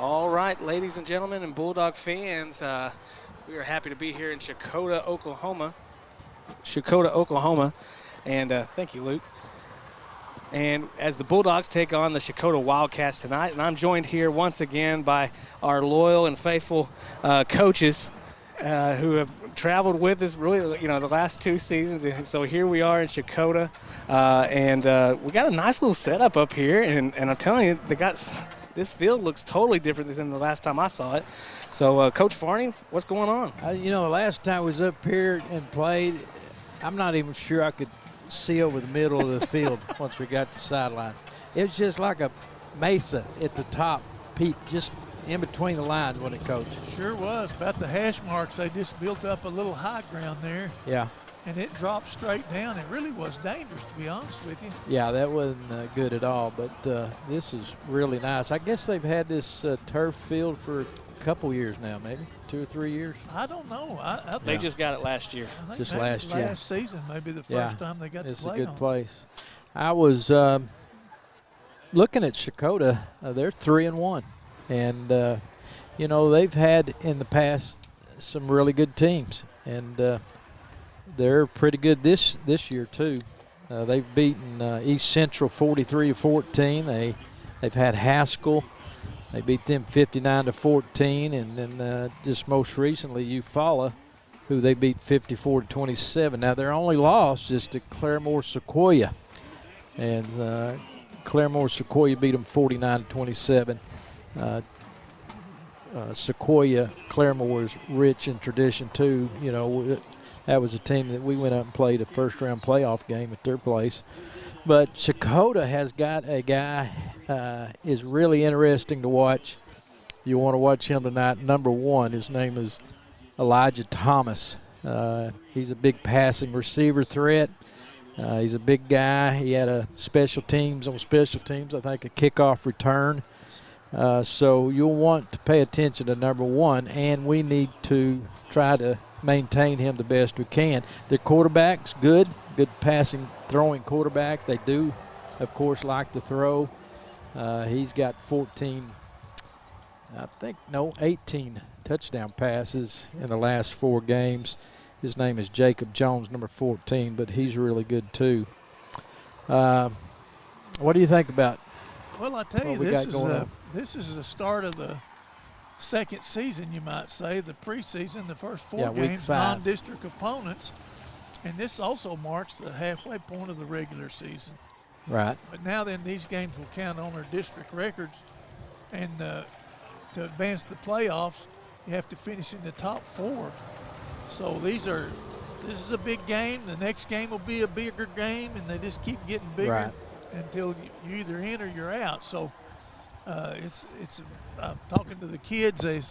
All right, ladies and gentlemen and Bulldog fans, we are happy to be here in Checotah, Oklahoma. And thank you, Luke. And as the Bulldogs take on the Checotah Wildcats tonight, and I'm joined here once again by our loyal and faithful coaches who have traveled with us really, the last 2 seasons. And so here we are in Checotah, and we got a nice little setup up here. And I'm telling you, this field looks totally different than the last time I saw it. So, Coach Farney, what's going on? The last time I was up here and played, I'm not even sure I could see over the middle of the field once we got to the sidelines. It was just like a mesa at the top, just in between the lines when it coached. Sure was. About the hash marks, they just built up a little high ground there. Yeah. And it dropped straight down. It really was dangerous, to be honest with you. Yeah, that wasn't good at all, but this is really nice. I guess they've had this turf field for a couple years now, maybe 2 or 3 years. I don't know. They just got it last year. Just last year. Last season, maybe the first time they got to play. It's a good place. I was looking at Checotah. They're 3-1, and they've had in the past some really good teams, and they're pretty good this year too. They've beaten East Central 43-14. They've had Haskell. They beat them 59-14, and then just most recently Eufaula, who they beat 54-27. Now their only loss is to Claremore Sequoia, and Claremore Sequoia beat them 49-27. Sequoia, Claremore is rich in tradition too. That was a team that we went out and played a first-round playoff game at their place. But Checotah has got a guy is really interesting to watch. You want to watch him tonight. Number 1, his name is Elijah Thomas. He's a big passing receiver threat. He's a big guy. He had a special teams, I think a kickoff return. So you'll want to pay attention to number 1, and we need to try to maintain him the best we can. Their quarterback's good passing, throwing quarterback. They do, of course, like to throw. He's got 18 touchdown passes in the last 4 games. His name is Jacob Jones, number 14, but he's really good too. What do you think about? Well, I tell you, this is the start of the second season, you might say, the preseason, the first 4 games, non-district opponents. And this also marks the halfway point of the regular season. Right. But now then these games will count on our district records. And to advance the playoffs, you have to finish in the top 4. So this is a big game. The next game will be a bigger game, and they just keep getting bigger until you're either in or you're out. So talking to the kids, they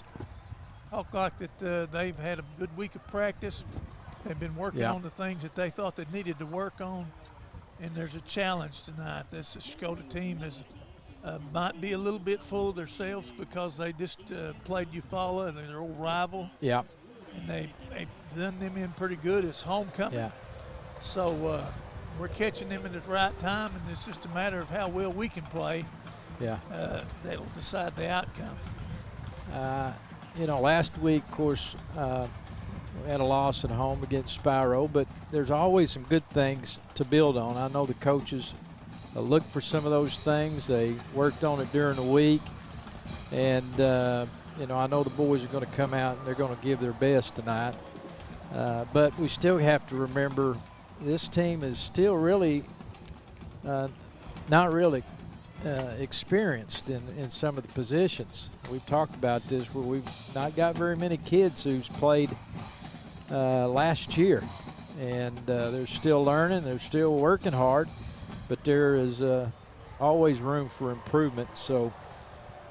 talk like that they've had a good week of practice. They've been working on the things that they thought they needed to work on, and there's a challenge tonight. This Checotah team might be a little bit full of themselves because they just played Eufaula, and their old rival. Yeah. And they've done them in pretty good. It's homecoming. Yeah. So we're catching them at the right time, and it's just a matter of how well we can play. Yeah. That'll decide the outcome. Last week, of course, we had a loss at home against Spyro, but there's always some good things to build on. I know the coaches look for some of those things. They worked on it during the week, and I know the boys are going to come out and they're going to give their best tonight. But we still have to remember this team is still really not really experienced in some of the positions. We've talked about this where we've not got very many kids who's played last year, and they're still learning, they're still working hard, but there is always room for improvement. So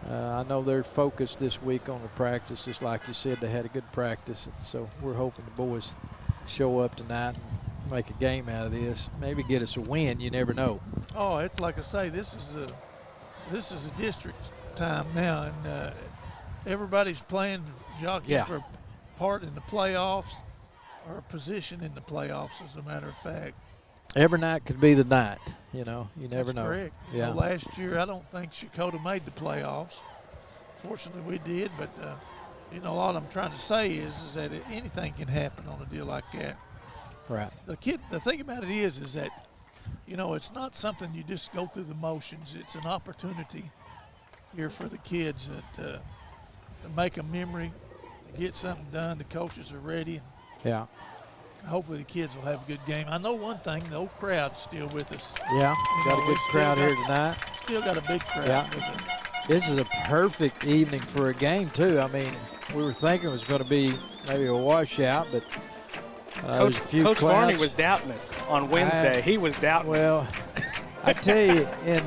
I know they're focused this week on the practice, just like you said, they had a good practice, and so we're hoping the boys show up tonight and make a game out of this, maybe get us a win. You never know. Oh, it's like I say, this is a district time now, and everybody's playing jockey for a part in the playoffs or a position in the playoffs, as a matter of fact. Every night could be the night, you never know. Correct. Yeah. Well, last year, I don't think Checotah made the playoffs. Fortunately, we did, but you know, all I'm trying to say is that anything can happen on a deal like that. Right. The thing about it is that, you know, it's not something you just go through the motions. It's an opportunity here for the kids to make a memory, to get something done. The coaches are ready, and Yeah. hopefully the kids will have a good game. I know one thing, the old crowd's still with us. Yeah. You Got know, a good we crowd still here got- tonight. Still got a big crowd Yeah. with us. This is a perfect evening for a game, too. I mean, we were thinking it was going to be maybe a washout, but Coach there's a few Coach Varney clouds. was doubting us on Wednesday. He was doubting us. Well, I tell you, in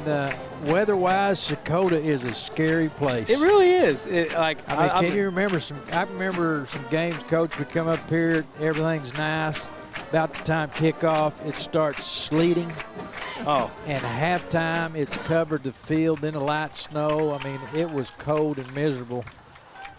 weather-wise, Checotah is a scary place. It really is. I mean, can you remember I remember some games, Coach, we come up here, everything's nice. About the time kickoff, it starts sleeting. Oh, And halftime, it's covered the field, then a light snow. I mean, it was cold and miserable.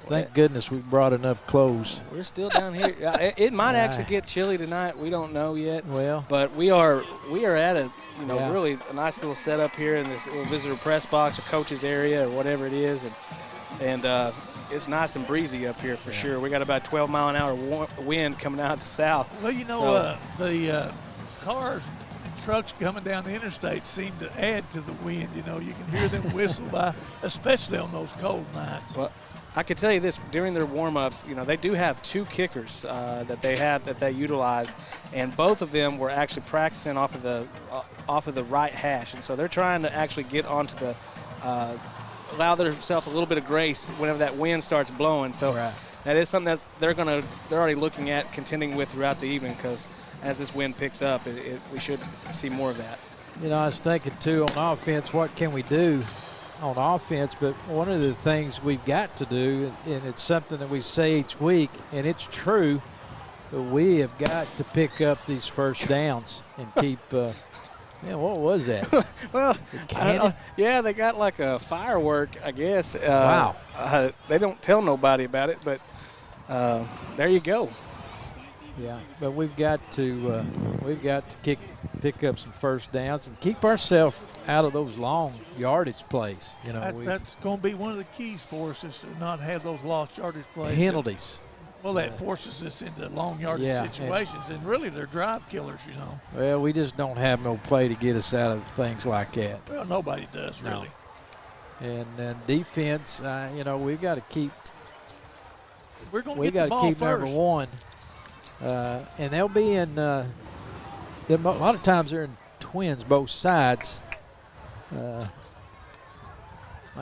Thank goodness we brought enough clothes. we're still down here. It might actually get chilly tonight. We don't know yet. Well, But we are at a Yeah. really a nice little setup here in this little visitor press box or coach's area or whatever it is, and it's nice and breezy up here for sure. We got about 12-mile-an-hour wind coming out of the south. Well, you know, So- the cars and trucks coming down the interstate seem to add to the wind. You know, you can hear them whistle by, especially on those cold nights. Well, I can tell you this: during their warm-ups, you know, they do have two kickers that they utilize, and both of them were actually practicing off of the right hash, and so they're trying to actually get onto the allow themselves a little bit of grace whenever that wind starts blowing. So Right. that is something they're already looking at contending with throughout the evening, because as this wind picks up, we should see more of that. you know, I was thinking, too, on offense, what can we do on offense? But one of the things we've got to do, and it's something that we say each week, and it's true, but we have got to pick up these first downs and keep what was that? Well, cannon? yeah, they got like a firework, I guess. Wow. They don't tell nobody about it, but there you go. Yeah, but we've got to pick up some first downs and keep ourselves out of those long yardage plays. You know, That's going to be one of the keys for us, is to not have those lost yardage plays. penalties. Well, that forces us into long yardage Yeah, situations, and really they're drive killers, you know. Well, we just don't have no play to get us out of things like that. Well, nobody does, No. really. And then defense, you know, we've got to keep. We're going to We get the got to ball keep first. number one, and they'll be in. A lot of times they're in twins, both sides. My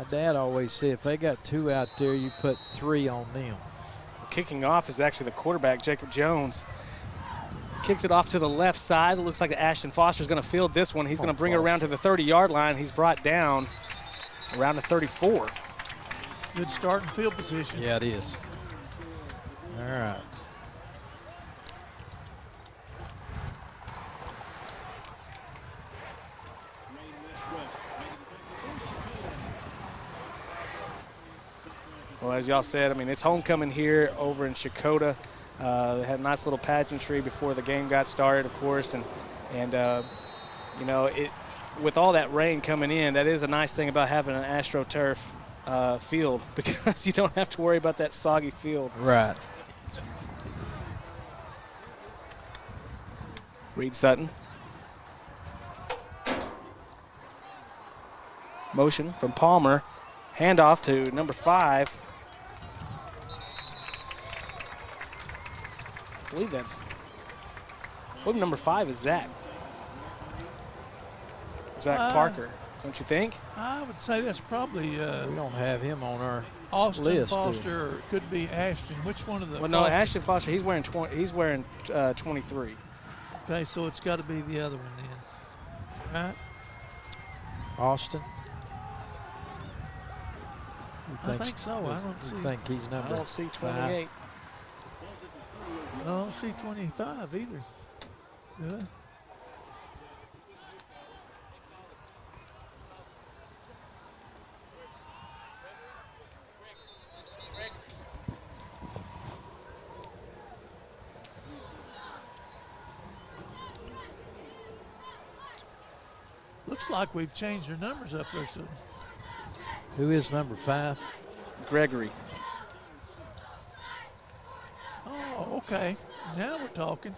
dad always said, if they got two out there, you put three on them. Kicking off is actually the quarterback, Jacob Jones. Kicks it off to the left side. It looks like Ashton Foster's going to field this one. He's going to bring it around to the 30-yard line. He's brought down around the 34. Good starting field position. Yeah, it is. All right. Well, as y'all said, I mean, it's homecoming here over in Checotah. They had a nice little pageantry before the game got started, of course, and you know, with all that rain coming in, that is a nice thing about having an AstroTurf field, because you don't have to worry about that soggy field. Right. Reed Sutton. Motion from Palmer. Handoff to number 5. I believe number 5 is Zach. Zach Parker, don't you think? I would say that's probably We don't have him on our Austin list, do we? Foster, or it could be Ashton. Which one of the? Well, no, Foster? Ashton Foster. He's wearing 23. Okay, so it's got to be the other one then, right? Austin. I think so. I don't see. You think he's I number don't see 5? 28. I don't see 25 either. Do I? Looks like we've changed our numbers up there, so Who is number 5? Gregory. Oh, okay. Now we're talking.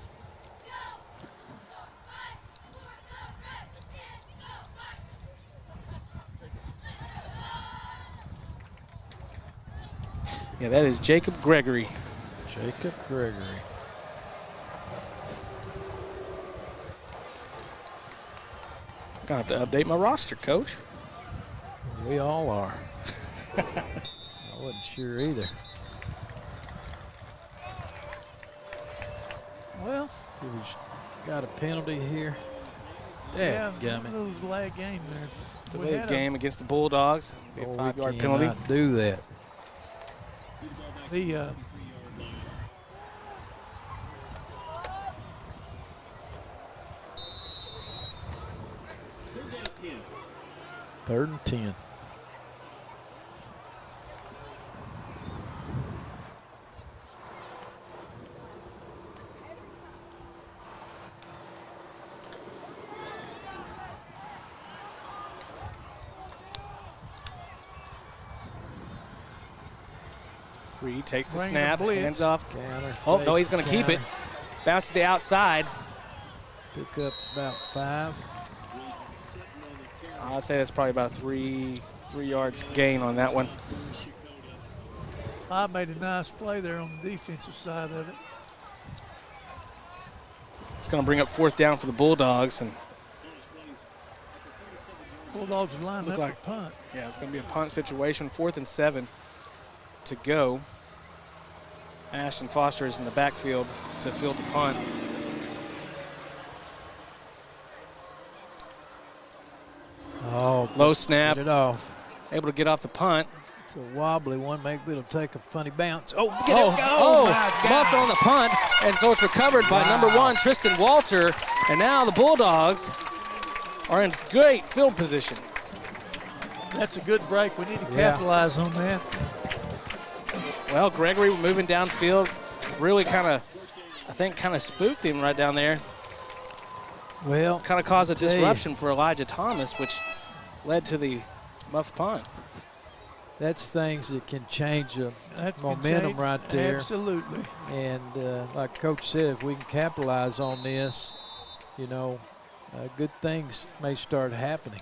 Yeah, that is Jacob Gregory. Jacob Gregory. Got to update my roster, Coach. We all are. I wasn't sure either. Well, We got a penalty here. yeah, Dadgummit. it was a lag game there. It's a We big had game against the Bulldogs. Be a 5-yard penalty. Cannot do that. The 3rd and 10. Reed takes the Bring snap, the blitz. hands off. Counter. Oh, fake, no, he's going to keep it. counter. Bounce to the outside. Pick up about 5. I'd say that's probably about a 3 yards gain on that one. I made a nice play there on the defensive side of it. It's going to bring up 4th down for the Bulldogs. And Bulldogs are lining Look up like- to punt. yeah, it's going to be a punt situation. 4th and 7 to go. Ashton Foster is in the backfield to field the punt. Oh, Low snap, get it off. able to get off the punt. It's a wobbly one. Maybe it'll take a funny bounce. Oh, get Oh, it go. oh, My muffed God. on the punt, and so it's recovered by number 1, Tristan Walter. And now the Bulldogs are in great field position. That's a good break. We need to Yeah. capitalize on that. Well, Gregory moving downfield really kind of spooked him right down there. Well, Kind of caused a tell you. disruption for Elijah Thomas, which led to the muffed punt. that's things that can change the That's momentum good right change. there. Absolutely. And like Coach said, if we can capitalize on this, you know, good things may start happening.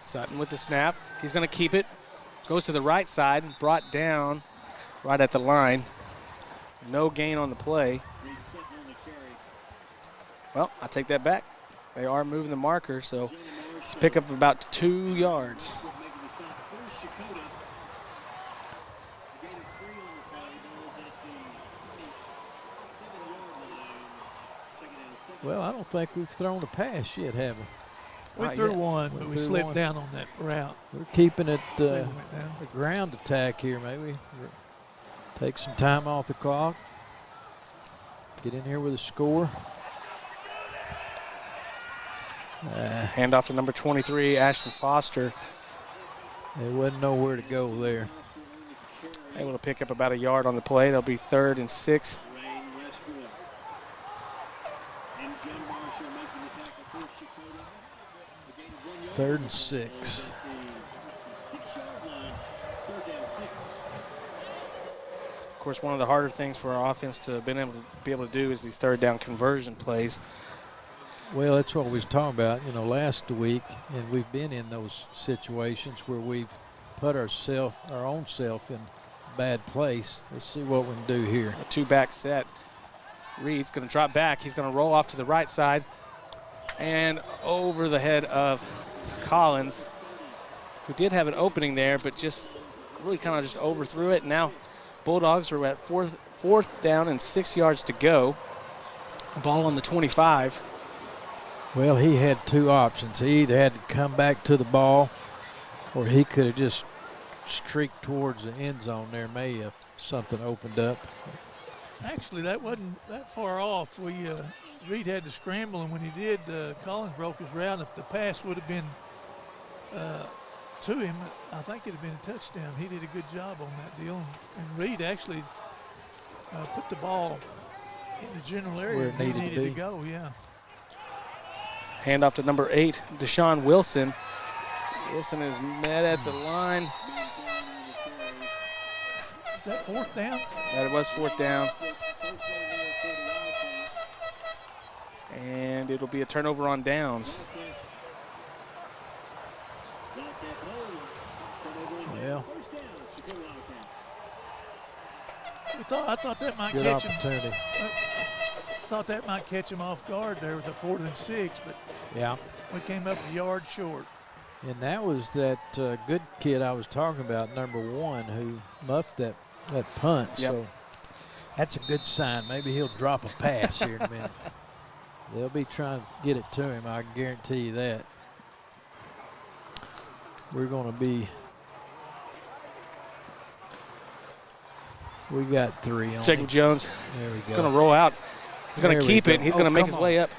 Sutton with the snap. He's going to keep it. Goes to the right side, brought down right at the line. No gain on the play. Well, I take that back. They are moving the marker, so let's pick up about 2 yards. Well, I don't think we've thrown a pass yet, have we? We Not threw yet. one, We but we threw slipped one. down on that route. We're keeping it So we went down. a ground attack here, maybe. Take some time off the clock. Get in here with a score. Hand off to number 23, Ashton Foster. There wasn't nowhere to go there. Able to pick up about a yard on the play. That'll be 3rd and 6. Third and 6. Of course, one of the harder things for our offense to be able to do is these 3rd down conversion plays. Well, that's what we was talking about, you know, last week, and we've been in those situations where we've put our own self in a bad place. Let's see what we can do here. A 2-back set. Reed's going to drop back. He's going to roll off to the right side and over the head of Collins, who did have an opening there, but just really kind of just overthrew it. Now Bulldogs are at fourth down and 6 yards to go. Ball on the 25. Well, he had two options. He either had to come back to the ball or he could have just streaked towards the end zone there. May have something opened up. Actually, that wasn't that far off. Reed had to scramble, and when he did, Collins broke his route. If the pass would have been to him, I think it'd have been a touchdown. He did a good job on that deal, and Reed actually put the ball in the general area Where it he needed to needed to be. go. Yeah. Hand off to number 8, Deshaun Wilson. Wilson is met at the line. Is that fourth down? That was fourth down. And it'll be a turnover on downs. Well, I thought that might good catch him. opportunity. Thought that might catch him off guard there with a 4th and 6, but Yeah. we came up a yard short. And that was that good kid I was talking about, number 1, who muffed that punt. Yep. So that's a good sign. Maybe he'll drop a pass here in a minute. They'll be trying to get it to him, I guarantee you that. We're going to be – we got 3 on Jacob him. Jones. There we He's go. going to roll out. He's going There to we keep go. it. He's Oh, going to make come his on. way up.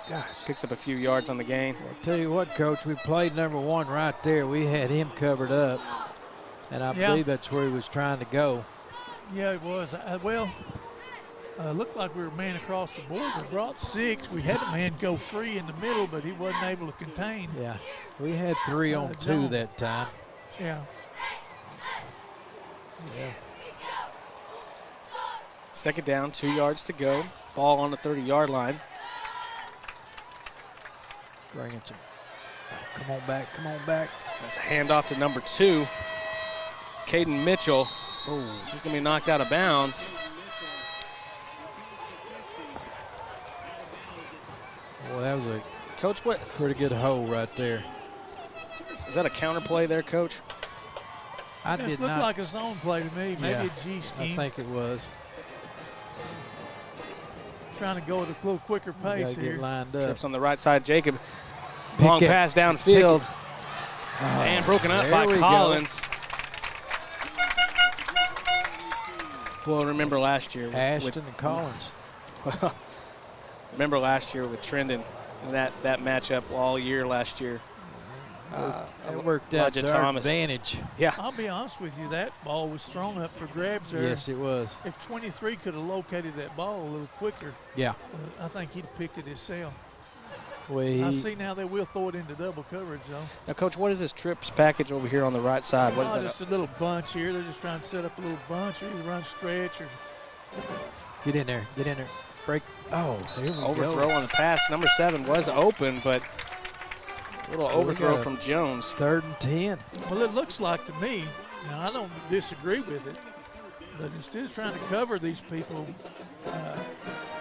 Gosh. Picks up a few yards on the gain. I'll tell you what, Coach, we played number 1 right there. We had him covered up, and I believe that's where he was trying to go. Yeah, it was. Looked like we were man across the board. We brought 6. We had a man go free in the middle, but he wasn't able to contain. Yeah, we had 3 on 2 John. that time. Yeah. Yeah. Second down, 2 yards to go. Ball on the 30-yard line. Bring it to. Come on back. Come on back. That's a handoff to number 2, Caden Mitchell. Oh, He's going to be knocked out of bounds. boy, that was a Coach, what pretty good hole right there. is that a counter play there, Coach? I This did looked not. like a zone play to me. Maybe Yeah, a G I scheme. think it was. Trying to go at a little quicker We pace gotta here. get lined up. Trips on the right side. Jacob, Pick long it. pass downfield. Oh, And broken up there by we go. Collins. Well, remember last year. Ashton and Collins. Remember last year with Trendon, that matchup all year last year. It worked out Elijah to our Thomas. advantage. Yeah. I'll be honest with you, that ball was thrown up for grabs there. Yes, it was. If 23 could have located that ball a little quicker, Yeah. I think he'd have picked it himself. Well, I see now they will throw it into double coverage, though. Now, Coach, what is this trips package over here on the right side? What is that? Just a little bunch here. They're just trying to set up a little bunch or either run stretch or Get in there. Get in there. Break. Oh, there we Overthrow go. on the pass. Number 7 was open, but a little overthrow from Jones. 3rd and 10. Well, it looks like to me, now I don't disagree with it, but instead of trying to cover these people,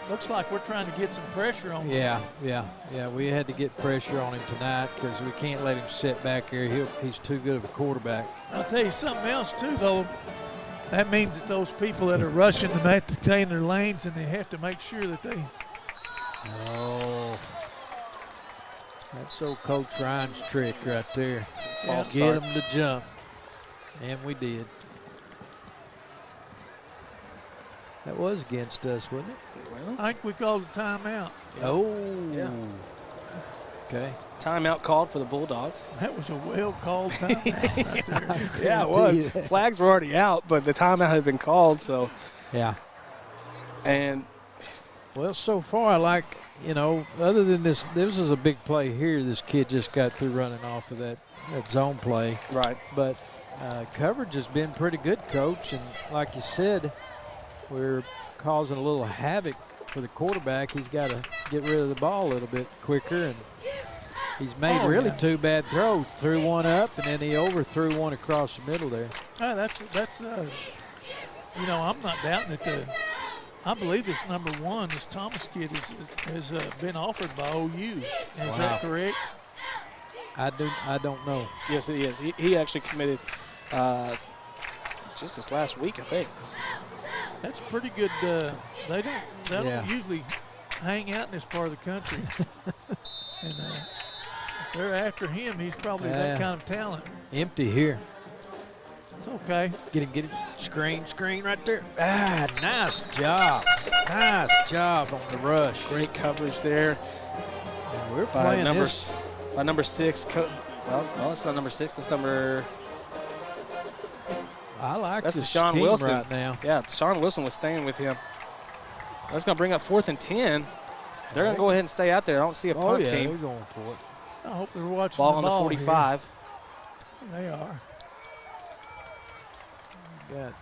looks like we're trying to get some pressure on them. Yeah. We had to get pressure on him tonight because we can't let him sit back here. He's too good of a quarterback. I'll tell you something else, too, though. That means that those people that are rushing them have to stay in their lanes, and they have to make sure that they Oh, that's old Coach Ryan's trick right there. False Get start. him to jump, and we did. That was against us, wasn't it? I think we called a timeout. Oh, Yeah. Okay. Timeout called for the Bulldogs. That was a well-called timeout right there. Yeah, it Guarantee you was. that. Flags were already out, but the timeout had been called. So, Yeah. and Well, so far, other than this is a big play here. This kid just got through running off of that zone play. right. But coverage has been pretty good, Coach. And like you said, we're causing a little havoc for the quarterback. He's got to get rid of the ball a little bit quicker. And he's made really 2 bad throws. Threw one up, and then he overthrew one across the middle there. That's I'm not doubting that I believe this number 1, this Thomas kid, has been offered by OU. Is that correct? I don't know. Yes, it is. He actually committed just this last week, I think. That's pretty good. They don't usually hang out in this part of the country. And if they're after him, he's probably that kind of talent. Empty here. It's okay. Get him. Screen right there. Nice job. Nice job on the rush. Great coverage there And we're by playing number this. by number 6. Well, it's not number 6. That's number. I like That's this Deshaun scheme Wilson right now. Yeah, Deshaun Wilson was staying with him. That's going to bring up 4th and 10. They're going to go ahead and stay out there. I don't see a punt team. They're going for it. I hope they're watching Ball the on the 45. Here. They are. Got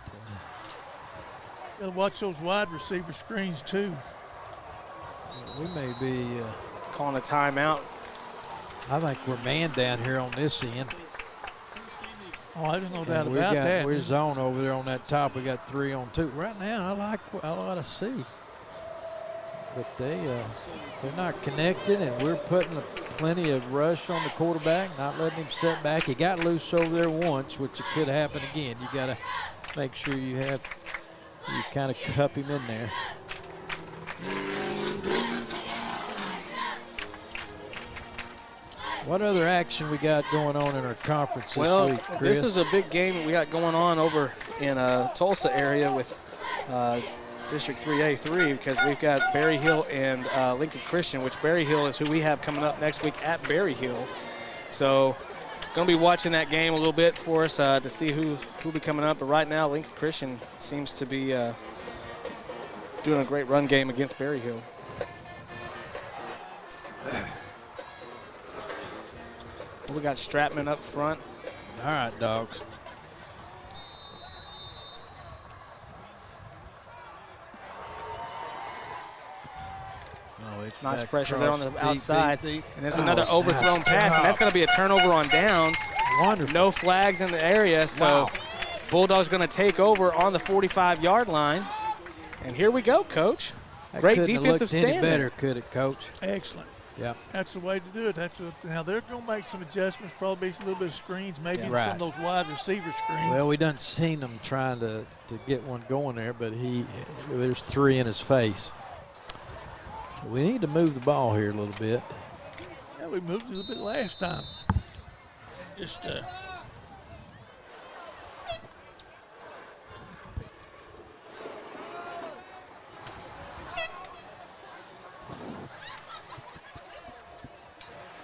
Got to watch those wide receiver screens, too. we may be. Calling a timeout. I think we're man down here on this end. Oh, there's no doubt And about that. We're zone over there on that top. We got 3 on 2 right now. I like what I see, but they're not connected, and we're putting plenty of rush on the quarterback, not letting him set back. He got loose over there once, which it could happen again. You got to make sure you kind of cup him in there. What other action we got going on in our conference this week, Chris? This is a big game we got going on over in Tulsa area with District 3A3 because we've got Berry Hill and Lincoln Christian, which Berry Hill is who we have coming up next week at Berry Hill. So going to be watching that game a little bit for us to see who'll be coming up. But right now, Lincoln Christian seems to be doing a great run game against Berry Hill. We got Stratman up front. All right, dogs. Nice pressure there on the outside. Deep. And there's another overthrown pass, and that's going to be a turnover on downs. Wonderful. No flags in the area, so Bulldogs going to take over on the 45-yard line. And here we go, Coach. Great defensive stand. Any better, could it, Coach? Excellent. Yeah. That's the way to do it. Now they're going to make some adjustments, probably a little bit of screens, maybe some of those wide receiver screens. Well, we done seen them trying to get one going there, but there's 3 in his face. So we need to move the ball here a little bit. Yeah, we moved it a little bit last time. Just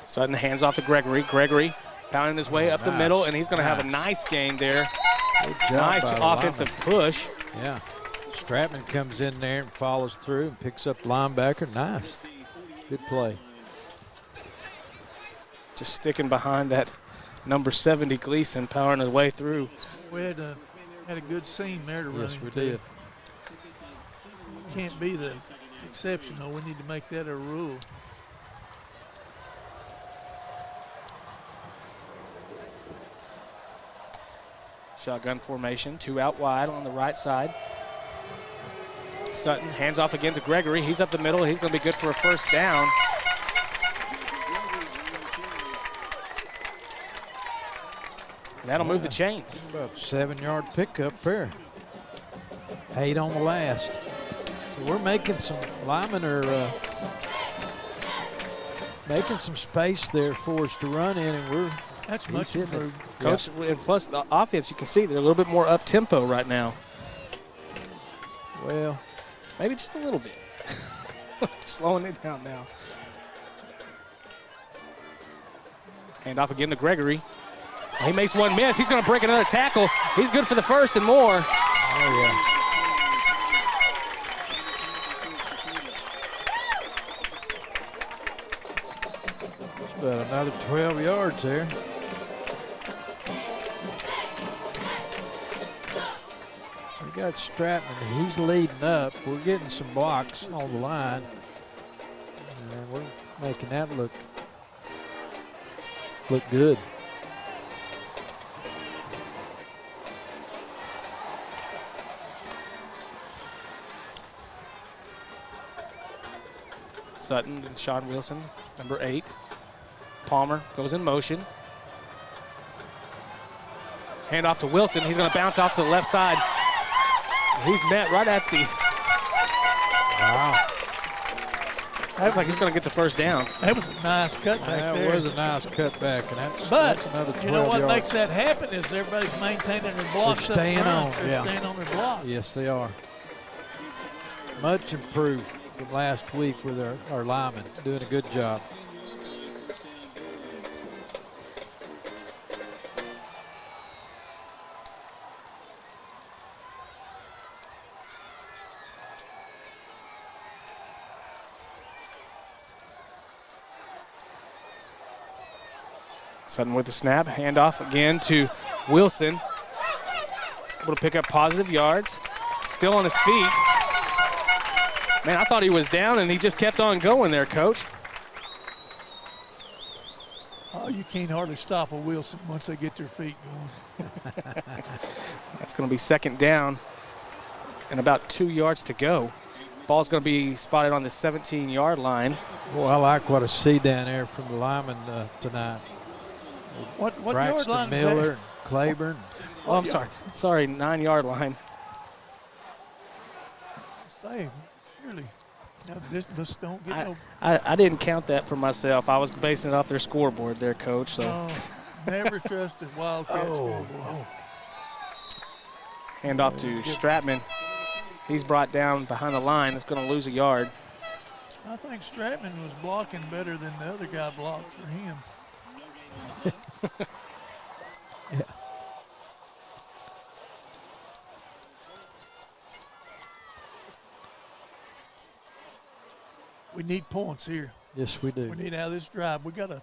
Sutton hands off to Gregory. Gregory pounding his way up the middle, and he's going to have a nice gain there. Nice offensive push. Yeah. Stratman comes in there and follows through and picks up the linebacker. Nice. Good play. Just sticking behind that number 70 Gleason, powering his way through. We had a good seam there to run into. Yes, we did. Can't be the exception, though. We need to make that a rule. Shotgun formation, 2 out wide on the right side. Sutton hands off again to Gregory. He's up the middle. He's going to be good for a first down. And that'll move the chains. About 7-yard pickup there. 8 on the last. So we're making some linemen are making some space there for us to run in, and that's much improved. Coach, and plus the offense, you can see they're a little bit more up-tempo right now. Well, maybe just a little bit. Slowing it down now. Hand off again to Gregory. He makes one miss. He's going to break another tackle. He's good for the first and more. Oh, yeah. That's about another 12 yards there. We got Stratman. He's leading up. We're getting some blocks on the line. And we're making that look good. Sutton and Sean Wilson, number 8. Palmer goes in motion. Hand off to Wilson. He's going to bounce off to the left side. He's met right at the. Wow. Looks like he's going to get the first down. That was a nice cutback there. That was a nice cutback, and that's another 12 yards. You know what makes that happen is everybody's maintaining their blocks. They're staying on. They're staying on their block. Yes, they are. Much improved from last week with our linemen. Doing a good job. Sutton with the snap, handoff again to Wilson. Able to pick up positive yards. Still on his feet. Man, I thought he was down, and he just kept on going there, Coach. Oh, you can't hardly stop a Wilson once they get their feet going. That's going to be second down and about 2 yards to go. Ball's going to be spotted on the 17-yard line. Boy, I like what I see down there from the linemen tonight. What yard Braxton line Miller, is and Claiborne. Oh, I'm sorry. Sorry, 9-yard line. Say, surely. Now, this don't get no. I didn't count that for myself. I was basing it off their scoreboard there, Coach. So No, never trusted Wildcat scoreboard. hand off to Stratman. He's brought down behind the line. It's going to lose a yard. I think Stratman was blocking better than the other guy blocked for him. Yeah. We need points here. Yes, we do. We need out of this drive. We got looks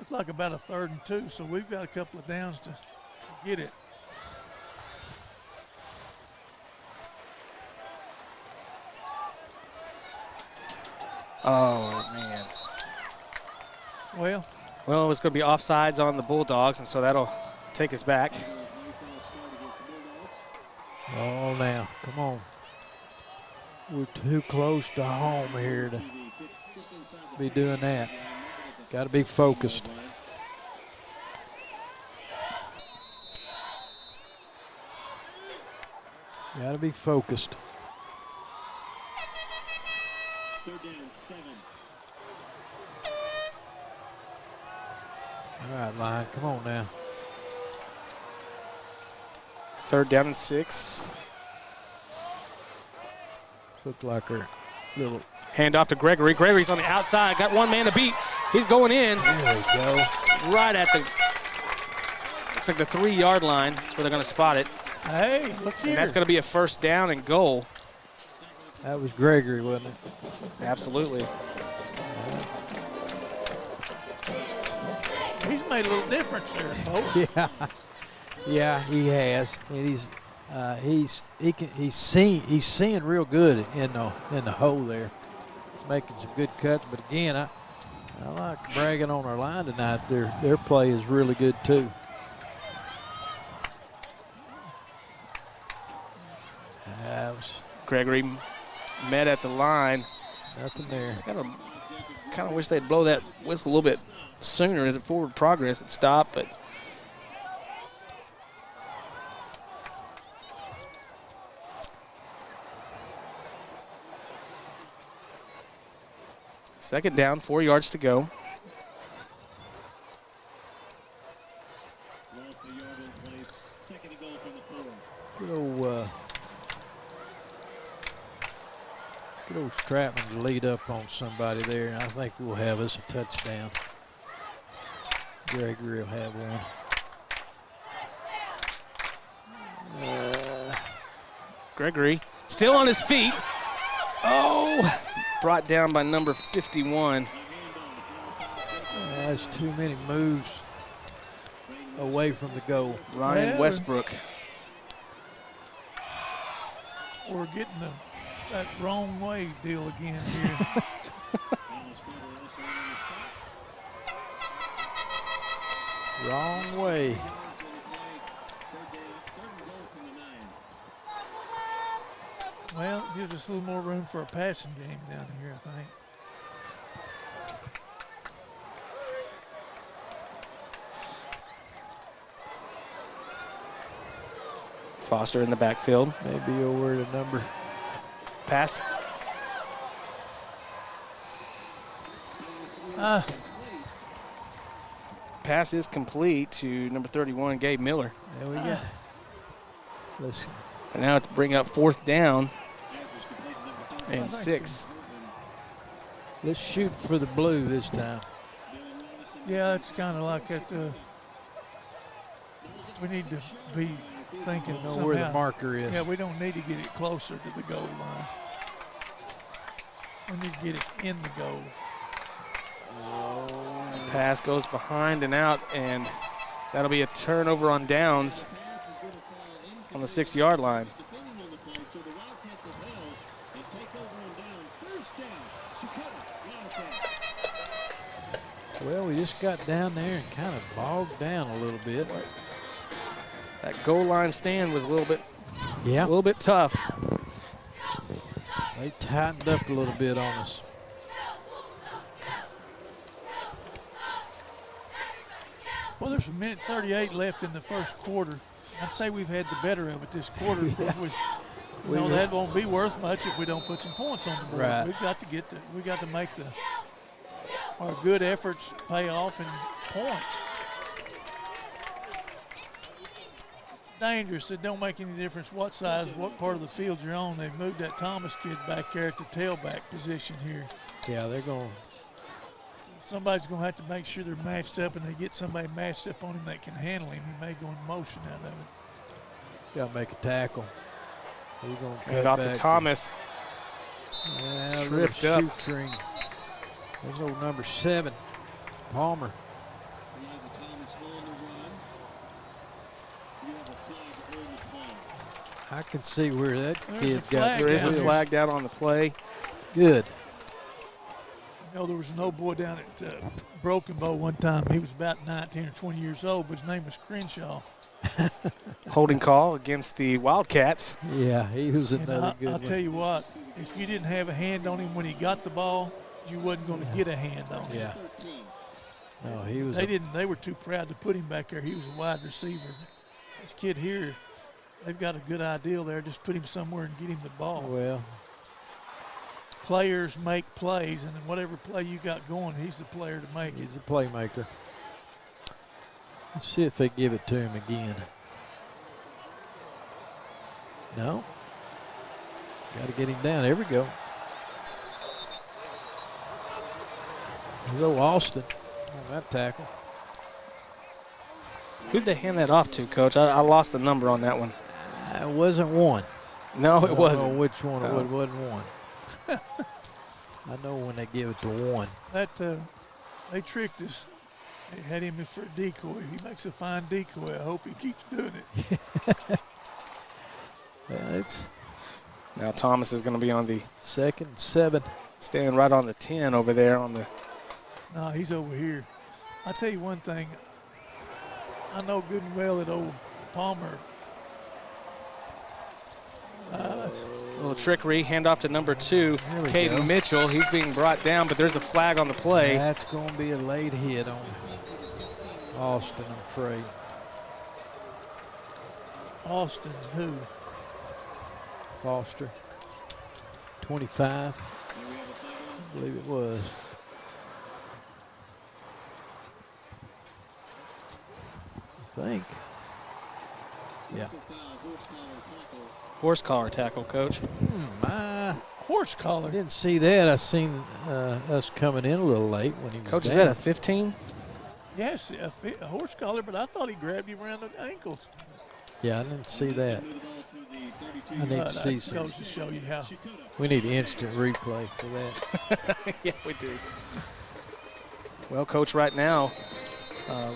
like about a 3rd and 2, so we've got a couple of downs to get it. Oh, man. Well, It's going to be offsides on the Bulldogs, and so that'll take us back. Oh, now, come on. We're too close to home here to be doing that. Got to be focused. Got to be focused. 3rd down, 7. All right, line, come on now. 3rd down and 6. Look like our little. Hand off to Gregory. Gregory's on the outside. Got one man to beat. He's going in. There we go. Right at the, looks like the 3-yard line. That's where they're going to spot it. hey, look here. And that's going to be a 1st down and goal. That was Gregory, wasn't it? Absolutely. He's made a little difference there, folks. Yeah, yeah, he has, and he's seeing real good in the hole there. He's making some good cuts, but again, I like bragging on our line tonight. Their play is really good too. Gregory met at the line. Nothing there. Kind of wish they'd blow that whistle a little bit sooner as the forward progress had stopped, but second down, 4 yards to go. Lost the yard in place. 2nd and goal from the 4. Good old Stratman to lead up on somebody there, and I think we'll have us a touchdown. Gregory will have one. Gregory still on his feet. Oh, brought down by number 51. That's too many moves away from the goal. Ryan Yeah. Westbrook. We're getting that wrong way deal again here. Wrong way. Well, it gives us a little more room for a passing game down here, I think. Foster in the backfield. Maybe over the number. Pass. Pass is complete to number 31, Gabe Miller. There we go. Listen. And now to bring up 4th down and 6. Let's shoot for the blue this time. Yeah, it's kind of like that. We need to be thinking Know somehow. where the marker is. Yeah, we don't need to get it closer to the goal line. We need to get it in the goal. Pass goes behind and out, and that'll be a turnover on downs on the 6-yard line. Well, we just got down there and kind of bogged down a little bit. That goal line stand was a little bit tough. They tightened up a little bit on us. Well, there's a minute 38 left in the first quarter. I'd say we've had the better of it this quarter. Of course, that won't be worth much if we don't put some points on the board. Right. We got to make our good efforts pay off in points. Dangerous. It don't make any difference what part of the field you're on. They've moved that Thomas kid back there at the tailback position here. Yeah, they're going. Somebody's going to have to make sure they're matched up, and they get somebody matched up on him that can handle him. He may go in motion out of it. Got to make a tackle. He's going to Hand off to Thomas. Tripped up. There's old number 7, Palmer. I can see where that kid's got. There is a flag down on the play. Good. There was an old boy down at Broken Bow one time. He was about 19 or 20 years old, but his name was Crenshaw. Holding call against the Wildcats. Yeah, he was another good one. I'll tell you what, if you didn't have a hand on him when he got the ball, you wasn't going to get a hand on him. Yeah. No, he was. They were too proud to put him back there. He was a wide receiver. This kid here, they've got a good idea there. Just put him somewhere and get him the ball. Well, players make plays, and whatever play you got going, he's the player to make it. He's a playmaker. Let's see if they give it to him again. No. Got to get him down. There we go. There's old Austin on that tackle. Who'd they hand that off to, Coach? I lost the number on that one. It wasn't one. No, it wasn't. I don't know which one. It wasn't one. I know when they give it to one. They tricked us. They had him in for a decoy. He makes a fine decoy. I hope he keeps doing it. Yeah, now Thomas is going to be on the 2nd and 7. Staying right on the 10 over there on the. No, he's over here. I'll tell you one thing. I know good and well that old Palmer. A little trickery. Hand off to number 2, Caden Mitchell. He's being brought down, but there's a flag on the play. That's going to be a late hit on Austin, I'm afraid. Austin's who? Foster. 25. I believe it was. I think. Yeah. Horse collar tackle, Coach. My horse collar. I didn't see that. I seen us coming in a little late when he was Coach, down. is that a 15? Yes, a horse collar, but I thought he grabbed him around the ankles. Yeah, I didn't see that. I need to see some. Goes to show you how. We need instant replay for that. Yeah, we do. Well, Coach, right now,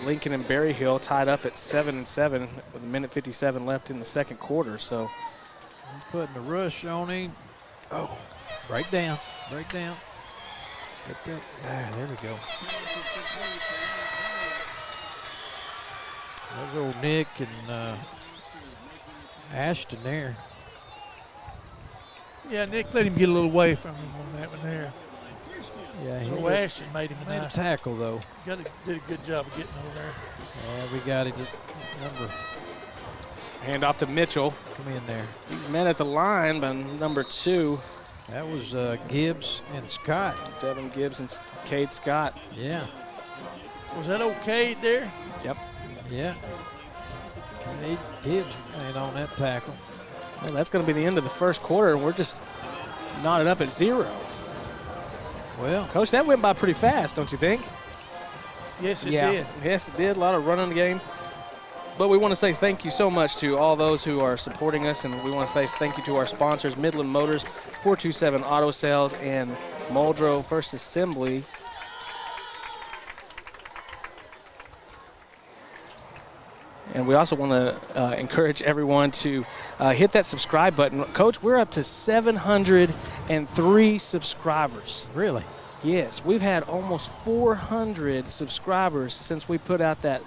Lincoln and Berry Hill tied up at 7-7 with 1:57 left in the second quarter. So, I'm putting a rush on him. Oh, break down. Get that. There we go. There's old Nick and Ashton there. Yeah, Nick let him get a little away from him on that one there. Yeah, so Ashton made him a nice tackle though. Did a good job of getting over there. Yeah, we got it. Just number. Hand off to Mitchell. Come in there. He's met at the line by number 2. That was Gibbs and Scott. Devin Gibbs and Cade Scott. Yeah. Was that old Cade there? Yep. Yeah. Cade Gibbs ain't on that tackle. Well, that's going to be the end of the first quarter, and we're just knotted up at 0. Well, Coach, that went by pretty fast, don't you think? Yes, it did. Yes, it did. A lot of running the game. But we want to say thank you so much to all those who are supporting us, and we want to say thank you to our sponsors, Midland Motors, 427 Auto Sales, and Muldrow First Assembly. And we also want to encourage everyone to hit that subscribe button. Coach, we're up to 703 subscribers. Really? Yes, we've had almost 400 subscribers since we put out that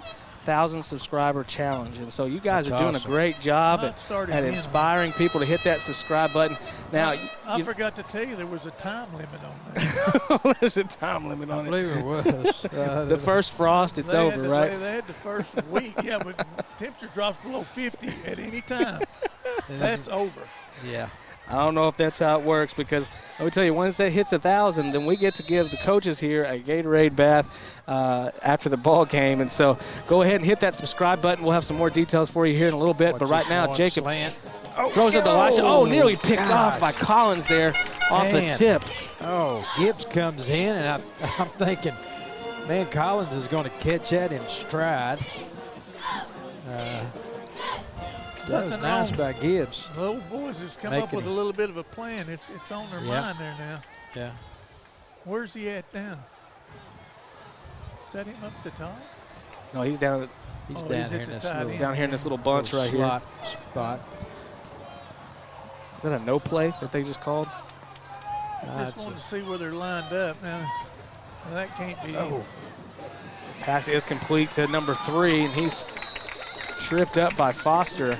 1,000 subscriber challenge. And so you guys are doing a great job at inspiring people to hit that subscribe button. Now, I forgot to tell you there was a time limit on that. There's a time limit on I believe it was. The first frost, it's over, right? They had the first week, yeah, but temperature drops below 50 at any time. That's over. Yeah. I don't know if that's how it works, because I would tell you, once that hits 1,000, then we get to give the coaches here a Gatorade bath after the ball game. And so go ahead and hit that subscribe button. We'll have some more details for you here in a little bit. But right now, Jacob throws it to Elisha. Oh, nearly picked off by Collins there off the tip. Oh, Gibbs comes in, and I'm thinking, man, Collins is going to catch that in stride. That was nice by Gibbs. The old boys has come up with a little bit of a plan. It's on their mind there now. Yeah. Where's he at now? Is that him up the top? No, he's down. He's down here in this little bunch right here. Spot. Is that a no play that they just called? I just wanted to see where they're lined up. Now, that can't be. Oh. Pass is complete to number 3, and he's tripped up by Foster.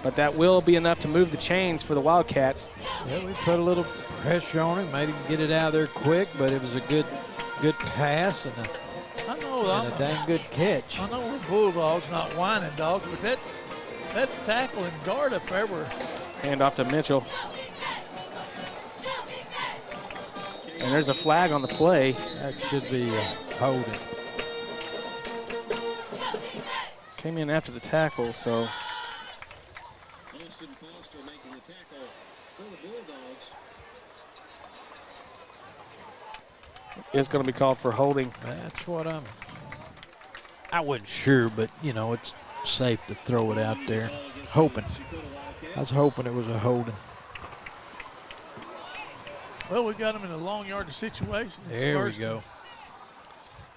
But that will be enough to move the chains for the Wildcats. Yeah, we put a little pressure on him, made him get it out of there quick, but it was a good pass and a dang good catch. I know we're Bulldogs, not whining dogs, but that tackle and guard up there were. Hand off to Mitchell. And there's a flag on the play. That should be holding. Came in after the tackle, so. It's going to be called for holding. That's what I wasn't sure, but, you know, it's safe to throw it out there. Hoping. I was hoping it was a holding. Well, we got him in a long yardage situation. There we go.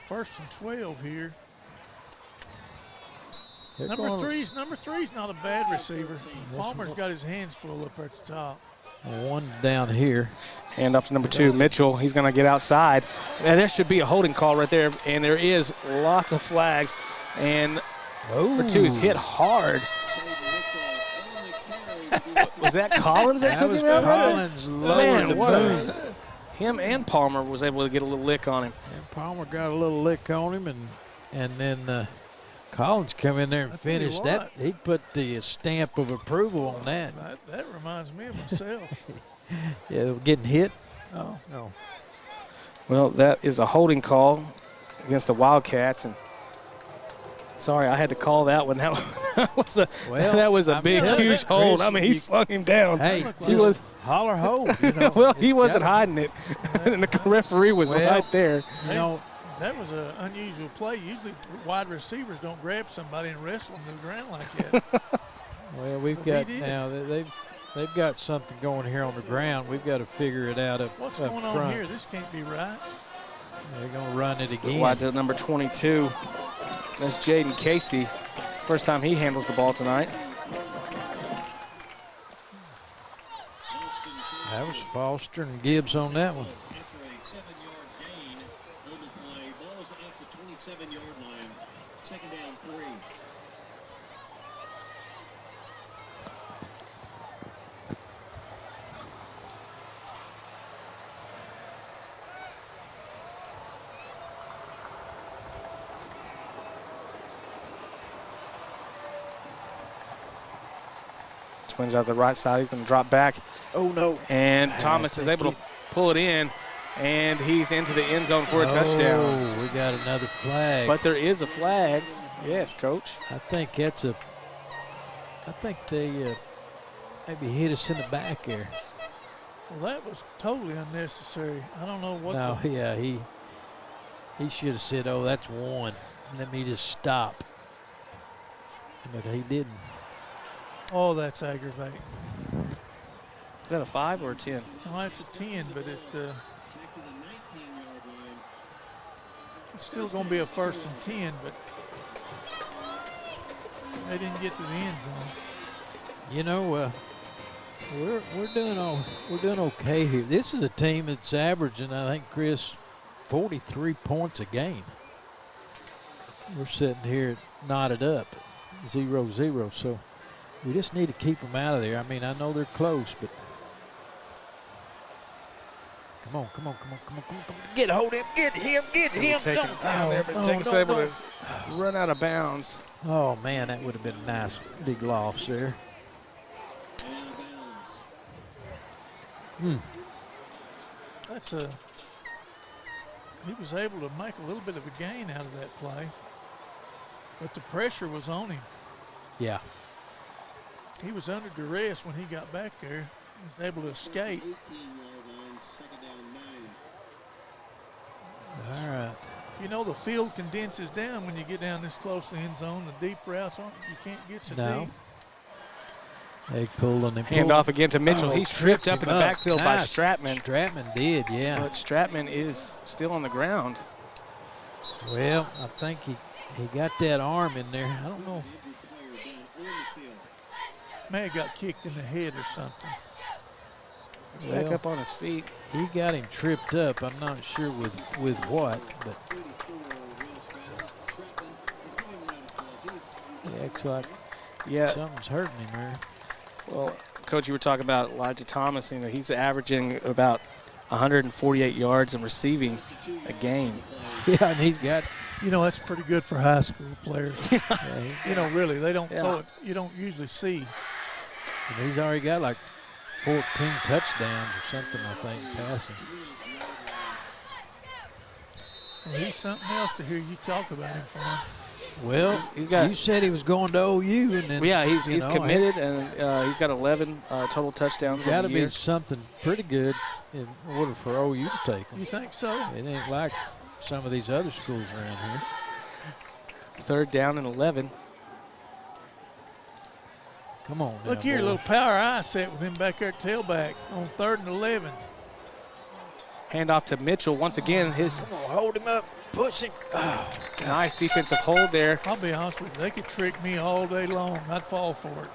First and 12 here. Number three's not a bad receiver. Palmer's got his hands full up at the top. One down here. Hand off to number 2, Mitchell. He's going to get outside. And there should be a holding call right there, and there is lots of flags. And number 2 is hit hard. Was that Collins that took him out? Collins lowered the boom. Him and Palmer was able to get a little lick on him. And Palmer got a little lick on him, and then Collins come in there and finished that. He put the stamp of approval on that. That reminds me of myself. Yeah, getting hit? No. Well, that is a holding call against the Wildcats, and sorry, I had to call that one. That was a big, huge hold. I mean, he slung him down. Hey, he was holler hold. You know, well, he wasn't hiding it, and the referee was right there. You know, that was an unusual play. Usually, wide receivers don't grab somebody and wrestle them to the ground like that. Well, we've got now they've got something going here on the ground. We've got to figure it out up front. What's going on here? This can't be right. They're going to run it again. Wide to number 22. That's Jaden Casey. It's the first time he handles the ball tonight. That was Foster and Gibbs on that one. After a 7-yard gain on the play, ball is at the 27-yard line. Second down, 3. Twins out the right side. He's going to drop back. Oh, no. And Thomas is able to pull it in, and he's into the end zone for a touchdown. Oh, we got another flag. But there is a flag. Yes, Coach. I think they maybe hit us in the back there. Well, that was totally unnecessary. I don't know what. No, yeah, he should have said, "Oh, that's one." Let me just stop. But he didn't. Oh, that's aggravating. Is that a 5 or a 10? Well, that's a 10, but it. It's still going to be a 1st and 10, but they didn't get to the end zone. You know, we're doing okay here. This is a team that's averaging, I think, Chris, 43 points a game. We're sitting here knotted up, 0-0. So we just need to keep them out of there. I mean, I know they're close, but come on. Get hold of him, get him. Take him down there, but Jacob's able to run out of bounds. Oh, man, that would have been a nice big loss there. That's a. He was able to make a little bit of a gain out of that play, but the pressure was on him. Yeah. He was under duress when he got back there. He was able to escape. All right. You know, the field condenses down when you get down this close to the end zone. The deep routes aren't. You can't get so deep. They pulled on him. Hand off again to Mitchell. Oh, He's tripped up in the backfield by Stratman. Stratman did, yeah. But Stratman is still on the ground. Well, I think he got that arm in there. I don't know. May have got kicked in the head or something. He's back up on his feet. He got him tripped up. I'm not sure with what, but it looks like something's hurting him there. Well, Coach, you were talking about Elijah Thomas. You know, he's averaging about 148 yards and receiving a game. Yeah, and he's got. You know, that's pretty good for high school players. You know, really, they don't throw it. You don't usually see. And he's already got like 14 touchdowns or something, I think, passing. Well, he's something else to hear you talk about him for. Well, you said he was going to OU, and then he's committed, and he's got 11 total touchdowns. Got to be something pretty good in order for OU to take him. You think so? It ain't like some of these other schools around here. 3rd down and 11. Come on, look here, little power eye set with him back there at tailback on 3rd and 11. Hand off to Mitchell once again. Come on, hold him up, push him. Oh, nice defensive hold there. I'll be honest with you, they could trick me all day long. I'd fall for it.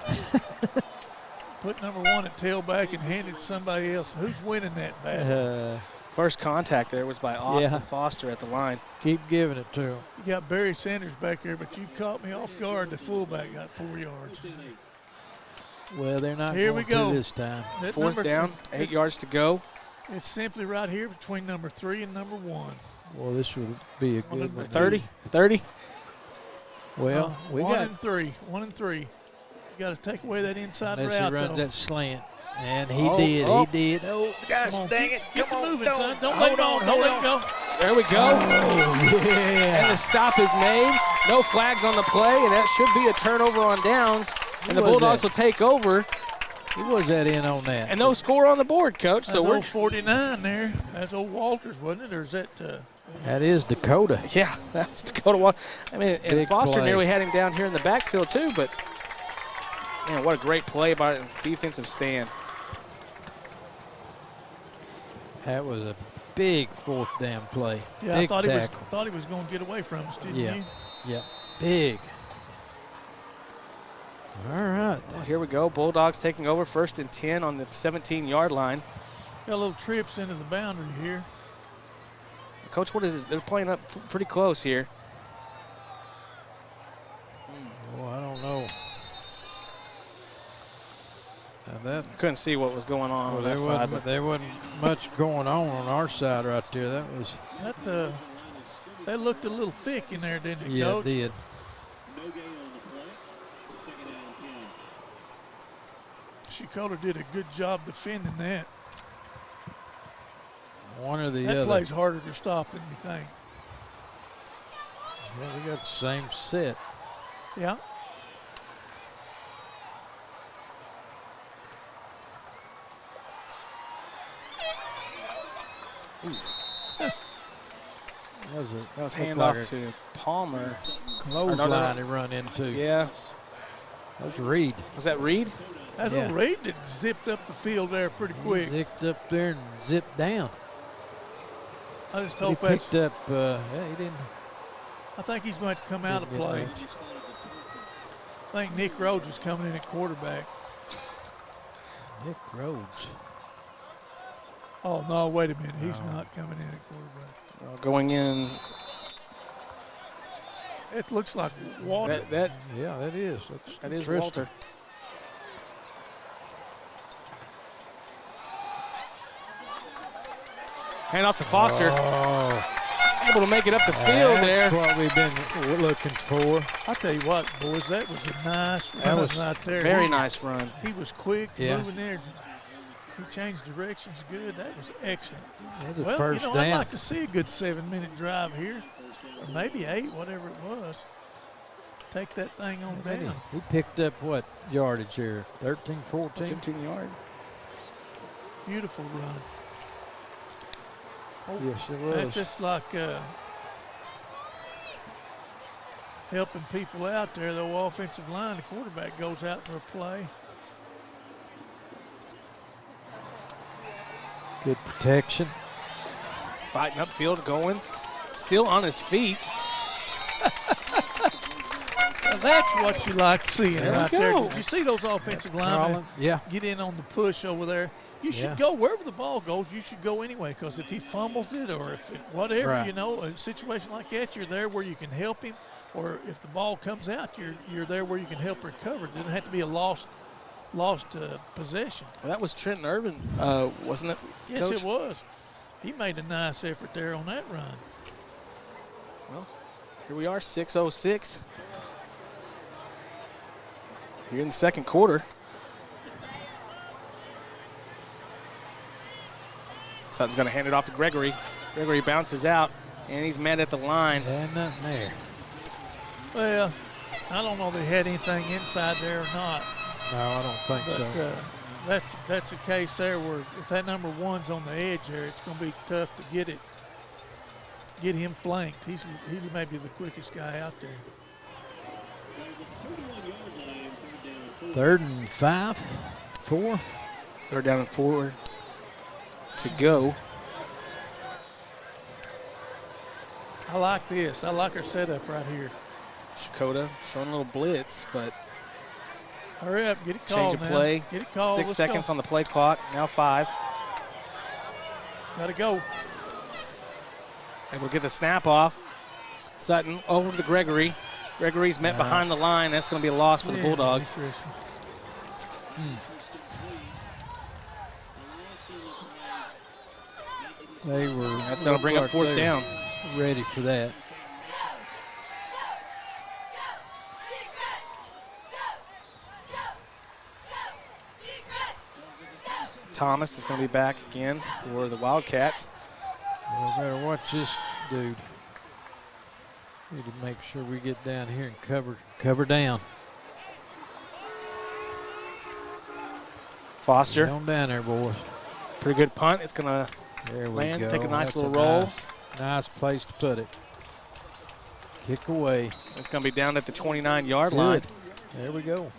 Put number 1 at tailback and hand it to somebody else. Who's winning that battle? First contact there was by Austin Foster at the line. Keep giving it to him. You got Barry Sanders back there, but you caught me off guard. The fullback got 4 yards. Well, they're not here going we go. to this time. 4th down, 8 yards to go. It's simply right here between number 3 and number 1. Well, this would be a good one. 30? Well, we 1 got and 3. 1 and 3. You got to take away that inside unless route, he runs though. that slant. And he did. Oh, gosh, dang it. Come on, moving, son. Don't let go. There we go. Oh, yeah. And the stop is made. No flags on the play, and that should be a turnover on downs. And the Bulldogs will take over. Who was that in on that? And no score on the board, Coach. That's old 49 there. That's old Walters, wasn't it? Or is that that is Checotah. Yeah, that's Checotah. I mean, and Foster nearly had him down here in the backfield too, but man, what a great play by the defensive stand. That was a big 4th down play. Yeah, big I thought he was going to get away from us, didn't you? Yeah, big. All right. Well, here we go. Bulldogs taking over 1st and 10 on the 17-yard line. Got a little trips into the boundary here. Coach, what is this? They're playing up pretty close here. Oh, I don't know. Couldn't see what was going on that side. But there wasn't much going on our side right there. That was. That looked a little thick in there, didn't it, Yeah, Coach? it did. No gain on the play. 2nd down 10. Checotah did a good job defending that. One or the that other. play's harder to stop than you think. Yeah, we got the same set. Yeah. That was handoff to Palmer. Clothesline he run into. Yeah. That was Reed. Was that Reed? That's little Reed that zipped up the field there pretty quick. Zipped up there and zipped down. I just He hope that's. picked up. Yeah, he didn't. I think he's going to come out of Didn't get play. much. I think Nick Rhodes is coming in at quarterback. Nick Rhodes. Oh, no, wait a minute. He's not coming in at quarterback. Going in. It looks like water. Yeah, that is. That is Tristan. Walter. Hand off to Foster. Oh, Able to make it up the field there. that's what we've been looking for. I'll tell you what, boys, that was a nice run was right there. Very nice run. He was quick, Yeah. moving there. He changed directions good. That was excellent. That's a Well, first you know, I'd down. like to see a good 7-minute drive here, or maybe 8, whatever it was. Take that thing on down. He picked up what yardage here? 13, 14? 15 yard. Beautiful run. Yes, it That's was. just like helping people out there. The offensive line, the quarterback goes out for a play. Good protection. Fighting upfield, going. Still on his feet. Now that's what you like seeing There we right there. go. Did you see those offensive linemen Crawling. Yeah. get in on the push over there? You should Yeah. go wherever the ball goes. You should go anyway, because if he fumbles it or if whatever, Right. you know, a situation like that, you're there where you can help him. Or if the ball comes out, you're there where you can help recover. It doesn't have to be a lost possession. Well, that was Trenton Irvin, wasn't it? Yes, Coach? it was. He made a nice effort there on that run. Well, here we are, 6:06. Here in the second quarter. Sutton's going to hand it off to Gregory. Gregory bounces out, and he's met at the line. And nothing there. Well, I don't know if they had anything inside there or not. No, I don't think But so. that's a case there where if that number 1's on the edge there, it's going to be tough to get him flanked. He's maybe the quickest guy out there. 31-yard line, 3rd and 5, 4. 3rd down and 4 to go. I like this. I like our setup right here. Checotah showing a little blitz, but Hurry up, get it called change of now. play. Get it called. 6 Let's seconds go. on the play clock, now 5. Got to go. And we'll get the snap off. Sutton over to Gregory. Gregory's met behind the line. That's going to be a loss for the Yeah, Bulldogs. Merry Christmas. They were. That's going to bring up 4th down. Ready for that. Thomas is going to be back again for the Wildcats. We better watch this dude. Need to make sure we get down here and cover down. Foster, Get on down there, boys. pretty good punt. It's going to There we land, go. take a nice That's little roll. Nice place to put it. Kick away. It's going to be down at the 29-yard line. Good. There we go.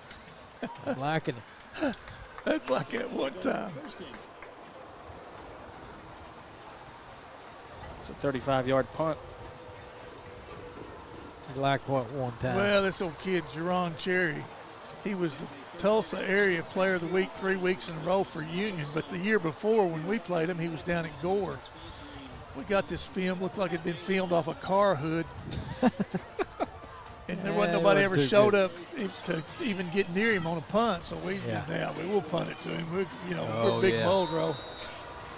I'm liking it. That's like at one time. It's a 35-yard punt. Like what one time. Well, this old kid, Jerron Cherry, he was the Tulsa Area Player of the Week 3 weeks in a row for Union, but the year before when we played him, he was down at Gore. We got this film, looked like it'd been filmed off a car hood. And there wasn't Yeah, nobody it ever wasn't too showed good. up to even get near him on a punt, so we we'll punt it to him. We're big yeah. Muldrow.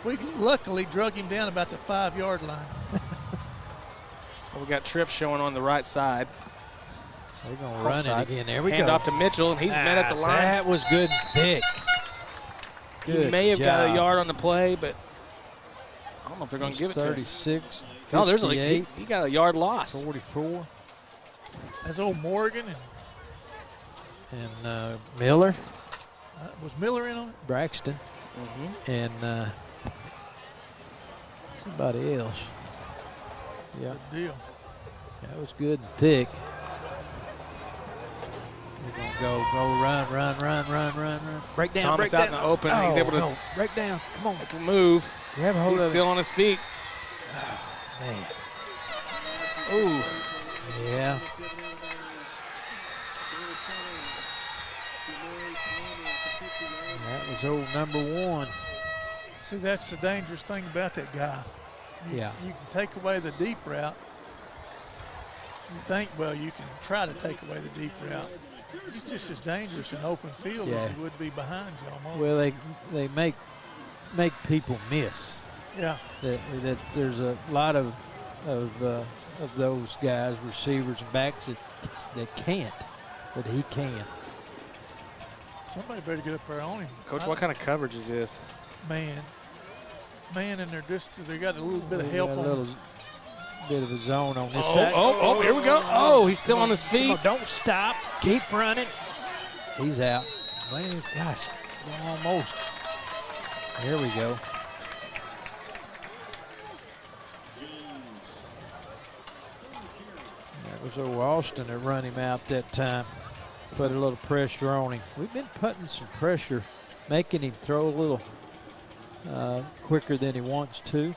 We luckily drug him down about the 5-yard line. We got Tripp showing on the right side. They're going to run it Side. again. There we Hand go. off to Mitchell, and he's met at the line. That was good and thick. He Good may have got a job. yard on the play, but I don't know if they're going to give it to him. 36, No, there's 58, he got a yard loss. 44. That's old Morgan And Miller, was Miller in on it? Braxton, and somebody else. Yeah, Good deal. that was good and thick. We're going to go, run. Break down, Thomas break out down. in the open, and he's able to break down. Come on. make a move. Grab a hold He's of still on his feet. Man. Ooh. Yeah. That was old number 1. See, that's the dangerous thing about that guy. You can take away the deep route. You think, well, you can try to take away the deep route. He's just as dangerous in open field as he would be behind you almost. Well, they make people miss. Yeah. That there's a lot of those guys, receivers and backs that can't, but he can. Somebody better get up there on him. Coach, what kind of coverage is this? Man, and they got a little bit of help on. A little bit of a zone on this Oh, side. oh, here we go. Oh, he's still on his feet. Don't stop. Keep running. He's out. Man, gosh, almost. There we go. That was old Austin that run him out that time. Put a little pressure on him. We've been putting some pressure, making him throw a little quicker than he wants to.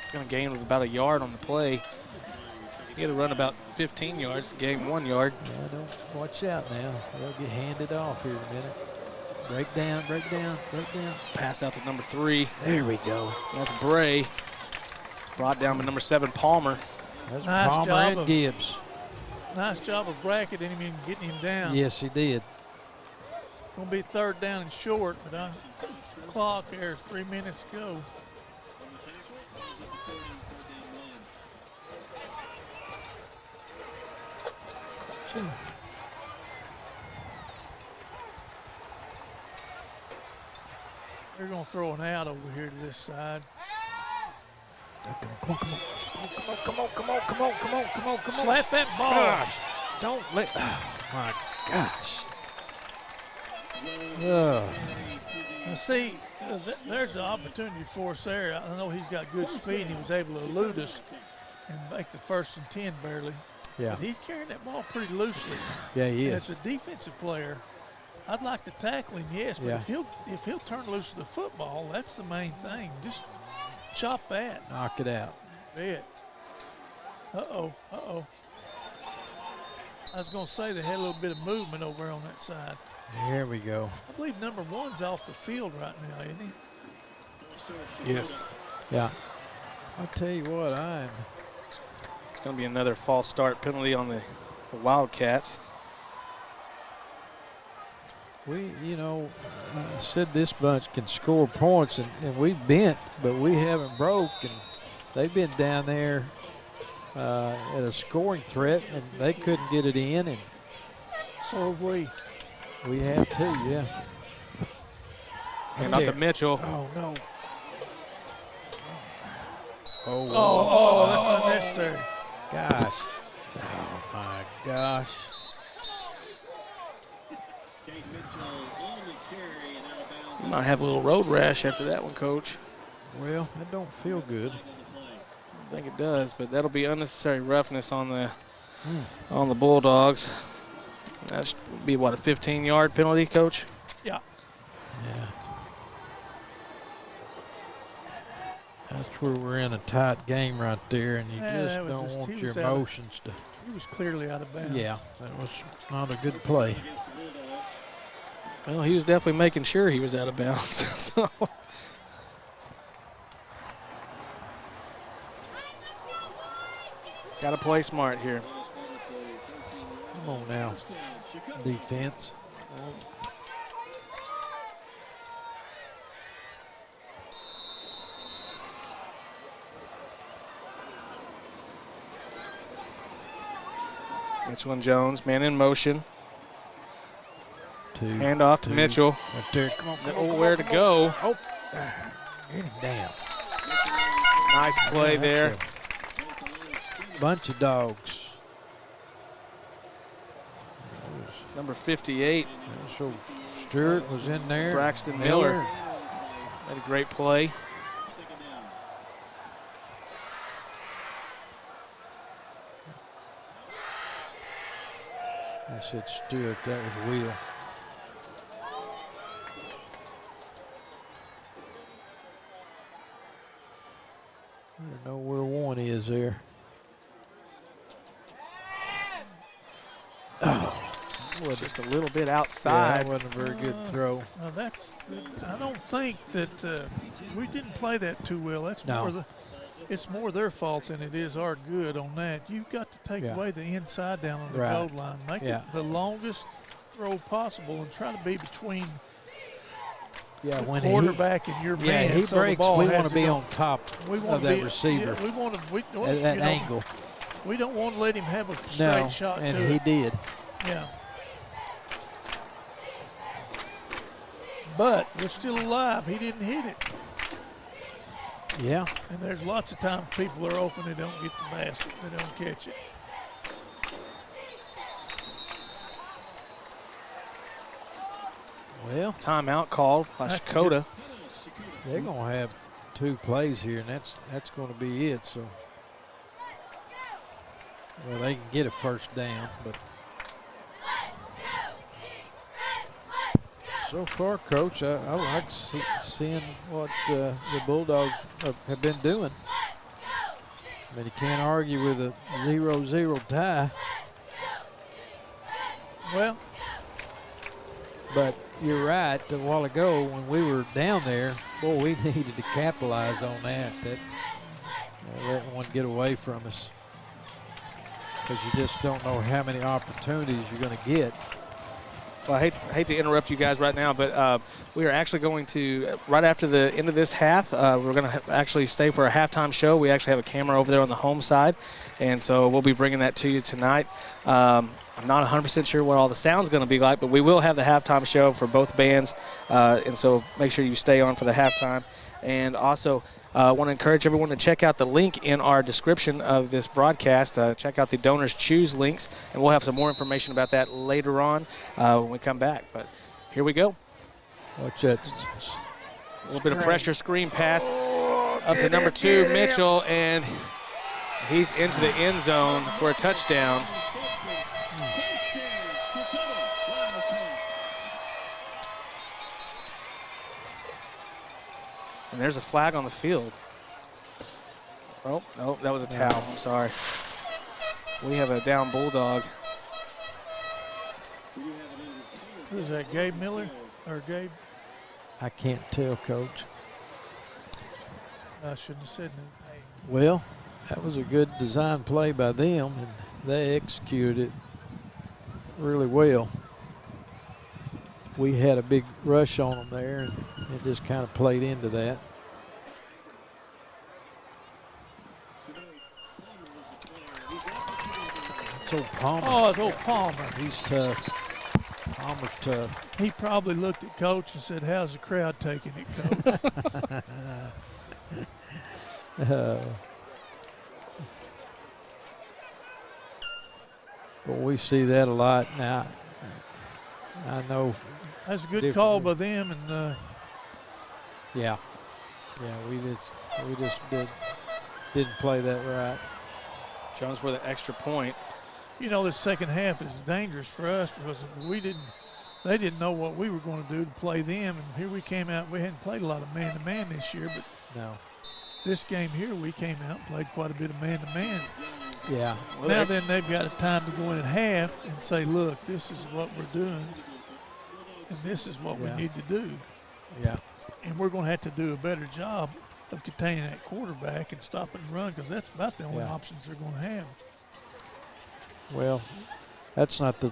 He's going to gain about a yard on the play. He had to run about 15 yards to gain 1 yard. Yeah, don't watch out now. They'll get handed off here in a minute. Break down, break down, break down. Pass out to number 3. There we go. That's Bray. Brought down by number 7, Palmer. That's Nice Palmer job and Gibbs. Nice job of bracketing him and getting him down. Yes, he did. It's going to be 3rd down and short, but clock there's 3 minutes to go. They're going to throw an out over here to this side. Come on. Slap that ball. Gosh, don't let, oh my gosh. Ugh. Now see, there's an opportunity for us there. I know he's got good speed and he was able to elude us and make the 1st and 10 barely. Yeah. But he's carrying that ball pretty loosely. Yeah, he As is. a defensive player, I'd like to tackle him, yes, but Yeah. if he'll turn loose the football, that's the main thing. Just chop that. Knock it out. Bet. Uh-oh. I was going to say they had a little bit of movement over on that side. Here we go. I believe number 1's off the field right now, isn't he? Yes. Yeah. I'll tell you what, It's going to be another false start penalty on the Wildcats. I said this bunch can score points, and we bent, but we haven't broke, and they've been down there at a scoring threat, and they couldn't get it in, and So have we. we have too, yeah. And out to Mitchell. Oh, no. Oh, that's unnecessary. Gosh. Oh, my gosh. You might have a little road rash after that one, Coach. Well, that don't feel good. I think it does, but that'll be unnecessary roughness on the Bulldogs. That should be, what, a 15-yard penalty, Coach? Yeah. Yeah. That's where we're in a tight game right there, and you just don't want your emotions to. He was clearly out of bounds. Yeah, that was not a good play. Well, he was definitely making sure he was out of bounds. So. Got to play smart here. Come on now, defense. Mitchell and Jones, man in motion. Hand off to 2. Mitchell. Right there. Come on, Where to go. Oh, get him down. Nice play there. Bunch of dogs. Number 58. So Stewart was in there. Braxton Miller. Made a great play. I said Stewart, that was Will. I don't know where one is there. Was just a little bit Yeah, outside. that wasn't a very good throw. I don't think that we didn't play that too well. That's No. it's more their fault than it is our good on that. You've got to take away the inside down on the goal line. Make it the longest throw possible and try to be between the quarterback and your man. Yeah, he so breaks. The ball We has want to be on top of that receiver. Yeah, we want to at that angle. We don't want to let him have a straight shot and to he it. did. Yeah. But we're still alive. He didn't hit it. Yeah. And there's lots of times people are open, they don't get the basket, they don't catch it. Well, Timeout called by Checotah. They're going to have 2 plays here, and that's going to be it. So, well, they can get a first down, but so far, Coach, I like seeing what the Bulldogs have been doing. I mean, you can't argue with a 0-0 tie. Well, but you're right. A while ago, when we were down there, boy, we needed to capitalize on that. Let one get away from us, because you just don't know how many opportunities you're going to get. Well, I hate to interrupt you guys right now, but we are actually going to, right after the end of this half, we're going to actually stay for a halftime show. We actually have a camera over there on the home side, and so we'll be bringing that to you tonight. I'm not 100% sure what all the sound's going to be like, but we will have the halftime show for both bands, and so make sure you stay on for the halftime. And also, I want to encourage everyone to check out the link in our description of this broadcast. Check out the Donors Choose links, and we'll have some more information about that later on when we come back. But here we go. Watch that. A little bit of pressure, screen pass up to number 2, Mitchell, and he's into the end zone for a touchdown. And there's a flag on the field. Oh, no, that was a towel. I'm sorry. We have a down Bulldog. Who is that, Gabe Miller or Gabe? I can't tell, Coach. I shouldn't have said that. Well, that was a good design play by them, and they executed it really well. We had a big rush on them there, and it just kind of played into that. It's old Palmer. Oh, it's old Palmer. He's tough. Palmer's tough. He probably looked at Coach and said, how's the crowd taking it, Coach? But we see that a lot now. I know. That's a good call by them, and yeah, we just didn't play that right. Jones for the extra point. You know, this second half is dangerous for us because they didn't know what we were going to do to play them, and here we came out. We hadn't played a lot of man-to-man this year, but no, this game here we came out and played quite a bit of man-to-man. Yeah. Well, now then they've got a time to go in at half and say, look, this is what we're doing, and this is what we need to do. Yeah. And we're going to have to do a better job of containing that quarterback and stopping the run, because that's about the only options they're going to have. Well, that's not the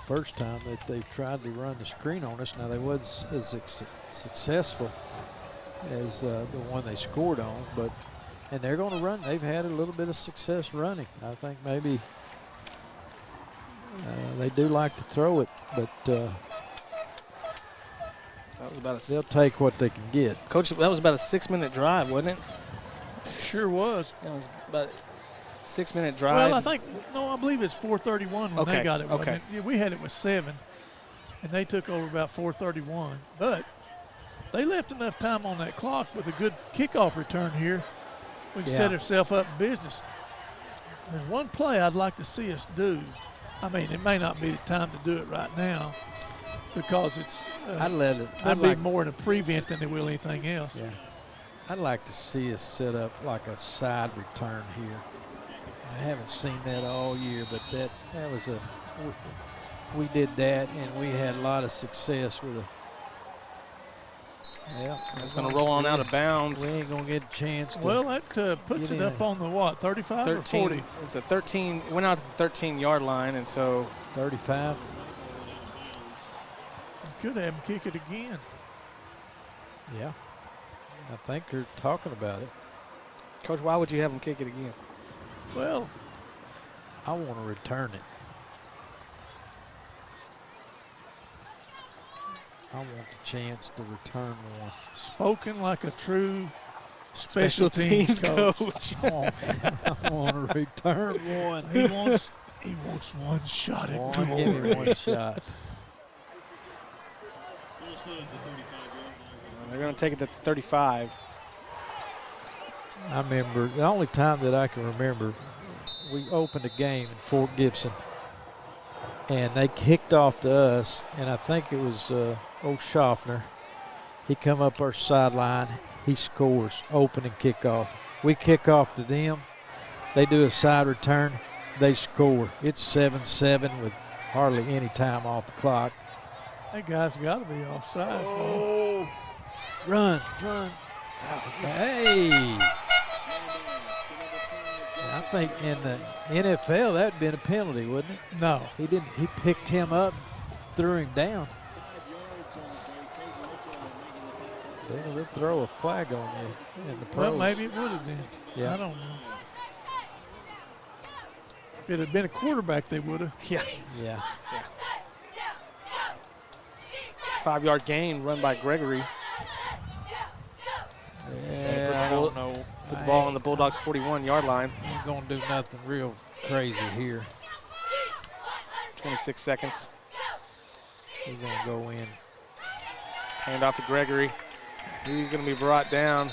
first time that they've tried to run the screen on us. Now, they was as successful as the one they scored on, and they're going to run. They've had a little bit of success running. I think maybe they do like to throw it, but that was about they'll take what they can get. Coach, that was about a 6-minute drive, wasn't it? Sure was. It was about a 6-minute drive. Well, I believe it's 4:31 when they got it. Okay. Yeah, we had it with 7, and they took over about 4:31. But they left enough time on that clock with a good kickoff return here. We can set ourselves up in business. There's one play I'd like to see us do. I mean, it may not be the time to do it right now because it's I'd let it. That'd be more in a prevent than they will anything else. Yeah. I'd like to see us set up like a side return here. I haven't seen that all year, but that was we did that, and we had a lot of success with a. Yeah, it's going to roll on out of bounds. We ain't going to get a chance to. Well, that puts it up on the what, 35 13, or 40? It's a 13. It went out to the 13-yard line, and so 35. Could have him kick it again. Yeah, I think they're talking about it. Coach, why would you have him kick it again? Well, I want to return it. I want the chance to return one. spoken like a true special teams coach. I want to return one. He wants one shot at Give glory. me one shot. They're going to take it to 35. I remember the only time that I can remember, we opened a game in Fort Gibson, and they kicked off to us, and I think it was old Schaffner. He come up our sideline, he scores, opening kickoff. We kick off to them, they do a side return, they score. It's 7-7 with hardly any time off the clock. That guy's got to be offside. Oh, run. Hey. I think in the NFL that would been a penalty, wouldn't it? No. He didn't. He picked him up, threw him down. They'll throw a flag on you in the pros. Well, maybe it would have been. Yeah. I don't know. If it had been a quarterback, they would have. Yeah. Yeah. 5-yard gain run by Gregory. Yeah, I don't know. Put the ball on the Bulldogs' 41-yard line. Ain't gonna do nothing real crazy here. 26 seconds. We're gonna go in. Hand off to Gregory. He's going to be brought down.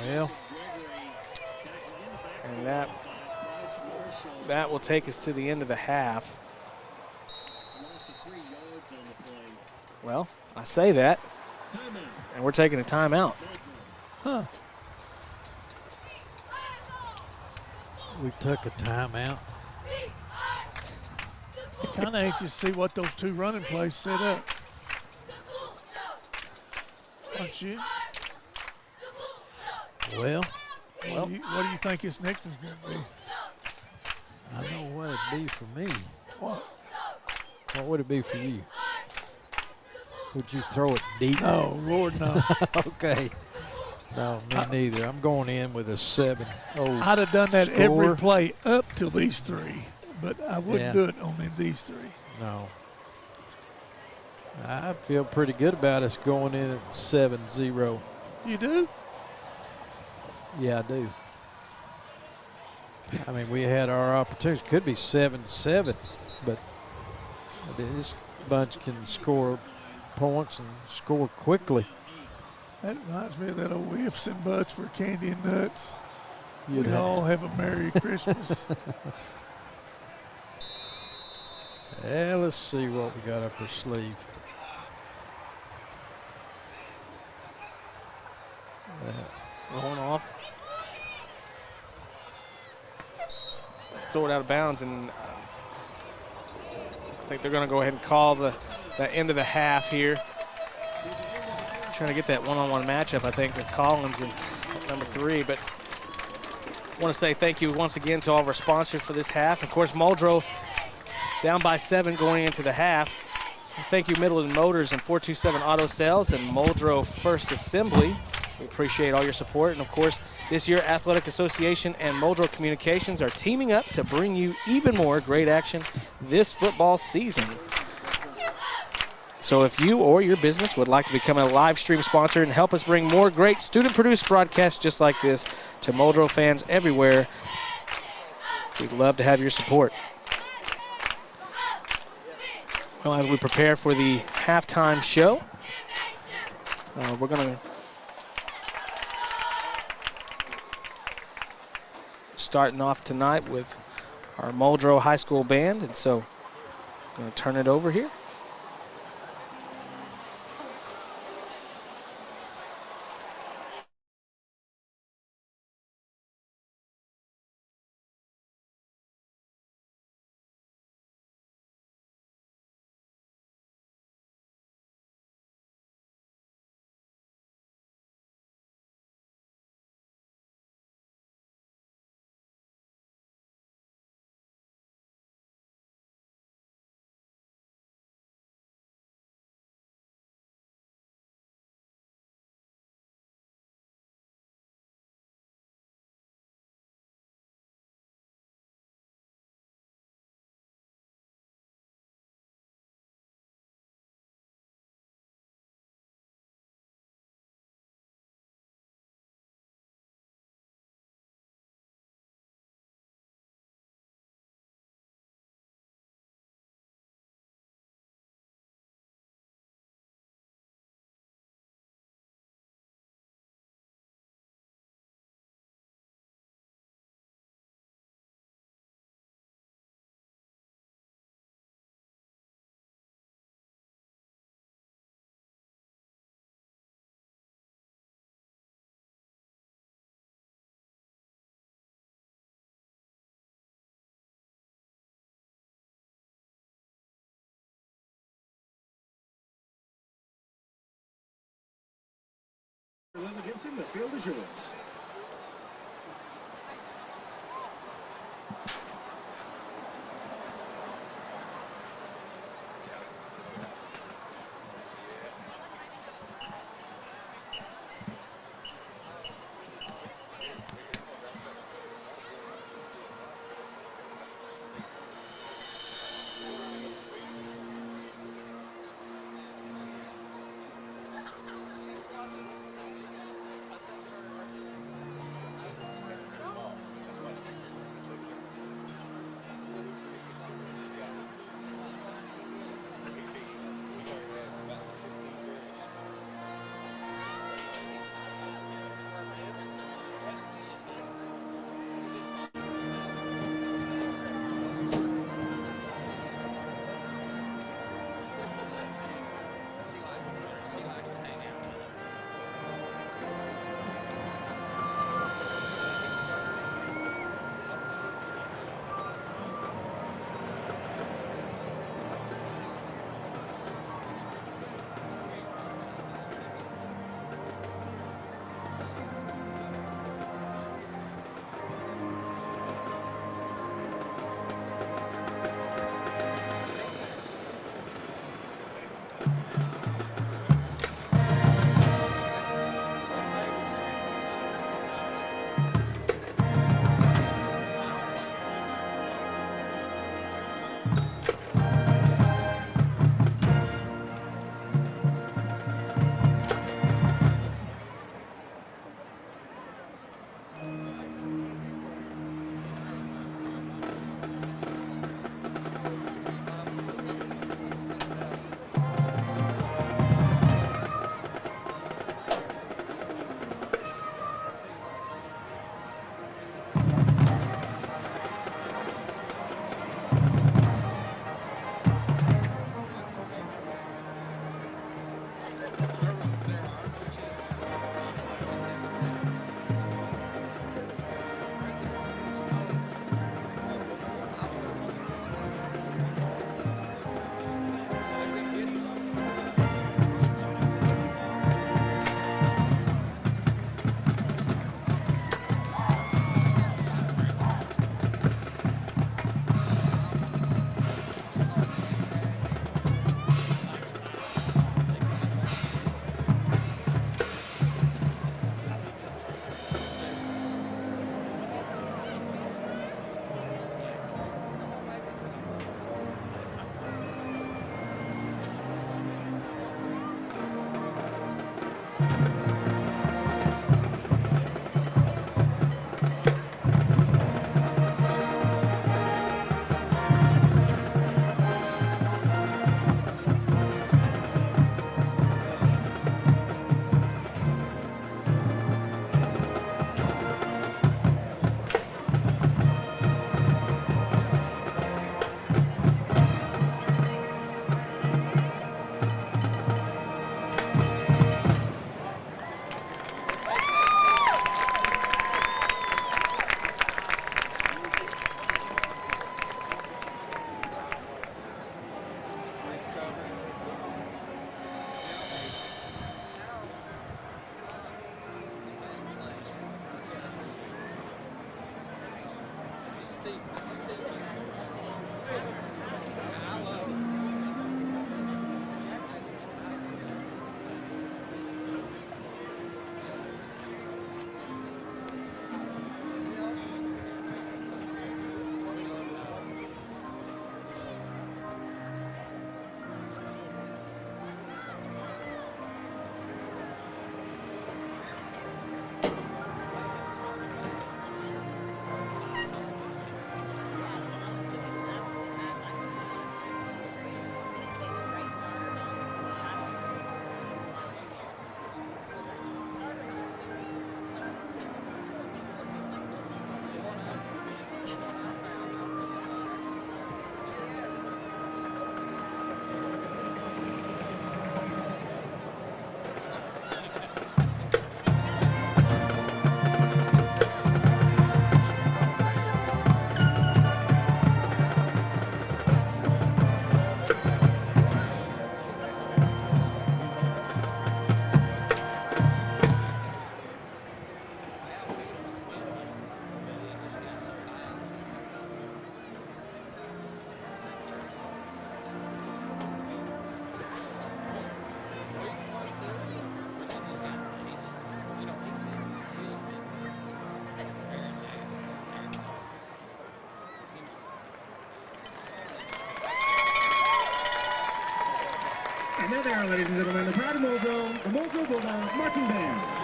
Well, And that will take us to the end of the half. Well, I say that, and we're taking a timeout. Huh. we took a timeout. Kind of anxious to see what those two running plays set up. Aren't you? Well, What do you think this next one's going to be? I know what it'd be for me. What? What would it be for you? Would you throw it deep? No, Lord, no. Okay. No, me neither. I'm going in with a 7-0. I'd have done that score. every play up till these three, but I wouldn't Yeah. do it on these three. No. I feel pretty good about us going in at 7-0. You do? Yeah, I do. I mean, we had our opportunities. Could be 7-7, but this bunch can score points and score quickly. That reminds me of that old ifs and buts were candy and nuts. You'd We'd have- all have a Merry Christmas. Yeah, let's see what we got up our sleeve. Rolling off. Throw it out of bounds, and I think they're going to go ahead and call the end of the half here. Trying to get that one-on-one matchup, I think, with Collins and number 3. But I want to say thank you once again to all of our sponsors for this half. Of course, Muldrow down by 7 going into the half. And thank you, Middleton Motors and 427 Auto Sales and Muldrow First Assembly. We appreciate all your support. And, of course, this year, Athletic Association and Muldrow Communications are teaming up to bring you even more great action this football season. So if you or your business would like to become a live stream sponsor and help us bring more great student-produced broadcasts just like this to Muldrow fans everywhere, we'd love to have your support. Well, as we prepare for the halftime show, we're going to starting off tonight with our Muldrow High School band, and so I'm going to turn it over here. Linda Gibson, the field is yours. And there they are, ladies and gentlemen, the Pride of Muldrow, the Muldrow Bulldogs Marching Band.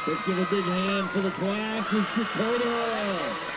Let's give a big hand for the class in Checotah.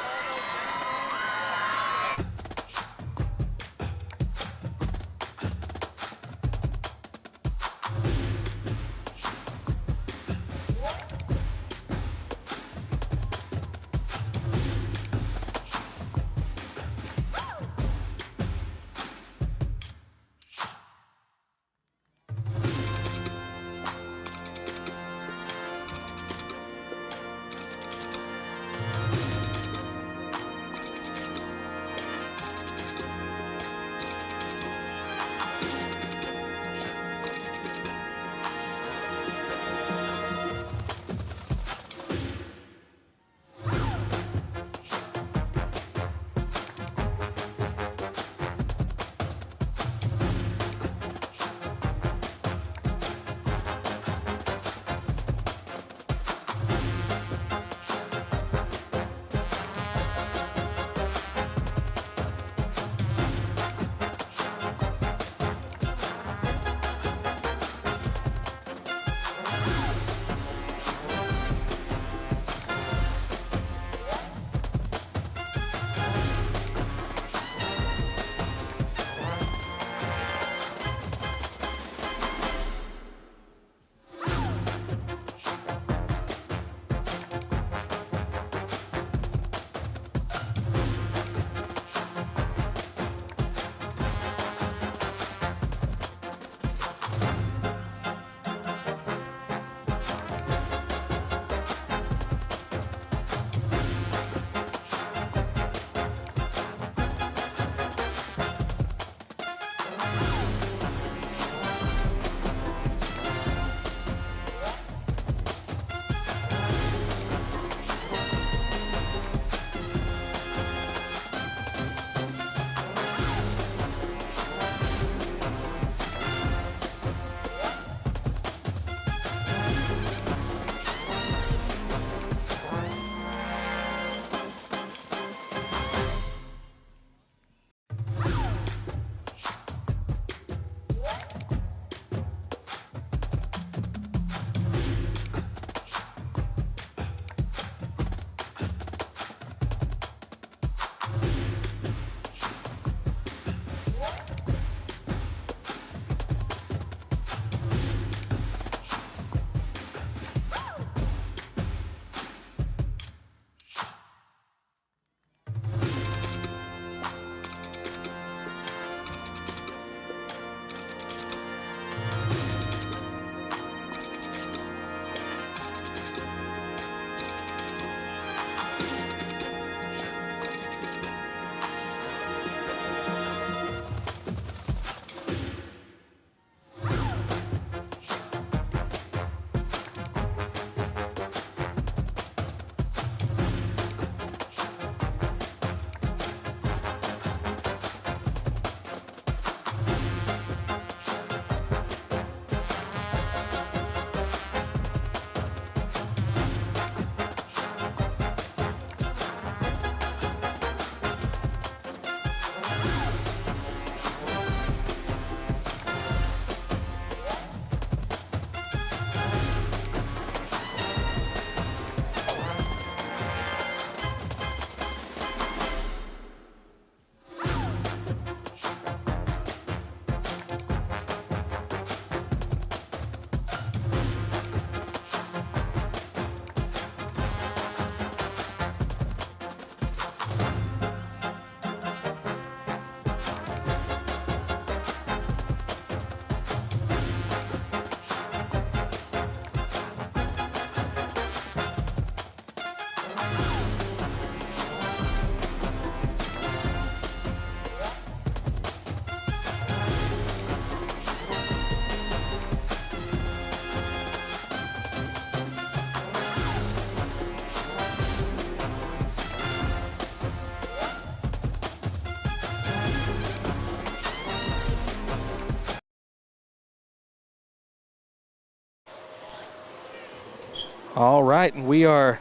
All right, and we are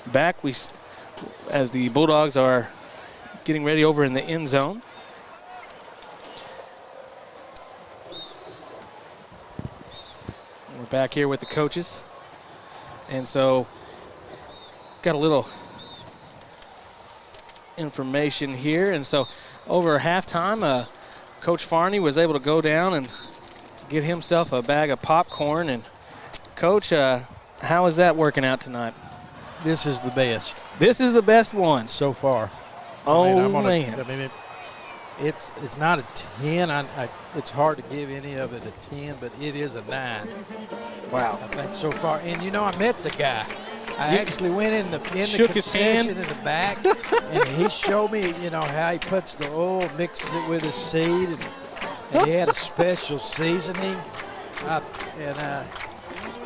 back. As the Bulldogs are getting ready over in the end zone. We're back here with the coaches. And so, got a little information here. And so, over halftime, Coach Farney was able to go down and get himself a bag of popcorn. And, Coach, how is that working out tonight? This is the best. This is the best one so far. Man. It's not a 10. It's hard to give any of it a 10, but it is a 9. Wow. I think so far. And, you know, I met the guy. I actually went in the shook his hand concession in the back, and he showed me, you know, how he puts the oil, mixes it with his seed, and he had a special seasoning.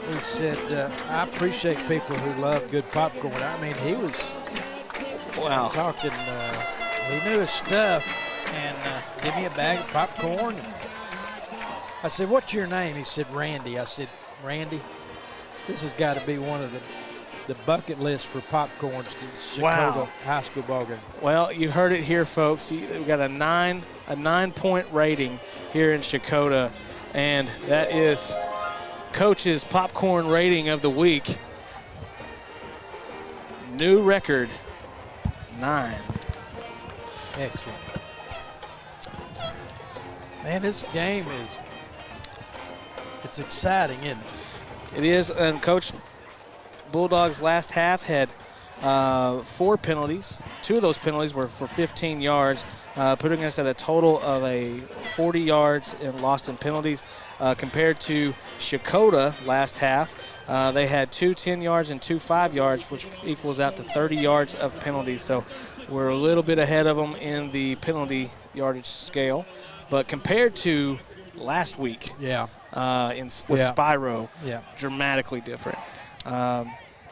He said, I appreciate people who love good popcorn. I mean, he was talking, he knew his stuff, and give me a bag of popcorn. I said, what's your name? He said, Randy. I said, Randy, this has got to be one of the bucket list for popcorns to Checotah high school ball game. Well, you heard it here, folks. We've got a 9-point rating here in Checotah, and that is Coach's popcorn rating of the week. New record, 9. Excellent. Man, this game it's exciting, isn't it? It is, and Coach, Bulldogs last half had 4 penalties. 2 of those penalties were for 15 yards, putting us at a total of 40 yards and lost in penalties. Compared to Checotah last half, they had 2 10 yards and 2 5 yards, which equals out to 30 yards of penalties. So we're a little bit ahead of them in the penalty yardage scale. But compared to last week, with Spyro, dramatically different.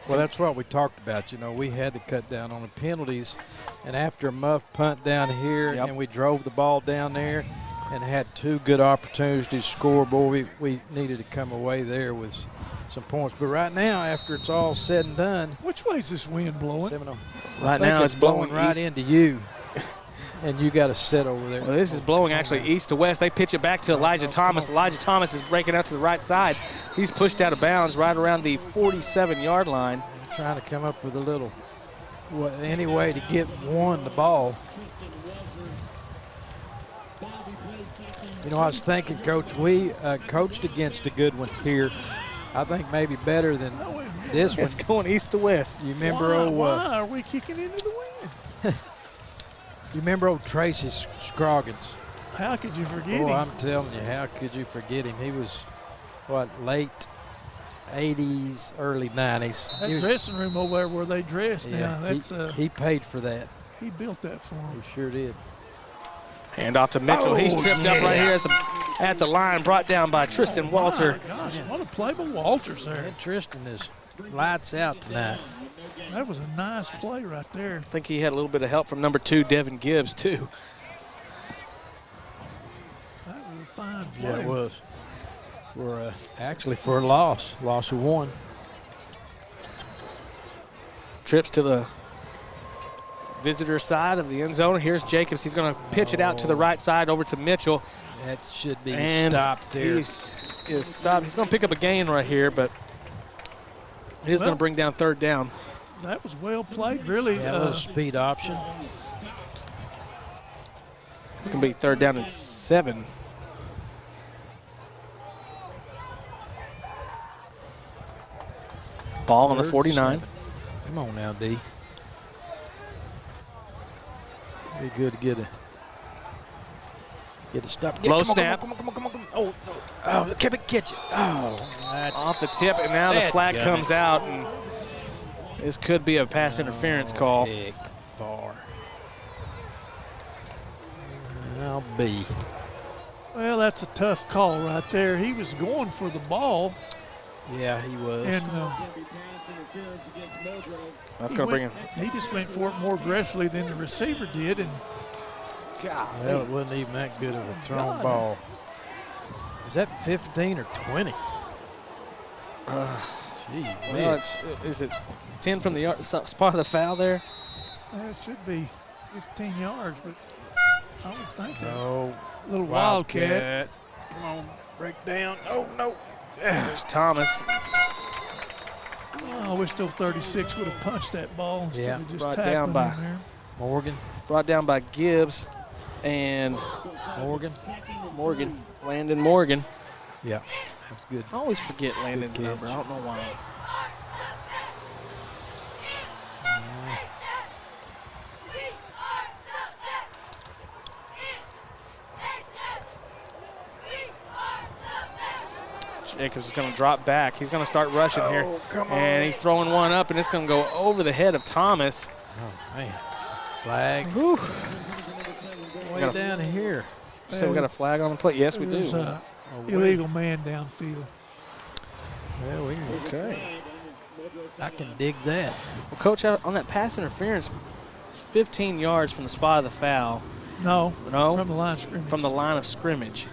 Well, that's what we talked about. You know, we had to cut down on the penalties, and after a muff punt down here, and we drove the ball down there and had 2 good opportunities to score. Boy, we needed to come away there with some points. But right now, after it's all said and done, which way is this wind blowing? Right now, it's blowing right into you. And you got to sit over there. Well, this is blowing actually east to west. They pitch it back to Elijah Thomas. Elijah Thomas is breaking out to the right side. He's pushed out of bounds right around the 47-yard line. I'm trying to come up with any way to get the ball. You know, I was thinking, Coach, we coached against a good one here. I think maybe better than this one. It's going east to west. You remember why are we kicking into the wind? You remember old Tracy Scroggins? How could you forget him? Oh, I'm telling you, how could you forget him? He was, late 80s, early 90s. That dressing room over there where they dress now, he paid for that. He built that for him. He sure did. Hand off to Mitchell. He's tripped up right here at the line, brought down by Tristan Walter. My gosh, what a play by Walters there. And Tristan is lights out tonight. That was a nice play right there. I think he had a little bit of help from number 2, Devin Gibbs, too. That was a fine play. Yeah, it was. For a loss of 1. Trips to the visitor side of the end zone. Here's Jacobs. He's going to pitch it out to the right side over to Mitchell. That should be and stopped there. He's stopped. He's going to pick up a gain right here, but it is going to bring down 3rd down. That was well played, really. Yeah, a little speed option. It's going to be 3rd down and 7. Ball on the 49. Come on now, D. Be good to get a stop. Low snap. Come on. Oh, keep it catch it. Oh, off the tip, and now the flag comes out, and this could be a pass interference call. Big far. I'll be. Well, that's a tough call right there. He was going for the ball. Yeah, he was. And that's going to bring him. He just went for it more aggressively than the receiver did, and well, it wasn't even that good of a thrown ball. Is that 15 or 20? Well, is it 10 from the spot of the foul there? It should be 15 yards, but I would think that. No. Little wildcat. Come on, break down. Oh, no. There's Thomas. Oh, I wish 36 would have punched that ball instead of just Brought tackling down by in there. Morgan. Brought down by Gibbs and Morgan. Landon Morgan. Yeah, that's good. I always forget Landon's catch. number. I don't know why. Jacobs is going to drop back. He's going to start rushing here. Come on. And he's throwing one up, and it's going to go over the head of Thomas. Oh, man. Flag. Whew. Way down here. So we got a flag on the play? Yes, we do. There's a illegal man downfield. Well, we can, okay. I can dig that. Well, Coach, on that pass interference, 15 yards from the spot of the foul. No, No? from the line of scrimmage. From the line of scrimmage.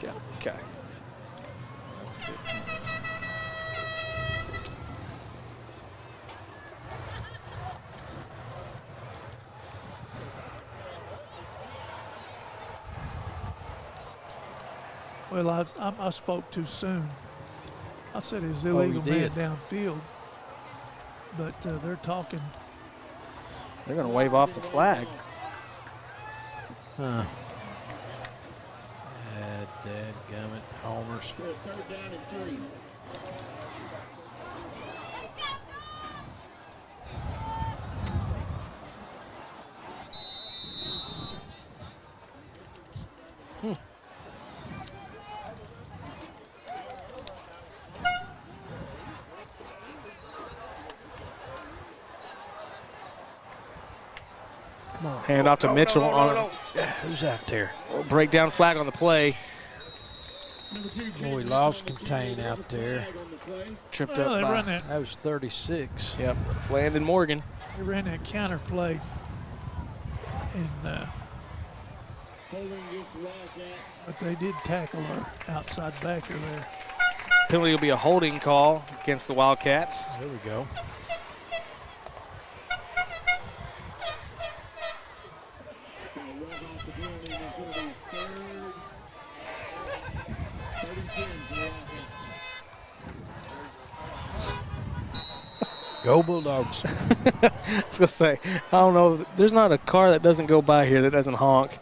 Yeah, okay. Well, I spoke too soon. I said it was illegal man did. downfield, but they're talking. They're going to wave off the flag. Huh. Dadgummit, homers. Third down and 3. Hand off to Mitchell on Who's out there? a breakdown flag on the play. Oh, we lost contain out there. Tripped Well, they up run by. that. That was 36. Yep, it's Landon Morgan. They ran that counter play, and but they did tackle our outside backer there. Penalty will be a holding call against the Wildcats. There we go. Go Bulldogs. I was going to say, I don't know. There's not a car that doesn't go by here that doesn't honk.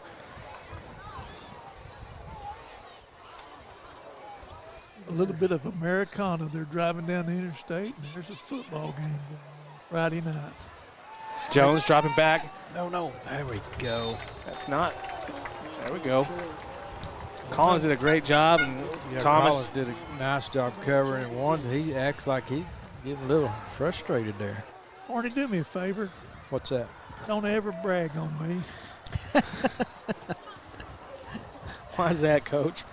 A little bit of Americana. They're driving down the interstate, and there's a football game going on Friday night. Jones dropping back. No. There we go. That's not. There we go. Collins did a great job, and Yeah, Thomas. Collins did a nice job covering one. He acts like he's getting a little frustrated there. Barney, do me a favor. What's that? Don't ever brag on me. Why is that, Coach?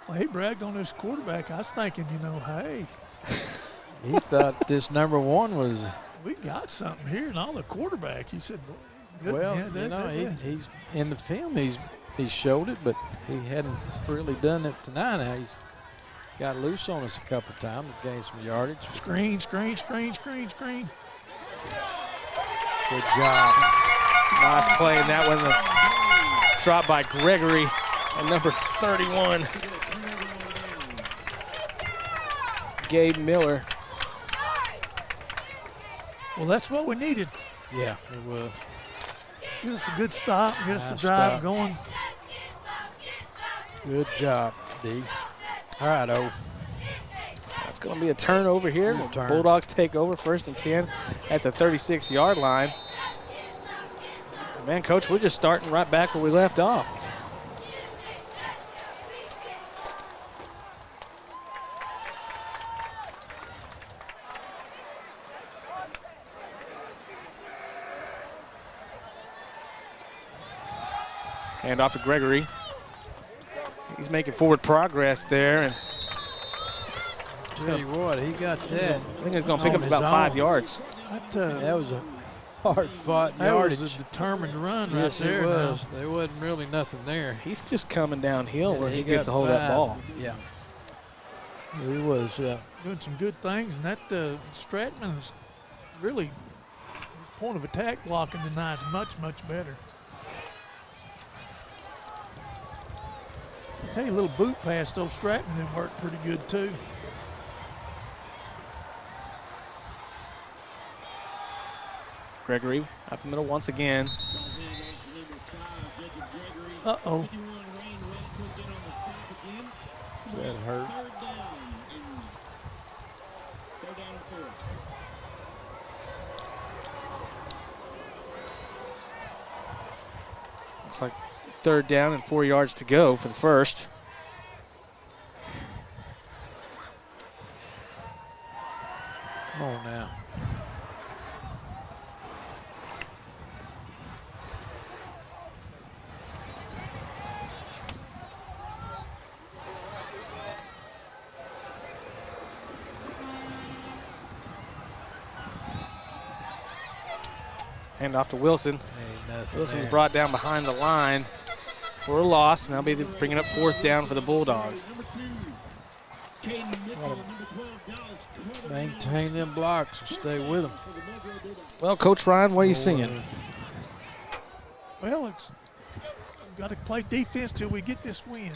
Well, he bragged on this quarterback. I was thinking, hey, He thought this number one was, we got something here, and all the quarterback. He said, good. well, Yeah, he's in the film. He showed it, but he hadn't really done it tonight. Now he's got loose on us a couple of times, gained some yardage. Screen. Good job. Nice play in that one. The drop by Gregory and number 31, Gabe Miller. Well, that's what we needed. Yeah, it was. Get us a good stop, get us a Nice drive stop. going. Good job, D. All right, O. It's going to be a turnover here. The Turn. Bulldogs take over 1st and 10 at the 36-yard line. Man, Coach, we're just starting right back where we left off. Hand off to Gregory. He's making forward progress there. And Tell you what, he got that. I think he's going to pick On up about his 5 own. yards. That was a hard-fought That yardage. was a determined run right Yes, there. it was. now. There wasn't really nothing there. He's just coming downhill where he got gets a hold of that 5. ball. Yeah. He was doing some good things, and that Stratman is really his point of attack blocking tonight is much, much better. I tell you, a little boot pass, though, Stratman did work pretty good too. Gregory up the middle once again. Uh-oh. That hurt. Looks like 3rd down and 4 yards to go for the first. Come on now. Hand off to Wilson. Ain't nothing Wilson's there. brought down behind the line for a loss, and they'll be bringing up 4th down for the Bulldogs. Maintain them blocks and stay with them. Well, Coach Ryan, what are you seeing? Well, it's got to play defense till we get this win.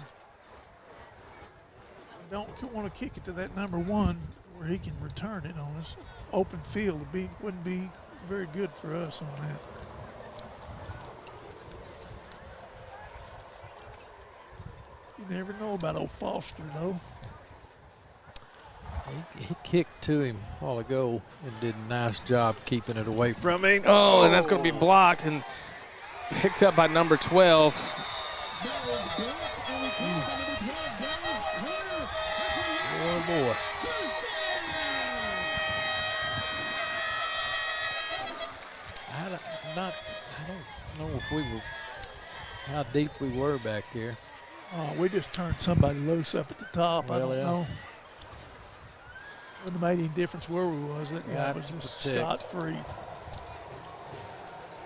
We don't want to kick it to that number 1 where he can return it on us. Open field wouldn't be very good for us on that. You never know about old Foster, though. He kicked to him a while ago and did a nice job keeping it away from him. Oh, and that's going to be blocked and picked up by number 12. Oh, boy. I don't know if we were, how deep we were back here. Oh, we just turned somebody loose up at the top. I Well, don't yeah. know. Wouldn't have made any difference where we was. That guy Got was to just protect. scot-free.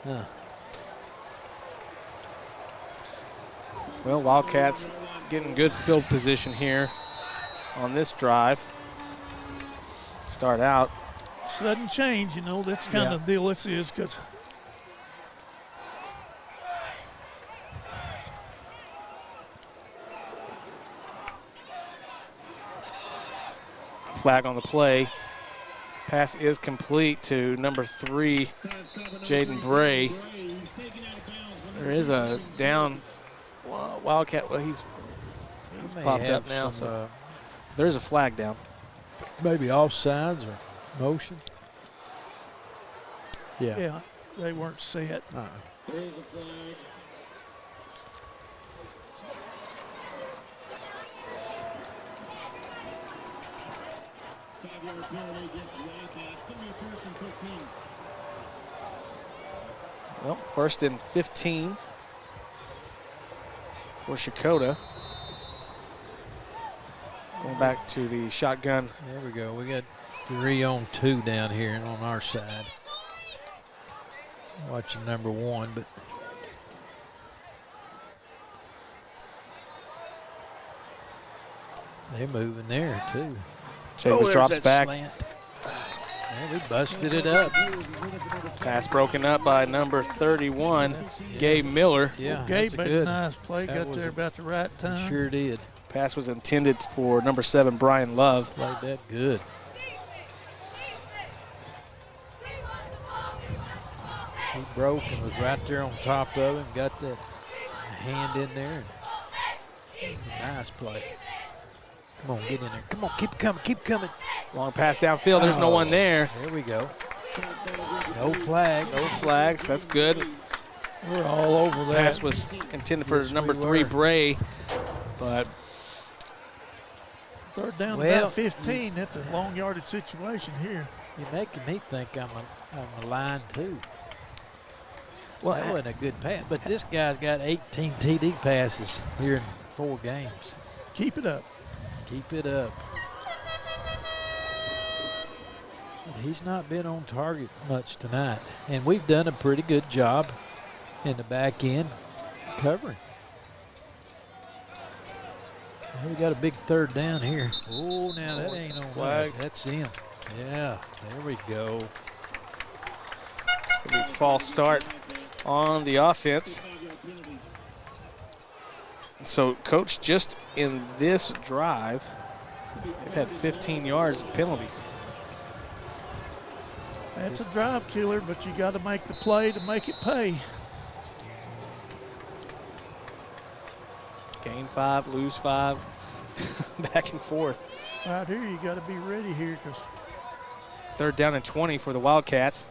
Huh. Well, Wildcats getting good field position here on this drive. Start out. Sudden change, you know, that's kind of the deal this is, because Flag on the play. Pass is complete to number 3, Jaden Bray. There is a down Wildcat. Well, he's May popped have up now, some, so there's a flag down. maybe offsides or motion. Yeah. yeah, they weren't set. There's a flag. Five-yard penalty against the Wildcats. It's going to be a 1st and 15. Well, 1st and 15 for Checotah. Going back to the shotgun. There we go. We got 3-on-2 down here on our side. Watching number 1, but they're moving there too. Chavis drops there's that back. slant. Yeah, we busted it up. Pass broken up by number 31, Gabe Miller. Yeah, Gabe that's made a good. nice play, That got was there about the right time. Sure did. Pass was intended for number 7, Brian Love. Played that good. He broke and was right there on top of him. Got that hand in there. And nice play. Come on, get in there. Come on, keep coming, keep coming. Long pass downfield. There's no one there. There we go. No flag. No flags. That's good. We're all over that. Pass was intended for Yes, number we 3, were. Bray, but 3rd down Well, about 15. That's a long yardage situation here. You're making me think I'm a line too. well, That wasn't a good pass. But this guy's got 18 TD passes here in 4 games. Keep it up. Keep it up. But he's not been on target much tonight. And we've done a pretty good job in the back end covering. We got a big third down here. Oh, now that ain't on flag. flag. That's him. Yeah, there we go. It's going to be a false start on the offense. So, Coach, just in this drive, they've had 15 yards of penalties. That's a drive killer, but you got to make the play to make it pay. Gain 5, lose 5, back and forth. Right here, you got to be ready here because Third down and 20 for the Wildcats.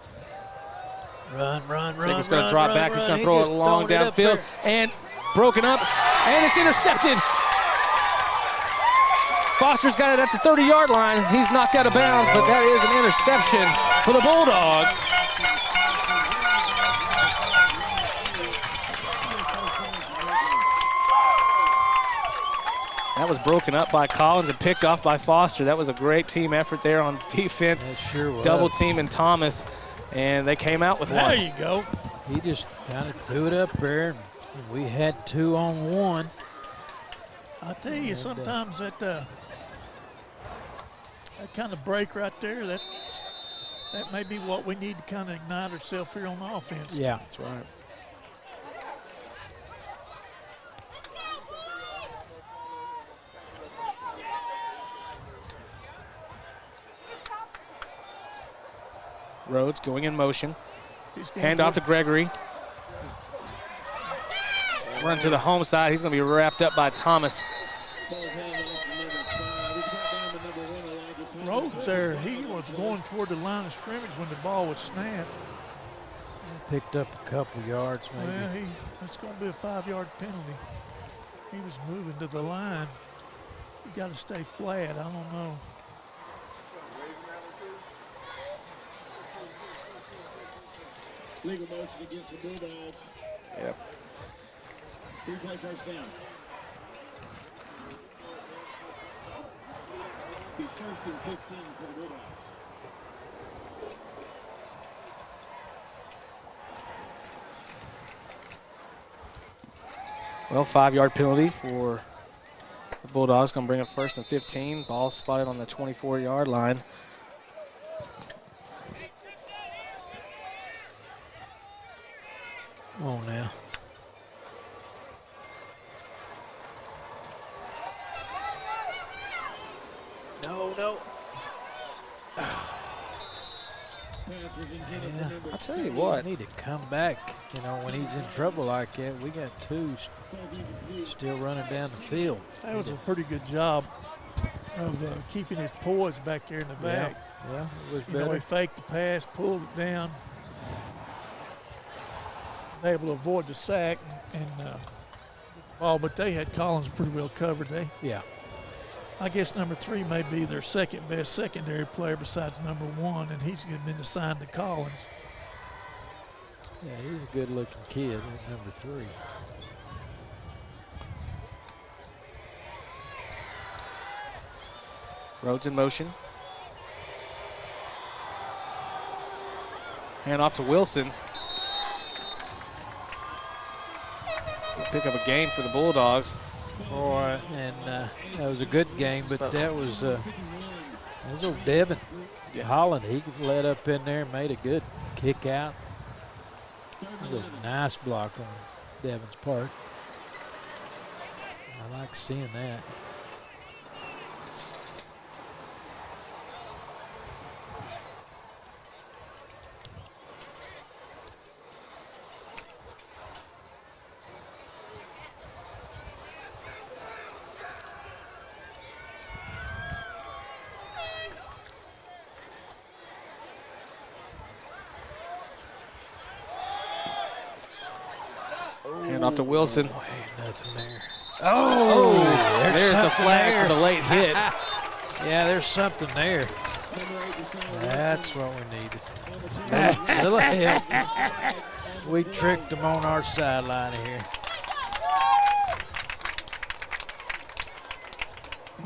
Run. Jacob's going to drop back. He's going to throw it long downfield and broken up, and it's intercepted. Foster's got it at the 30-yard line. He's knocked out of bounds, but that is an interception for the Bulldogs. That was broken up by Collins and picked off by Foster. That was a great team effort there on defense. That sure was. Double teaming Thomas, and they came out with one. there you go. He just kind of threw it up there, and we had 2 on 1. I tell you, sometimes that kind of break right there, that may be what we need to kind of ignite ourselves here on offense. Yeah. That's right. Rhodes going in motion. Hand off to Gregory. Run to the home side. He's going to be wrapped up by Thomas. Rhodes there, he was going toward the line of scrimmage when the ball was snapped. Picked up a couple yards maybe. Well, that's going to be a 5-yard penalty. He was moving to the line. You got to stay flat. I don't know. Legal motion against the Bulldogs. Yep. 3-play first down. Be 1st and 15 for the Bulldogs. Well, 5-yard penalty for the Bulldogs. Going to bring up 1st and 15. Ball spotted on the 24-yard line. Come on now. No. Yeah. I'll tell you what. We need to come back, when he's in trouble like that. We got 2 still running down the field. That was a pretty good job of keeping his poise back there in the back. Yeah, it was He better. faked the pass, pulled it down, able to avoid the sack and ball, but they had Collins pretty well covered. Yeah. I guess number 3 may be their second best secondary player besides number 1, and he's been assigned to Collins. Yeah, he's a good-looking kid, that number 3. Rhodes in motion. Hand off to Wilson. Pick up a gain for the Bulldogs. And that was a good game, but that was old Devin Holland. He led up in there and made a good kick out. It was a nice block on Devin's part. I like seeing that. Hand off to Wilson. Boy, ain't nothing there. Oh, there's the something flag there. for the late hit. Yeah, there's something there. That's what we needed. Little help. We tricked them on our sideline here.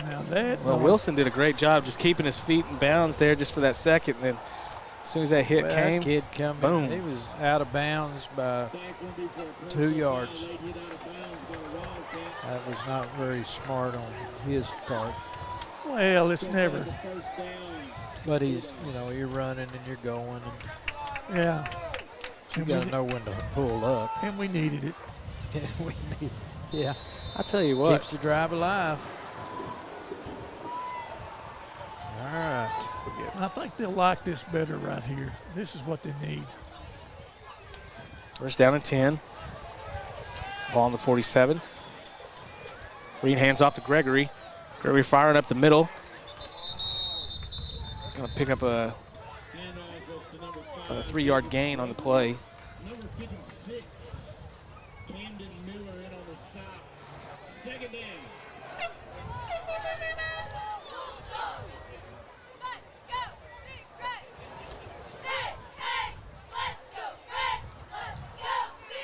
Now that Well, Wilson did a great job just keeping his feet in bounds there just for that second, and then As soon as that hit Well, came, that kid come boom. in, he was out of bounds by 2 yards. That was not very smart on his part. Well, it's never. But he's, you know, you're running and you're going, and Yeah. you got to know when to pull up. And we needed it. Yeah, I tell you what, keeps the drive alive. All right. I think they'll like this better right here. This is what they need. first down and 10. Ball on the 47. Green hands off to Gregory. Gregory firing up the middle. Going to pick up a 3-yard gain on the play. Number 56, Camden Miller in on the stop. Second down.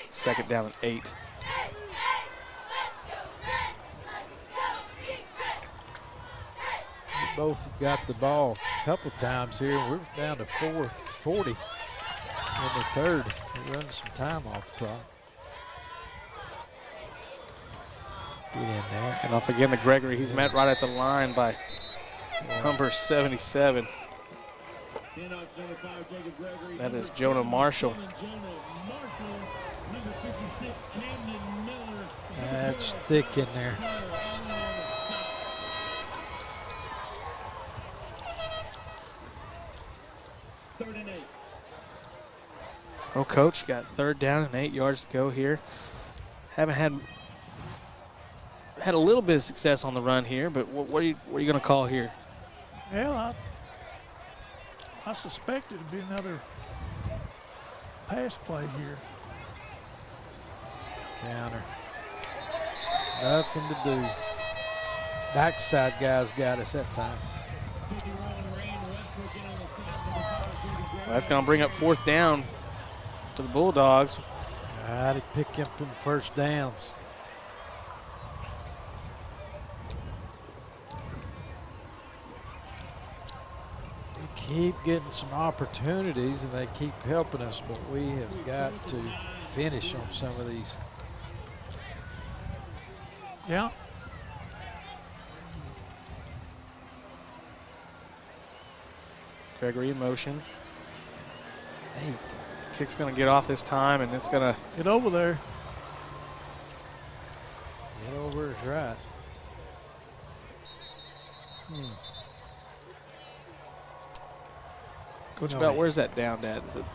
Second down and 8. We both got the ball a couple times here. We're down to 4:40 in the third. We're running some time off the clock. Get in there. And off again to Gregory. He's met right at the line by number 77. That is Jonah Marshall. That's thick in there. Third and 8. Oh, coach, got third down and 8 yards to go here. Haven't had a little bit of success on the run here, but what are you going to call here? Well, I suspect it'll be another pass play here. Counter. Nothing to do. Backside guys got us that time. Well, that's going to bring up fourth down for the Bulldogs. Got to pick up them first downs. We keep getting some opportunities and they keep helping us, but we have got to finish on some of these. Yeah. Gregory in motion. 8. Kick's going to get off this time, and it's going to Get over there. Get over is right. Coach No, Belt, man. where's that down at? Is it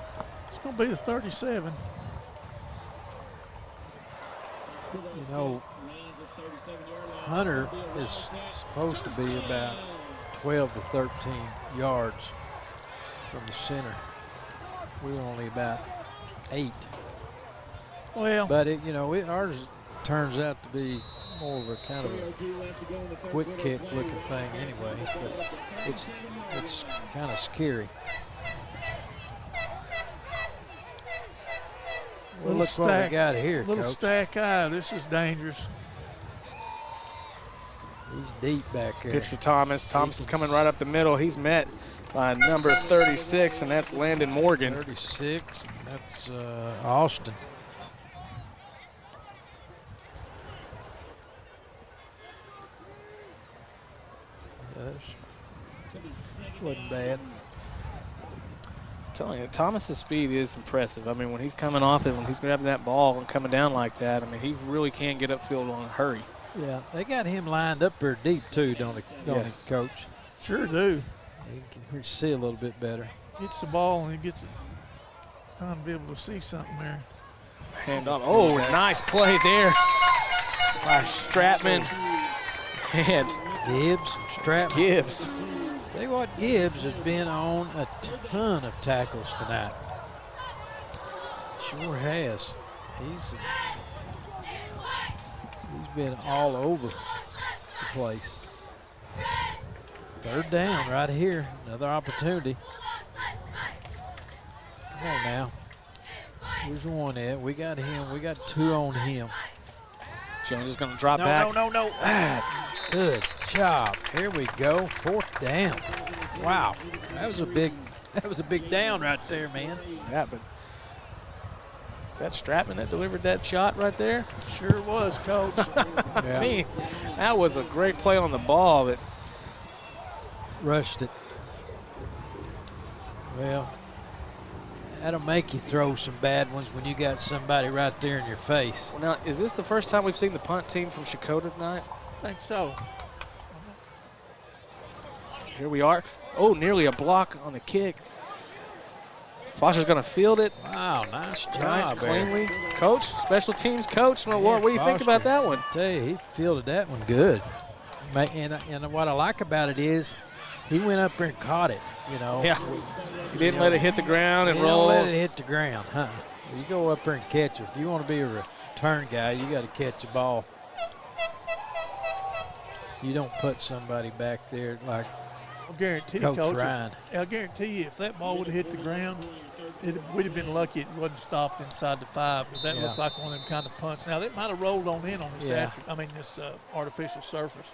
It's going to be the 37. You know, Hunter is supposed to be about 12 to 13 yards from the center. We're only about 8. Well, But it, you know, ours turns out to be more of a kind of a quick kick looking thing anyway. But it's kind of scary. Well, look what we got here, little Coach. stack eye. This is dangerous. He's deep back there. pitch to Thomas? Thomas is coming right up the middle. He's met by number 36, and that's Landon Morgan. 36, that's Austin. That wasn't bad. I'm telling you, Thomas's speed is impressive. I mean, when he's coming off it, when he's grabbing that ball and coming down like that, I mean, he really can get upfield on a hurry. Yeah, they got him lined up there deep too, don't they, Yes. Coach? Sure do. You can see a little bit better. Gets the ball and he gets it. Trying to be able to see something there. Hand on. Oh, nice play there by Stratman and Gibbs, Stratman. Gibbs. Tell you what, Gibbs has been on a ton of tackles tonight. Sure has. He's been all over the place. Third down right here. Another opportunity. Come on now. Where's the one at? We got him. We got 2 on him. Jones is going to drop back. No. Good job. Here we go. 4th down. Wow. That was a big That was a big down right there, man. Yeah, but is that Stratman that delivered that shot right there? Sure was, Coach. I mean, that was a great play on the ball. But Rushed it. Well, that'll make you throw some bad ones when you got somebody right there in your face. now, is this the first time we've seen the punt team from Checotah tonight? I think so. Here we are. Oh, nearly a block on the kick. Foster's going to field it. Wow, nice job. Nice, Eric. cleanly. Coach, special teams coach. What do you think about that one? I tell you, he fielded that one good. And what I like about it is he went up there and caught it, you know. Yeah. He didn't let it hit the ground and He roll. don't let it hit the ground, huh? You go up there and catch it. If you want to be a return guy, you got to catch a ball. You don't put somebody back there like I'll guarantee you, Coach Coach. Ryan. I'll guarantee you, if that ball would have hit the ground, we'd have been lucky it wasn't stopped inside the 5 because that looked like one of them kind of punts. Now, that might have rolled on in on this, this artificial surface.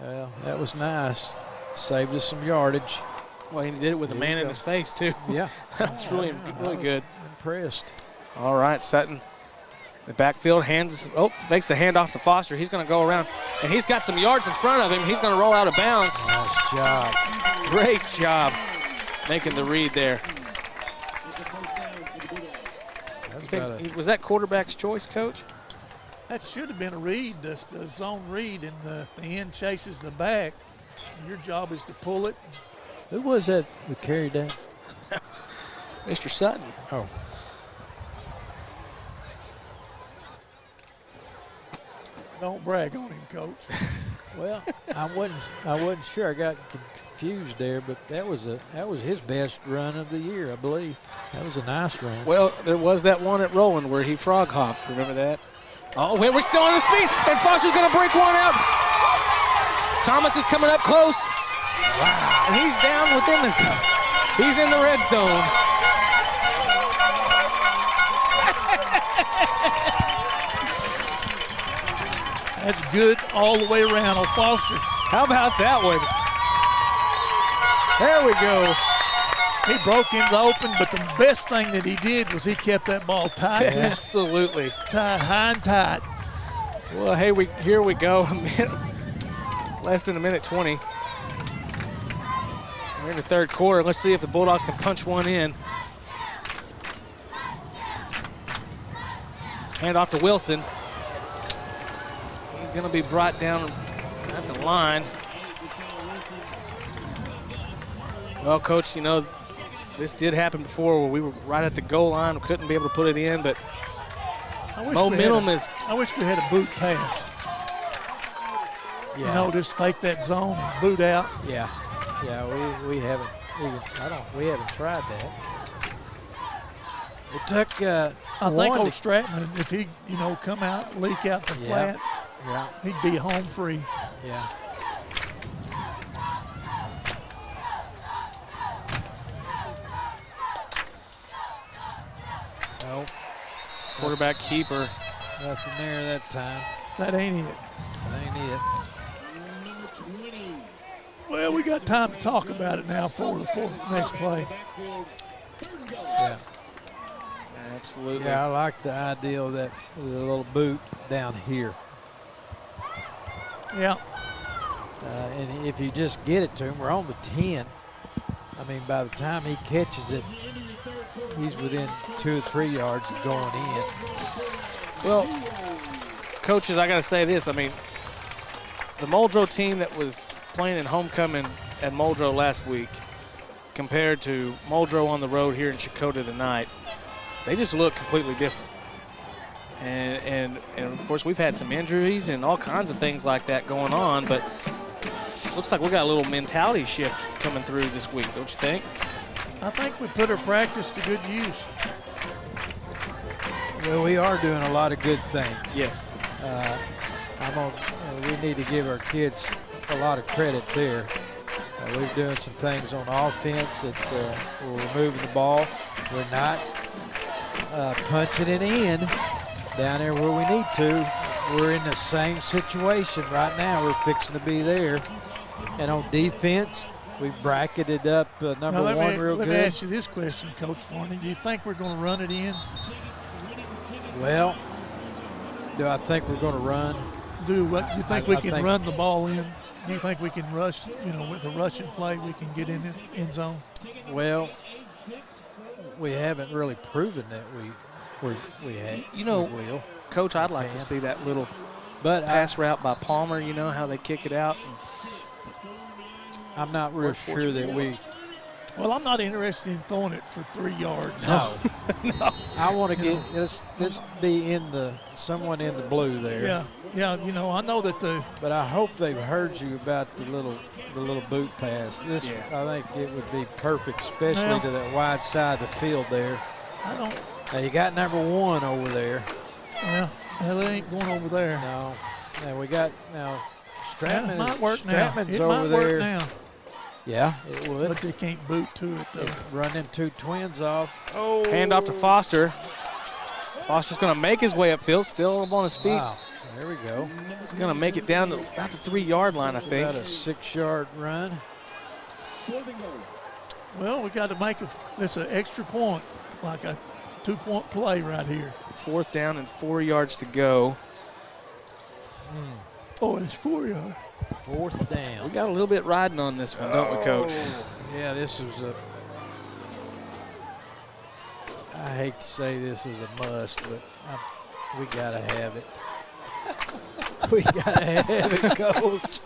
Well, that was nice. Saved us some yardage. Well, he did it with a man in his face, too. Yeah. That's really good. Impressed. All right, Sutton. The backfield fakes the handoff to Foster. He's going to go around, and he's got some yards in front of him. He's going to roll out of bounds. Nice job. Great job making the read there. Was that quarterback's choice, Coach? That should have been a read, the zone read, and the end chases the back. And your job is to pull it. Who was that who carried that? Mr. Sutton. Oh. Don't brag on him, Coach. Well, I wasn't sure. I got confused there, but that was his best run of the year, I believe. That was a nice run. Well, there was that one at Roland where he frog hopped. Remember that? Oh, wait, we're still on his feet, and Foster's going to break one out. Thomas is coming up close. Wow. And he's down he's in the red zone. That's good all the way around on Foster. How about that one? There we go. He broke into the open, but the best thing that he did was he kept that ball tight. Absolutely. Tight, high and tight. Well, hey, here we go. Less than a minute 20. We're in the third quarter. Let's see if the Bulldogs can punch one in. Hand off to Wilson. He's going to be brought down at the line. Well, Coach, you know, this did happen before where we were right at the goal line. We couldn't be able to put it in, but momentum is. I wish we had a boot pass. Yeah. You know, just fake that zone, boot out. Yeah. Yeah, we haven't tried that. It took I think old Stratman, if he, come out, leak out the flat, he'd be home free. Yeah. No. Quarterback keeper. Nothing there that time. That ain't it. That ain't it. Well, we got time to talk about it now for the next play. Yeah. Absolutely. Yeah, I like the idea of that with a little boot down here. Yeah. And if you just get it to him, we're on the 10. I mean, by the time he catches it, he's within 2 or 3 yards of going in. Well, coaches, I got to say this. I mean, the Muldrow team that was playing in homecoming at Muldrow last week compared to Muldrow on the road here in Checotah tonight, they just look completely different. And of course, we've had some injuries and all kinds of things like that going on, but looks like we got a little mentality shift coming through this week, don't you think? I think we put our practice to good use. Well, we are doing a lot of good things. Yes. We need to give our kids a lot of credit there. We're doing some things on offense that we're moving the ball. We're not punching it in down there where we need to. We're in the same situation right now. We're fixing to be there. And on defense, we bracketed up number Now, one real let good. me ask you this question, Coach Forney. Do you think we're going to run it in? Well, do I think we're going to run? Do you think we can think- run the ball in? Do you think we can rush, with a rushing play, we can get in the end zone? Well, we haven't really proven that we will. Coach, I'd like to can. see that little But pass route by Palmer, how they kick it out. I'm not real sure that we. Well, I'm not interested in throwing it for 3 yards. No. I want to get let's be someone in the blue there. Yeah. I know that But I hope they've heard you about the little boot pass. I think it would be perfect, especially to that wide side of the field there. I don't. Now you got number one over there. Well, they ain't going over there. No. Now we got Stratman. It might work now. Stratman's It over might there. work now. Yeah, it would. But they can't boot to it, though. Running two twins off. Oh. Hand off to Foster. Foster's going to make his way upfield, still up on his feet. Wow. There we go. He's going to make it down to about the 3-yard line, I think. About a 6-yard run. Well, we got to make this an extra point, like a 2-point play right here. 4th down and 4 yards to go. Oh, it's 4 yards. 4th down. We got a little bit riding on this one, don't we, Coach? Yeah, this was I hate to say this is a must, but we got to have it. We got to have it, Coach.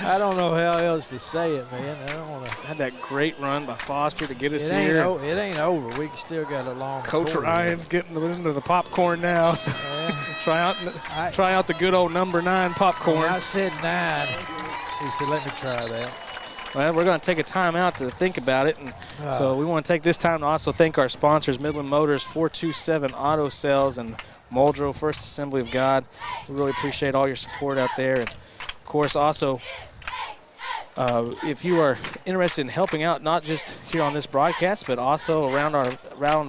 I don't know how else to say it, man. I don't want to. Had that great run by Foster to get us It here. ain't over. We still got a long. Coach quarter. Ryan's getting into the popcorn now. So try out the good old number 9 popcorn. When I said 9, he said, "Let me try that." Well, we're going to take a time out to think about it. And so we want to take this time to also thank our sponsors, Midland Motors, 427 Auto Sales, and Muldrow First Assembly of God. We really appreciate all your support out there. And, of course, also, if you are interested in helping out, not just here on this broadcast, but also around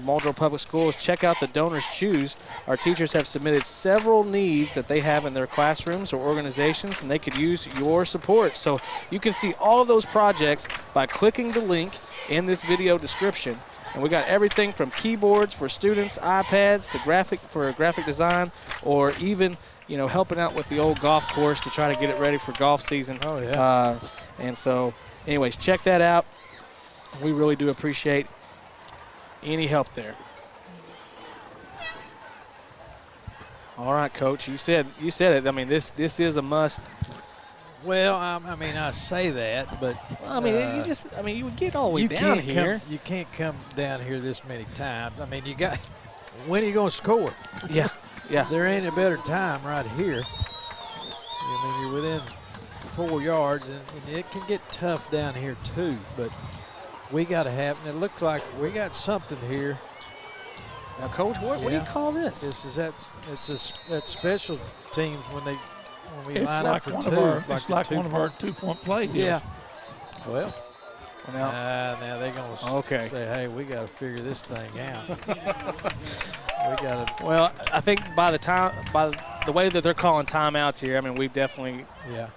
Muldrow Public Schools, check out the Donors Choose. Our teachers have submitted several needs that they have in their classrooms or organizations, and they could use your support. So you can see all of those projects by clicking the link in this video description. And we got everything from keyboards for students, iPads, to graphic design, or even, helping out with the old golf course to try to get it ready for golf season. Oh, yeah. And so, anyways, check that out. We really do appreciate any help there. All right, Coach, you said it. I mean, this is a must. Well, I say that, but you would get all the way down here. You can't come down here this many times. I mean, when are you going to score? Yeah. There ain't a better time right here. You're within 4 yards, and it can get tough down here too. But we got to have, and it looks like we got something here. Now, Coach, what do you call this? That's special teams when we line like up for two. It's like one of our 2-point plays. Yeah. Well, now they're going to say, hey, we got to figure this thing out. Well, I think by the way that they're calling timeouts here, I mean, we've definitely. Yeah.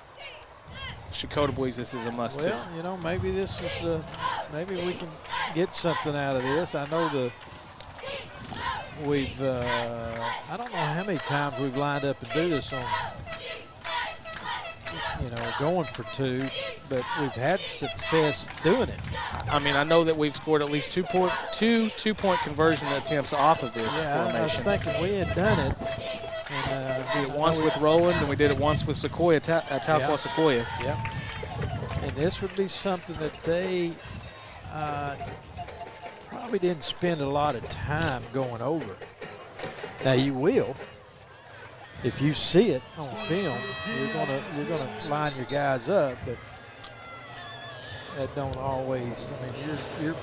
Checotah believes this is a must. Well, maybe this is maybe we can get something out of this. I know we've I don't know how many times we've lined up and do this on going for 2, but we've had success doing it. I mean, I know that we've scored at least two two-point conversion attempts off of this formation. I was thinking we had done it. And, we did it once with Roland, and we did it once with Sequoia, Talcott Sequoia. Yeah. And this would be something that they probably didn't spend a lot of time going over. Now you will. If you see it on film, you're gonna line your guys up, but that don't always. I mean, you're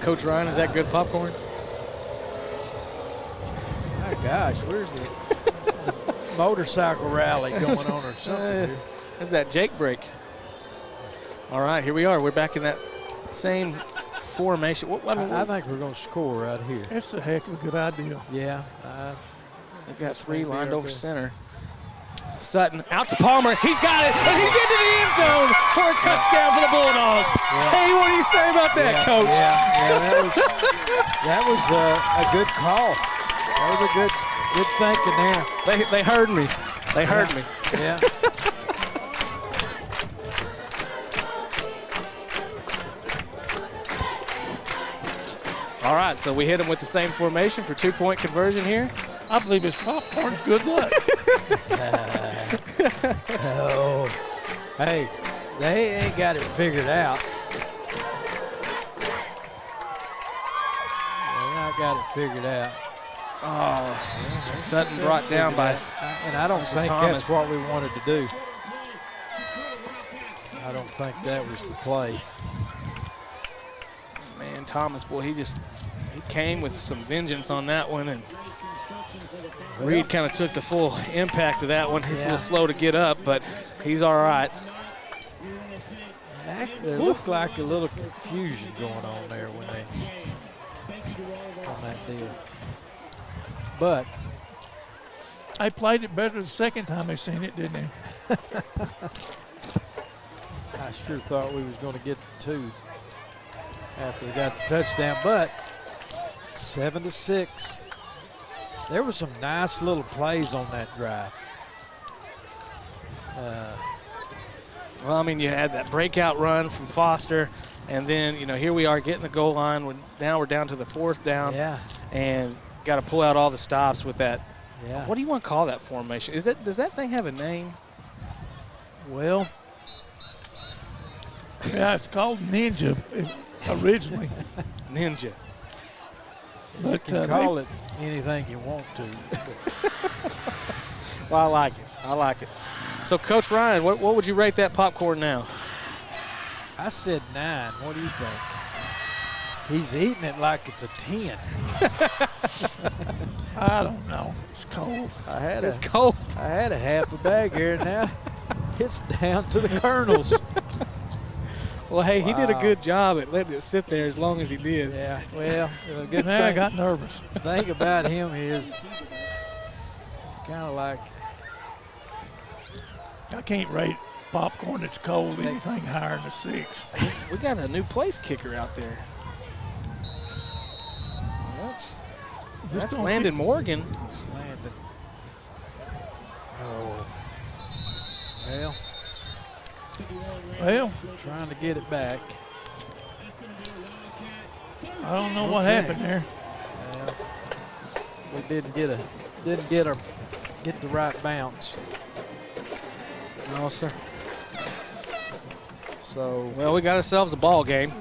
Coach Ryan, is that good popcorn? My gosh, where's the motorcycle rally going on or something? That's that Jake break. All right, here we are. We're back in that same formation. I think we're going to score right here. It's a heck of a good idea. Yeah. They've got 3 lined over center. Sutton out to Palmer. He's got it, and he's into the end zone for a touchdown for the Bulldogs. Yeah. Hey, what do you say about that, Coach? That was a good call. That was a good thinking there. They heard me. They heard me. Yeah. All right, so we hit him with the same formation for 2-point conversion here. I believe it's popcorn. Good luck. Oh, hey, they ain't got it figured out. They not got it figured out. Oh, Sutton brought down by. And I don't think Thomas. that's what we wanted to do. I don't think that was the play. Man, Thomas, boy, he came with some vengeance on that one, and Reed kind of took the full impact of that one. He's a little slow to get up, but he's all right. There looked like a little confusion going on there when they on that deal. But They played it better the second time they seen it, didn't they? I sure thought we was going to get the 2 after we got the touchdown, but 7-6. There were some nice little plays on that drive. Well, I mean, you had that breakout run from Foster, and then, here we are getting the goal line. Now we're down to the 4th down. Yeah. And got to pull out all the stops with that. Yeah. What do you want to call that formation? Does that thing have a name? Well, Yeah, it's called Ninja originally. Ninja. you But can call it anything you want to. Well, I like it. I like it. So, Coach Ryan, what would you rate that popcorn now? I said 9. What do you think? He's eating it like it's a 10. I don't know. It's cold. It's cold. I had a half a bag here now. It's down to the kernels. Well, hey, he did a good job at letting it sit there as long as he did. Yeah, well, the good Man, I thing, got nervous. thing about him is it's kind of like I can't rate popcorn that's cold anything higher than a 6. We got a new place kicker out there. That's gonna Landon Morgan. it's landing. Oh, well, Well, trying to get it back. I don't know what Okay. happened there. Well, we didn't get the right bounce. No, sir. So Well, we got ourselves a ball game.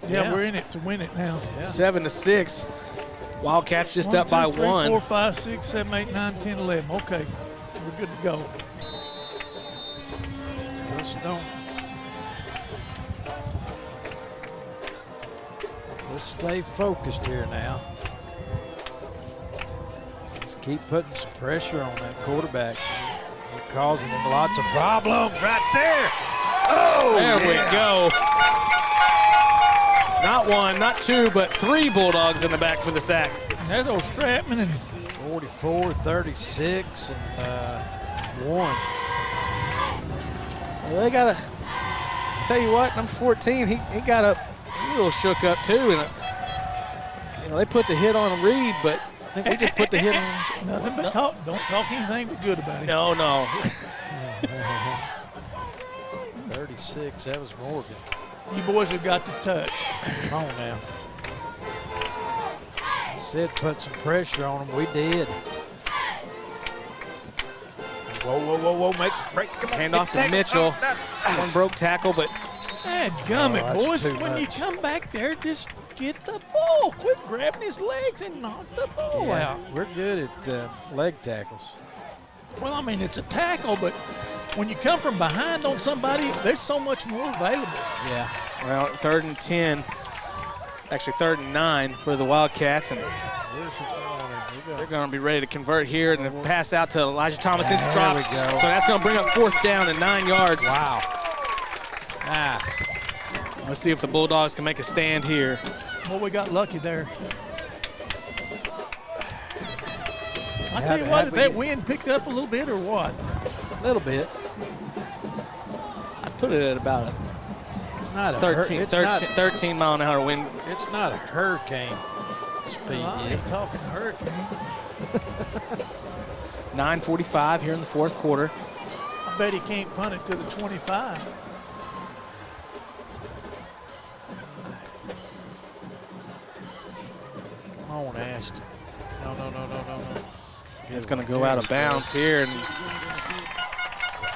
Yeah, we're in it to win it now. 7-6. Wildcats just up by 1. 4, 5, 6, 7, 8, 9, 10, 11. Okay, we're good to go. let's stay focused here now. Let's keep putting some pressure on that quarterback. We're causing him lots of problems right there. Oh, There we go. Not 1, not 2, but 3 Bulldogs in the back for the sack. There's old Stratman and 44, 36, and 1. Well, they got to tell you what, number 14, he got up, he a little shook up too, and they put the hit on Reed, but I think we just put the hit on. nothing but talk. Don't talk anything but good about him. No. 36, that was Morgan. You boys have got the touch. Come on now. I said put some pressure on him. We did. Whoa. Break. Come on. Hand off to Mitchell. One broke tackle, but Dadgummit, that's boys. too When you much. come back there, just get the ball. Quit grabbing his legs and knock the ball out. We're good at leg tackles. Well, I mean, it's a tackle, but when you come from behind on somebody, there's so much more available. Yeah. well, 3rd and 10, actually 3rd and 9 for the Wildcats, and they're going to be ready to convert here and then pass out to Elijah Thomas. It's There dropped. we go. So that's going to bring up 4th down and 9 yards. Wow. Nice. Let's see if the Bulldogs can make a stand here. Well, we got lucky there. I Had- tell you had what, we- if that wind picked up a little bit or what? little bit. I'd put it at about a It's not a 13 mile an hour wind. It's not a hurricane speed Well, I yet. ain't talking hurricane. 9:45 here in the fourth quarter. I bet he can't punt it to the 25. Come on, Ashton. No. It's going to go out of bounds here. And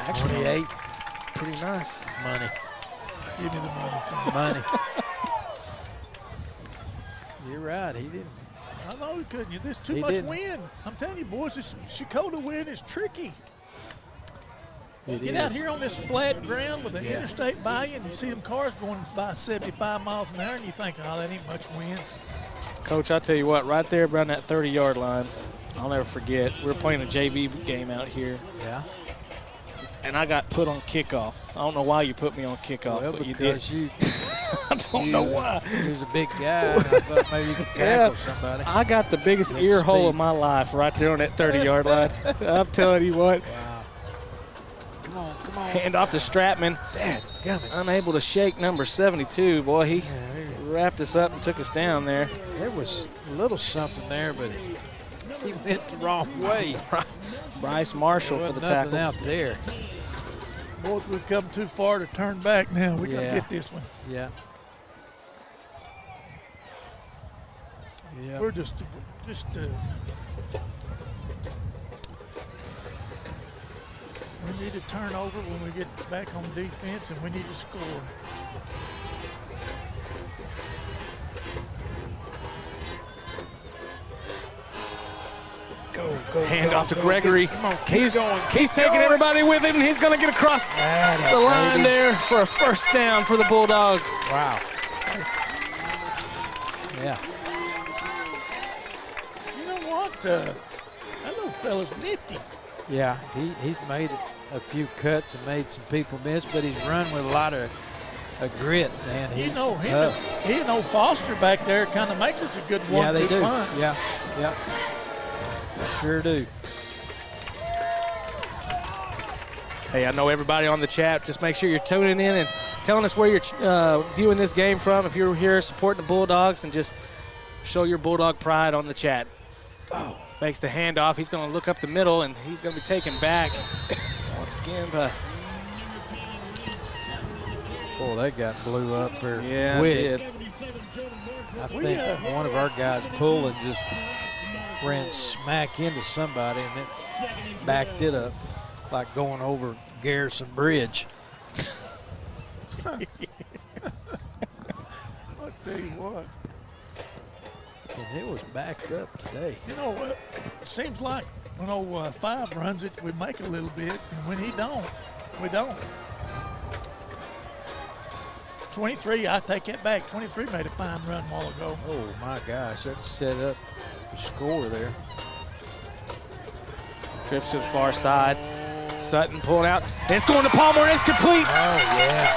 actually, 28. pretty nice. Money. Give me the money, son. Money. You're right. He didn't. I know he couldn't. There's too He much didn't. wind. I'm telling you, boys, this Checotah wind is tricky. It Get is. out here on this flat ground with the Yeah. interstate by you, and you see them cars going by 75 miles an hour, and you think, oh, that ain't much wind. Coach, I'll tell you what, right there around that 30-yard line, I'll never forget. We were playing a JV game out here, Yeah. and I got put on kickoff. I don't know why you put me on kickoff, Well, but you did. because you I don't know why. He was a big guy. And I thought maybe you could tackle somebody. I got the biggest That ear hole speed. of my life right there on that 30-yard line. I'm telling you what. Wow. Come on. Hand off to Stratman. Dadgummit. Unable to shake number 72. Boy, he wrapped us up and took us down there. There was a little something there, but he went the wrong way. Bryce Marshall for the Nothing tackle. out there. Boys, we've come too far to turn back now. We got to Yeah. get this one. Yeah. Yeah. We're just we need to turn over when we get back on defense, and we need to score. Go. Hand off to Gregory. Come on, keep going. He's taking everybody with him, and he's going to get across the line there for a first down for the Bulldogs. Wow. Yeah. You know what? That little fella's nifty. Yeah, he's made a few cuts and made some people miss, but he's run with a lot of grit, man. He's tough. He and old Foster back there kind of makes us a good Yeah, they 1-2 do. punt. Yeah. Sure do. Hey, I know everybody on the chat. Just make sure you're tuning in and telling us where you're viewing this game from. If you're here supporting the Bulldogs, and just show your Bulldog pride on the chat. Oh, fakes the handoff. He's going to look up the middle, and he's going to be taken back once again by. Boy, that got blew up there Yeah, quick. it did. I think one of our guys pulled and just ran smack into somebody, and it backed it up like going over Garrison Bridge. I'll tell you what. And it was backed up today. You know what? It seems like when old Five runs it, we make it a little bit, and when he don't, we don't. 23, I take it back. 23 made a fine run a while ago. Oh, my gosh. That set up the score there. Trips to the far side. Sutton pulling out. And it's going to Palmer, and it's complete. Oh, yeah.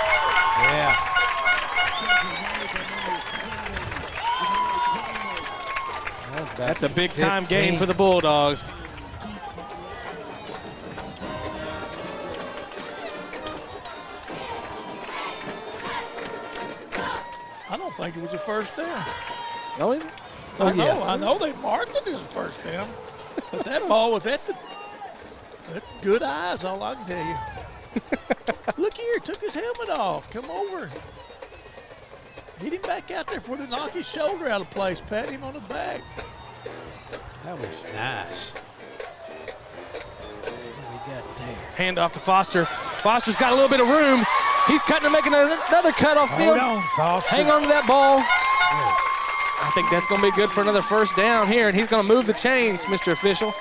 That's a big-time game for the Bulldogs. I don't think it was a first down. No, I know they marked it as a first down, but that ball was at the good eyes, all I can tell you. Look here, took his helmet off. Come over. Get him back out there before they knock his shoulder out of place. Pat him on the back. That was nice. What we got there? Hand off to Foster. Foster's got a little bit of room. He's cutting and making another cut off field. Hold on, Foster. Hang on to that ball. I think that's going to be good for another first down here, and he's going to move the chains, Mr. Official.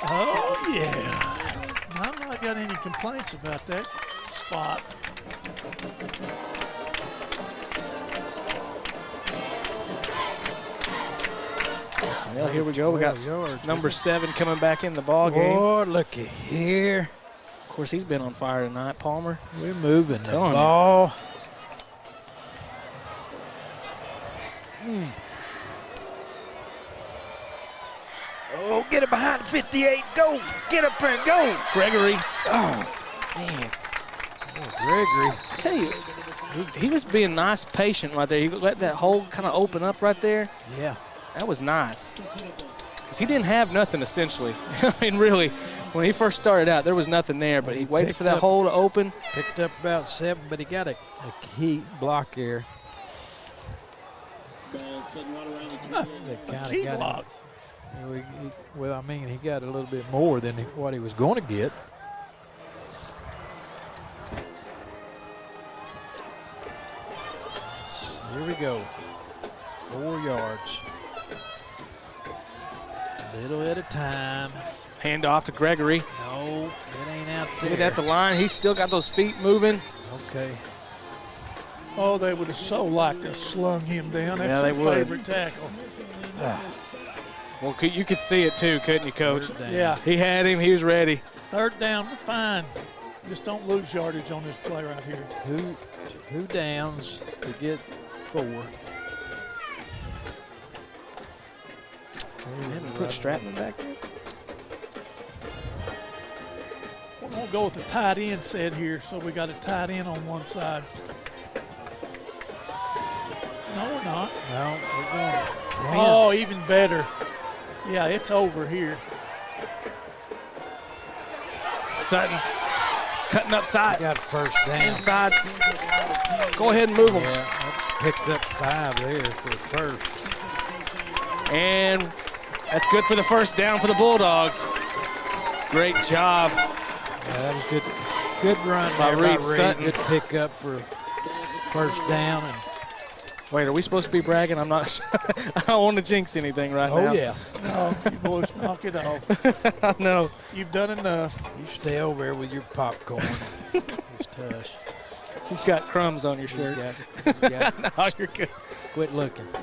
Oh, yeah. I've not got any complaints about that spot. Well, here we go. We got number 7 coming back in the ball game. Oh, looky here. Of course, he's been on fire tonight, Palmer. We're moving the Telling you. ball. Oh, get it behind 58. Go. Get up there and go. Gregory. Oh, man. Oh, Gregory. I tell you, he was being nice, patient right there. He let that hole kind of open up right there. Yeah. That was nice. Because he didn't have nothing, essentially. I mean, really, when he first started out, there was nothing there, but he waited for that hole to open. Picked up about 7, but he got a key block here. That kind Key of got block. him. Well, I mean, he got a little bit more than what he was going to get. Here we go. 4 yards. Little at a time. Hand off to Gregory. No, it ain't out there. Get it at the line. He's still got those feet moving. Okay. Oh, they would have so liked to have slung him down. That's Yeah, their they would. favorite tackle. Well, you could see it too, couldn't you, Coach? Yeah. He had him. He was ready. 3rd down, we're fine. Just don't lose yardage on this play right here. Two downs to get 4. Put Stratman back there. We're going to go with the tight end set here, so we got a tight end on one side. No, we're not. No, we're going. Oh, even better. Yeah, it's over here. Sutton cutting upside. Got first down. Inside. Go ahead and move him. Yeah, that's picked up 5 there for first. And that's good for the first down for the Bulldogs. Great job. Yeah, that was good. Good run By there Reed Sutton. Good pickup for first down. And Wait, are we supposed to be bragging? I'm not sure. I don't want to jinx anything right now. oh yeah, No, you boys knock it off. I know. You've done enough. you stay over there with your popcorn. Just hush. You got crumbs on your shirt. You got it. No, you're good. Quit looking. Come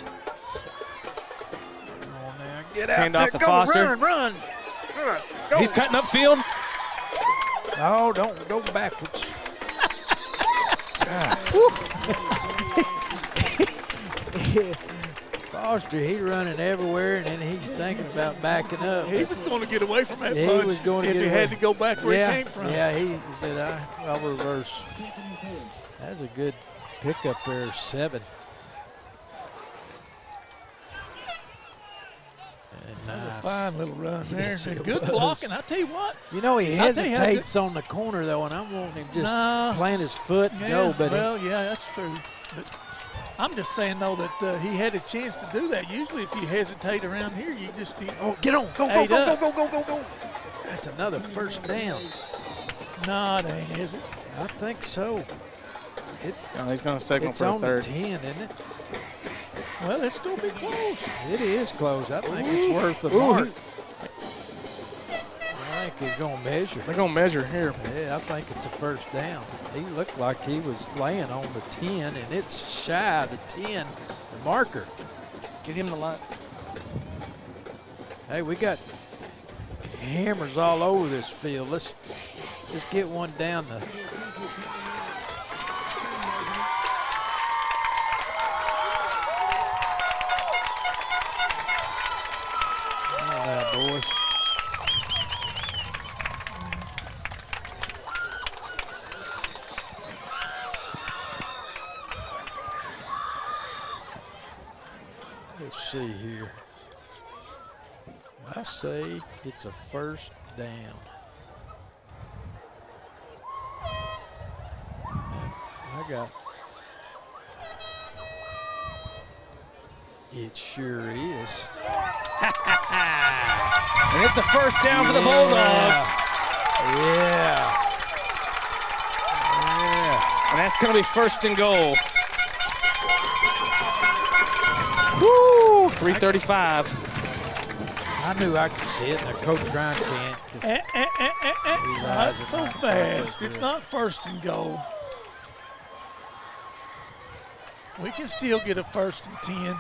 on now, get out Hand there. off to Go, Foster. Run. Go. He's cutting upfield. No, don't go backwards. Foster, he running everywhere, and then he's thinking about backing up. He was going to get away from that He punch was going to if get he away. had to go back where he came from. Yeah, he said, I'll reverse. That's a good pickup there, 7. And nice. Fine little run there. Yes, it Good was. blocking. I tell you what. You know, he I'll tell you how hesitates on the corner, though, and I'm wanting him just Nah. plant his foot and Yeah, go. But well, yeah, that's true. But I'm just saying, though, that he had a chance to do that. Usually if you hesitate around here, you just need. oh, get on. Go. That's another first down. No, it ain't, is it? I think so. It's No, he's going to second it's for a on the third. 10, isn't it? Well, it's going to be close. It is close. I think it's worth the Ooh. mark. I think he's going to measure. They're going to measure here. Yeah, I think it's a first down. He looked like he was laying on the 10, and it's shy of the 10, the marker. Get him the line. Hey, we got hammers all over this field. Let's get one down the. All right, boys. Let's see here. I say it's a first down. I got. It sure is. And it's a first down for the Bulldogs. Yeah. And that's going to be first and goal. Woo! 3:35. I knew I could see it, and Coach Ryan can't. 'Cause Not so not fast. good. It's not first and goal. We can still get a 1st and 10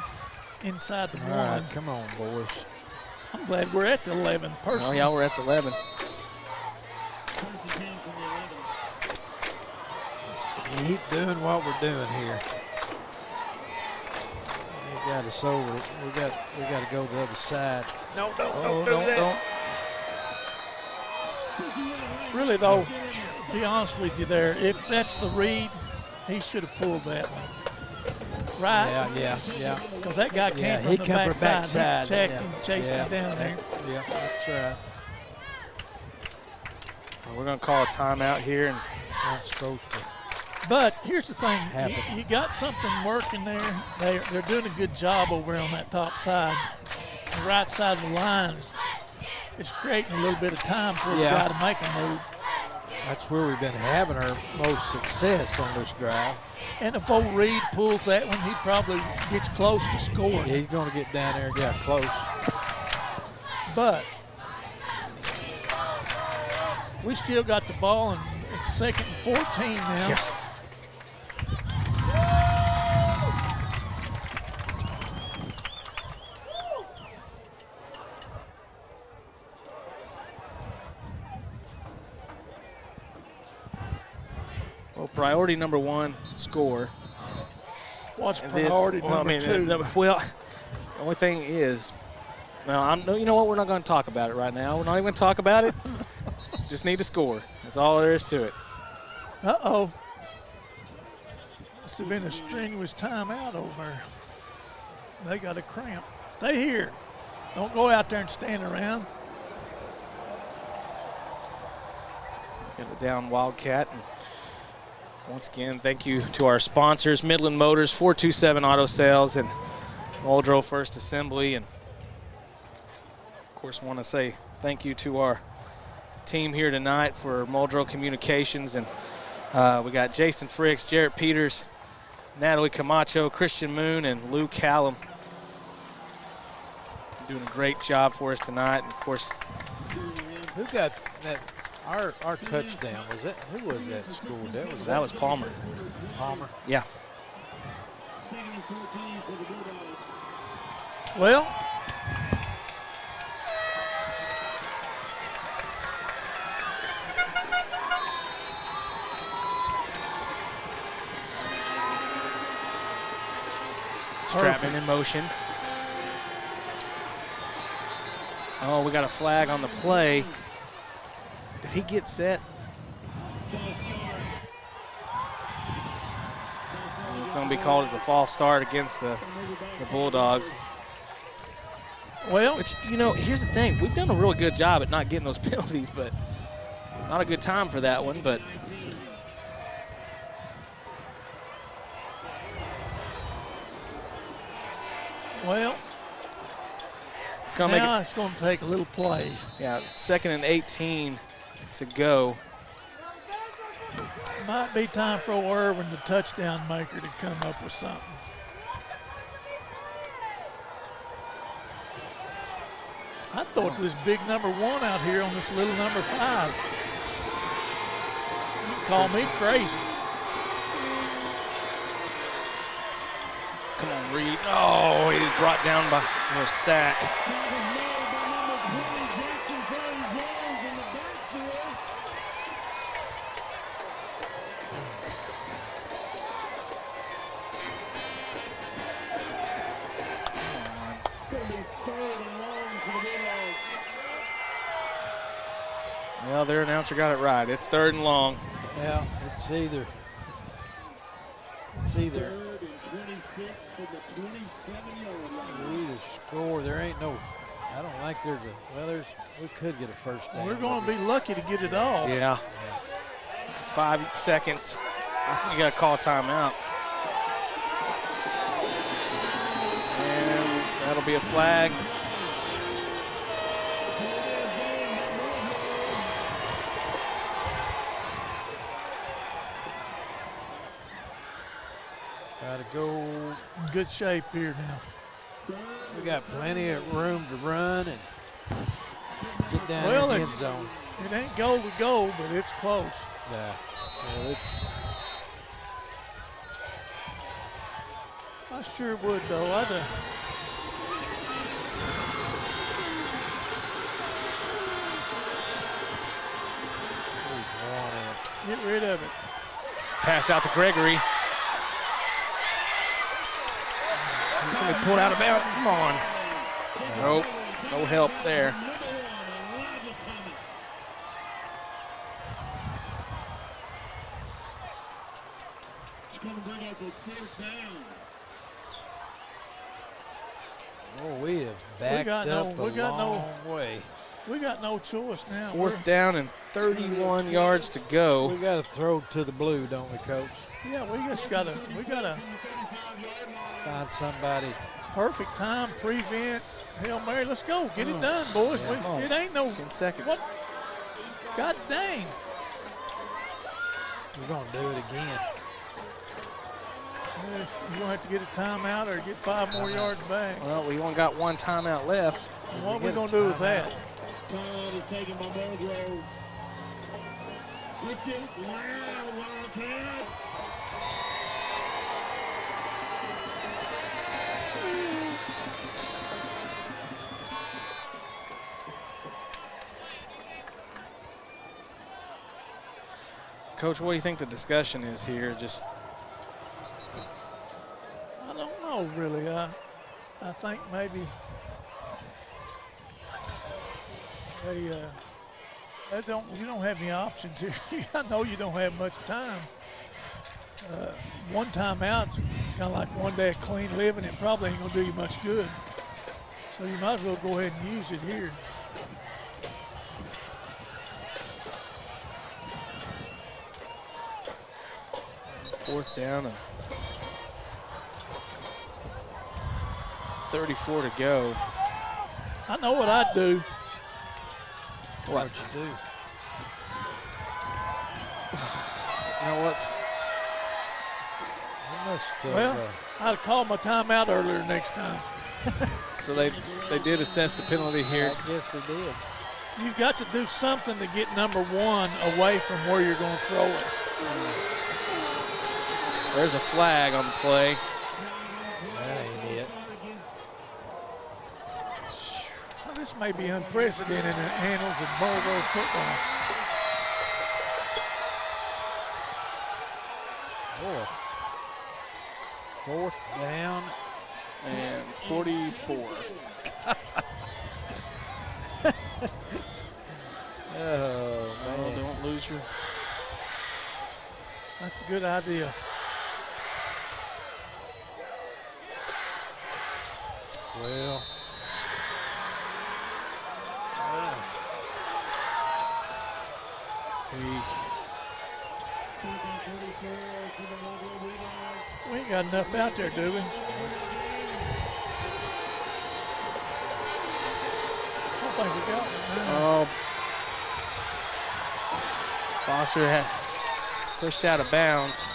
inside the All one. right, come on, boys. I'm glad we're at the 11 Oh, personally. y'all were at the 11. Keep doing what we're doing here. got us over. We got to go the other side. No, Oh, don't do that. Really, though, to be honest with you there, if that's the read, he should have pulled that one. Right? Yeah. Because that guy came from he the come from backside. He checked yeah. and chased him down there. Yeah, that's right. Well, we're going to call a timeout here. And Not supposed to. But here's the thing. Happen. You got something working there. They're doing a good job over on that top side. The right side of the line is creating a little bit of time for the guy to make a move. That's where we've been having our most success on this drive. And if old Reed pulls that one, he probably gets close to scoring. Yeah, he's going to get down there and get close. But we still got the ball, and it's 2nd and 14 now. Yeah. Well, priority number 1, score. What's And then- priority well, number 2? Well, the only thing is, now you know what? We're not going to talk about it right now. We're not even going to talk about it. Just need to score. That's all there is to it. Uh-oh. Must have been a strenuous timeout over there. They got a cramp. Stay here. Don't go out there and stand around. Got it down Wildcat. And once again, thank you to our sponsors, Midland Motors, 427 Auto Sales, and Muldrow First Assembly. And of course, want to say thank you to our team here tonight for Muldrow Communications. And we got Jason Fricks, Jarrett Peters, Natalie Camacho, Christian Moon, and Lou Callum doing a great job for us tonight. And of course, Who got that? Our touchdown, was it? Who was that scored? that was Palmer. Palmer. Yeah. Well, Stratman in motion. Oh, we got a flag on the play. Did he get set? It's going to be called as a false start against the Bulldogs. well, Which, you know, here's the thing. We've done a really good job at not getting those penalties, but not a good time for that one. But it's going to make now it. it's going to take a little play. Yeah, 2nd and 18 to go. Might be time for Irwin, the touchdown maker, to come up with something. I thought this big number 1 out here on this little number 5. You call me crazy. Come on, Reed. Oh, he's brought down for a sack. Well, their announcer got it right. It's 3rd and long. Yeah, it's either. We either score. There ain't no. I don't think there's a. Well, we could get a first down. We're going to be lucky to get it off. Yeah. 5 seconds. I think you got to call a timeout. And that'll be a flag. Got to go. In good shape here now. We got plenty of room to run and get down Well, in the end it's- zone. It ain't goal to goal, but it's close. Yeah. Well, I sure would, though. I'd get rid of it. Pass out to Gregory. He's going to be pulled out of bounds. Come on. Nope. No help there. It's going to bring up a 4th down. Oh, we have backed up a long way. We got no choice now. 4th down and 31 yards to go. We got to throw to the blue, don't we, Coach? Yeah, we gotta Find somebody. perfect time, prevent, Hail Mary. Let's go. Get it done, boys. Yeah. It ain't no 10 seconds. What? God dang. We're going to do it again. Yes, you're going to have to get a timeout or get 5 more yards back. Well, we only got 1 timeout left. What are we going to do with that? Timeout is taken by Muldrow. Lift it. Wow, Wildcat. Coach, what do you think the discussion is here? Just I don't know, really. I think maybe you don't have any options here. I know you don't have much time. 1 timeout's kind of like one day of clean living. It probably ain't going to do you much good. So you might as well go ahead and use it here. Fourth down and 34 to go. I know what I'd do. What'd you do? You know what's? Well, I'd have called my timeout earlier next time. So they did assess the penalty here. I guess they did. You've got to do something to get number 1 away from where you're going to throw it. There's a flag on the play. That ain't it. Well, this may be unprecedented in the annals of Muldrow football. Boy. 4th down. And 44. Oh, Well, man. don't lose your. That's a good idea. Well. We ain't got enough out there, do we? I don't think we got one. Foster had pushed out of bounds.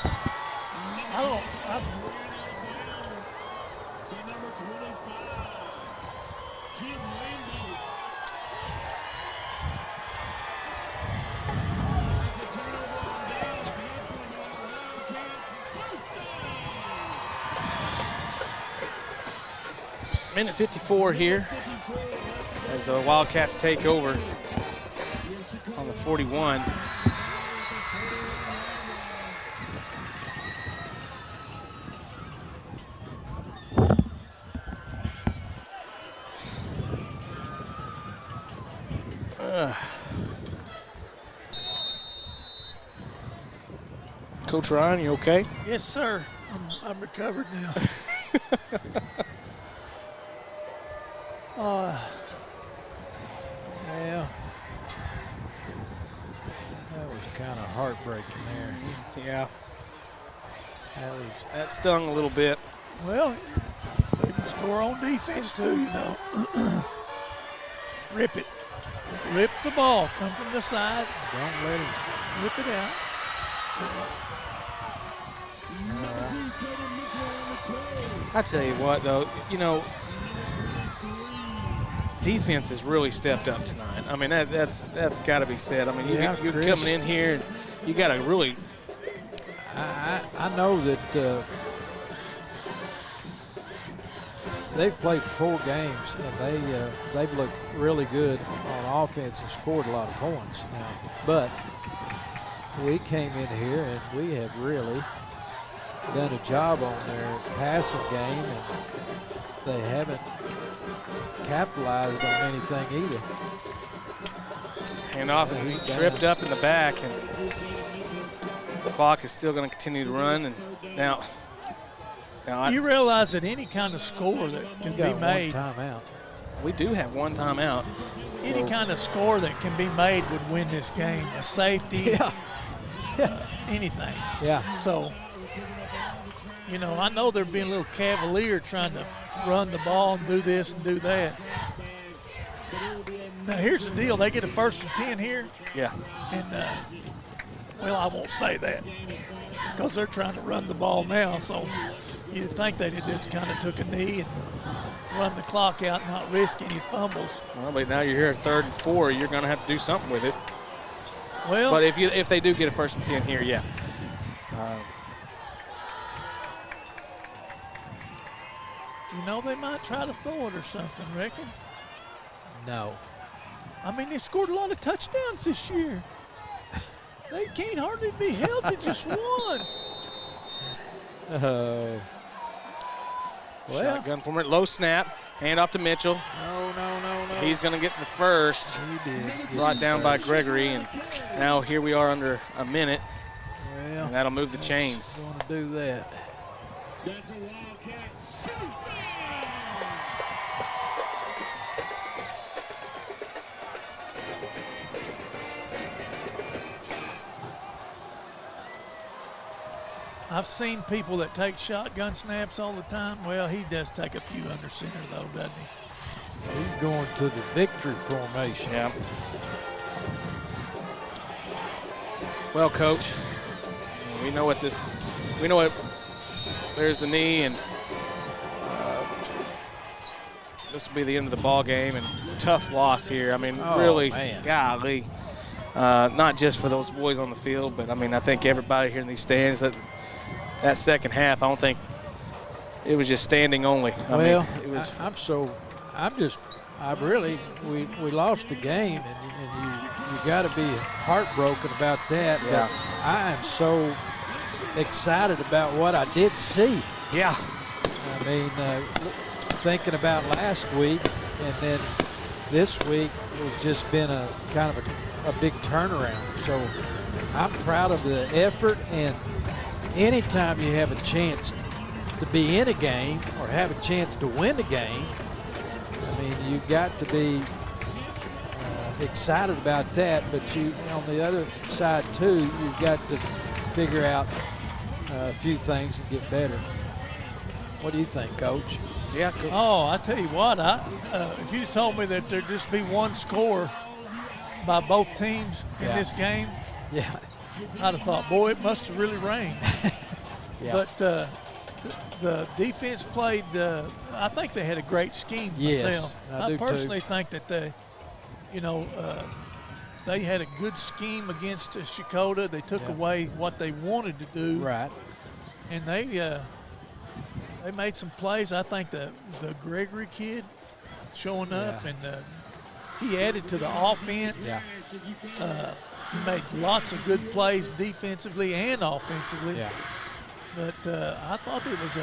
Minute 54 here as the Wildcats take over on the 41. Coach Ryan, you okay? Yes, sir. I'm recovered now. Yeah. That was kind of heartbreaking there. Yeah. That stung a little bit. Well, they can score on defense too, you know. Rip it. Rip the ball. Come from the side. Don't let him. Rip it out. I tell you what, though, you know, defense has really stepped up tonight. I mean, that's got to be said. I mean, you're Chris, coming in here, and you got to really. I know that they've played 4 games and they've looked really good on offense and scored a lot of points now. But we came in here and we have really done a job on their passing game, and they haven't capitalized on anything either. Hand off, and he tripped up in the back, and the clock is still going to continue to run. And now you realize that any kind of score that can be made, one timeout. We do have one timeout. Any kind of score that can be made would win this game. A safety, anything. Yeah. So, you know, I know they're being a little cavalier trying to run the ball and do this and do that. Now, here's the deal. They get a 1st and 10 here. Yeah. And, well, I won't say that because they're trying to run the ball now. So you'd think they just kind of took a knee and run the clock out and not risk any fumbles. Well, but now you're here at 3rd and 4. You're going to have to do something with it. Well, but if they do get a 1st and 10 here, yeah. You know, they might try to throw it or something, reckon? No. I mean, they scored a lot of touchdowns this year. They can't hardly be held to just one. Well, Shotgun for it, low snap, hand off to Mitchell. No. He's going to get the first. He did. Brought down by Gregory, and now here we are under a minute. Well, and that'll move the chains. Going to do that. That's a Wildcat. I've seen people that take shotgun snaps all the time. Well, he does take a few under center, though, doesn't he? He's going to the victory formation. Yeah. Well, Coach, we know what there's the knee, and this will be the end of the ball game, and tough loss here. I mean, really, man. golly. Not just for those boys on the field, but I mean, I think everybody here in these stands, that second half, I don't think it was just standing only. We lost the game, and you got to be heartbroken about that. Yeah. But I am so excited about what I did see. Yeah. I mean, thinking about last week, and then this week has just been a kind of a big turnaround. So I'm proud of the effort, and anytime you have a chance to be in a game or have a chance to win a game, I mean, you got to be excited about that. But you, on the other side too, you've got to figure out a few things to get better. What do you think, Coach? Yeah. Coach. Oh, I tell you what, if you told me that there'd just be one score by both teams in this game, yeah, I'd have thought, boy, it must have really rained. Yeah. But the defense played, I think they had a great scheme myself. I do personally think that they had a good scheme against Checotah. They took away what they wanted to do. Right. And they made some plays. I think the Gregory kid showing up, and he added to the offense. Yeah. He made lots of good plays defensively and offensively. Yeah. But I thought it was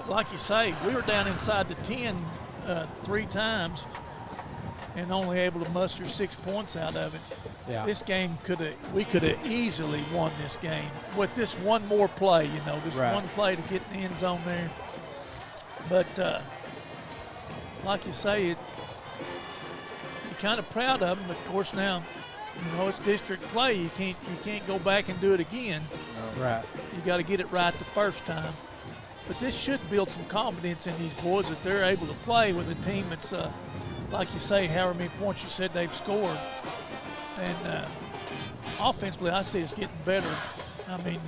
like you say, we were down inside the 10 3 times and only able to muster 6 points out of it. Yeah. This game we could have easily won this game with this one more play, this one play to get in the end zone there. But like you say, you're kind of proud of them. But of course now, it's district play. You can't go back and do it again. Right. You got to get it right the first time. But this should build some confidence in these boys that they're able to play with a team that's, like you say, however many points you said they've scored. And offensively, I see it's getting better. I mean,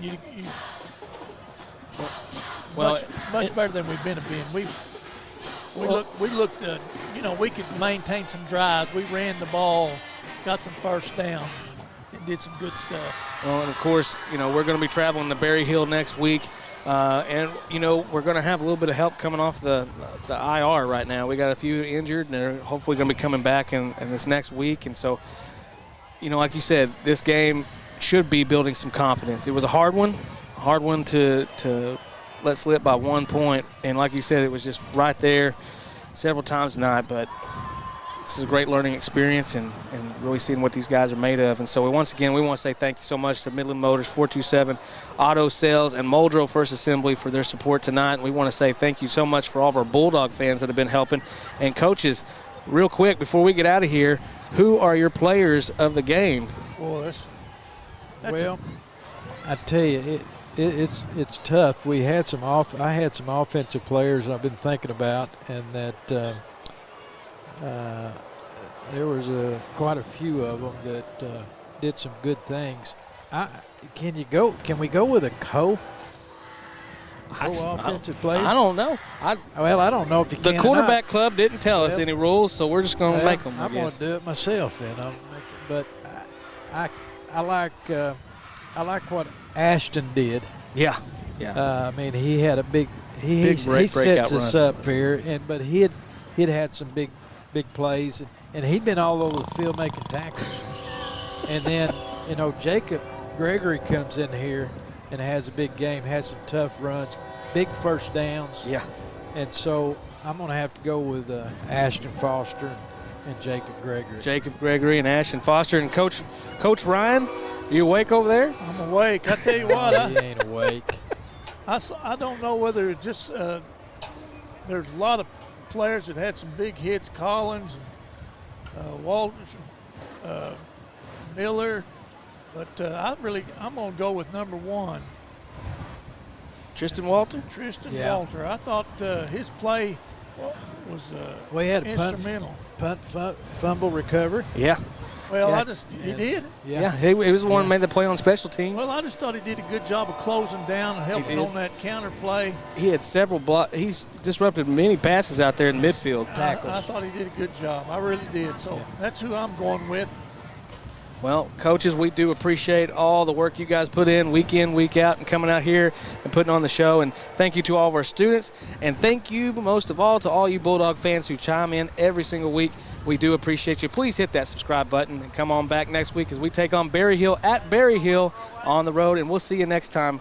much better than we've been. We looked, we could maintain some drives. We ran the ball, got some first downs, and did some good stuff. Well, and of course, we're going to be traveling to Berry Hill next week. And we're going to have a little bit of help coming off the IR right now. We got a few injured, and they're hopefully going to be coming back in this next week. And so, like you said, this game should be building some confidence. It was a hard one, hard one to let slip by 1 point. And like you said, it was just right there several times tonight. But this is a great learning experience and really seeing what these guys are made of. And so once again, we want to say thank you so much to Midland Motors, 427 Auto Sales, and Muldrow First Assembly for their support tonight. And we want to say thank you so much for all of our Bulldog fans that have been helping. And coaches, real quick, before we get out of here, who are your players of the game? Well, I tell you, it's tough. I had some offensive players I've been thinking about, and that there was quite a few of them that did some good things. Can we go with a offensive player? I don't know. I don't know if you can. The quarterback club didn't tell us any rules, so we're just going to make them. I'm going to do it myself, but I like what Ashton did. Yeah. I mean, he had a big. He sets us up here, but he'd had some big plays, and he'd been all over the field making tackles. And then Jacob Gregory comes in here and has a big game, has some tough runs, big first downs. Yeah. And so I'm going to have to go with Ashton Foster and Jacob Gregory. Jacob Gregory and Ashton Foster. And Coach Ryan, are you awake over there? I'm awake. I tell you what. He ain't awake. I don't know whether it just there's a lot of players that had some big hits, Collins, Walters, Miller, but I'm going to go with number 1. Tristan Walter? Walter. I thought his play was We had a instrumental. punt fumble recovered. Yeah. Well, Yeah. He did? Yeah, he was the one who made the play on special teams. Well, I just thought he did a good job of closing down and helping on that counter play. He had several blocks. He's disrupted many passes out there in midfield. I thought he did a good job. I really did. So that's who I'm going with. Well, coaches, we do appreciate all the work you guys put in, week out, and coming out here and putting on the show. And thank you to all of our students. And thank you, most of all, to all you Bulldog fans who chime in every single week. We do appreciate you. Please hit that subscribe button and come on back next week as we take on Berry Hill at Berry Hill on the road. And we'll see you next time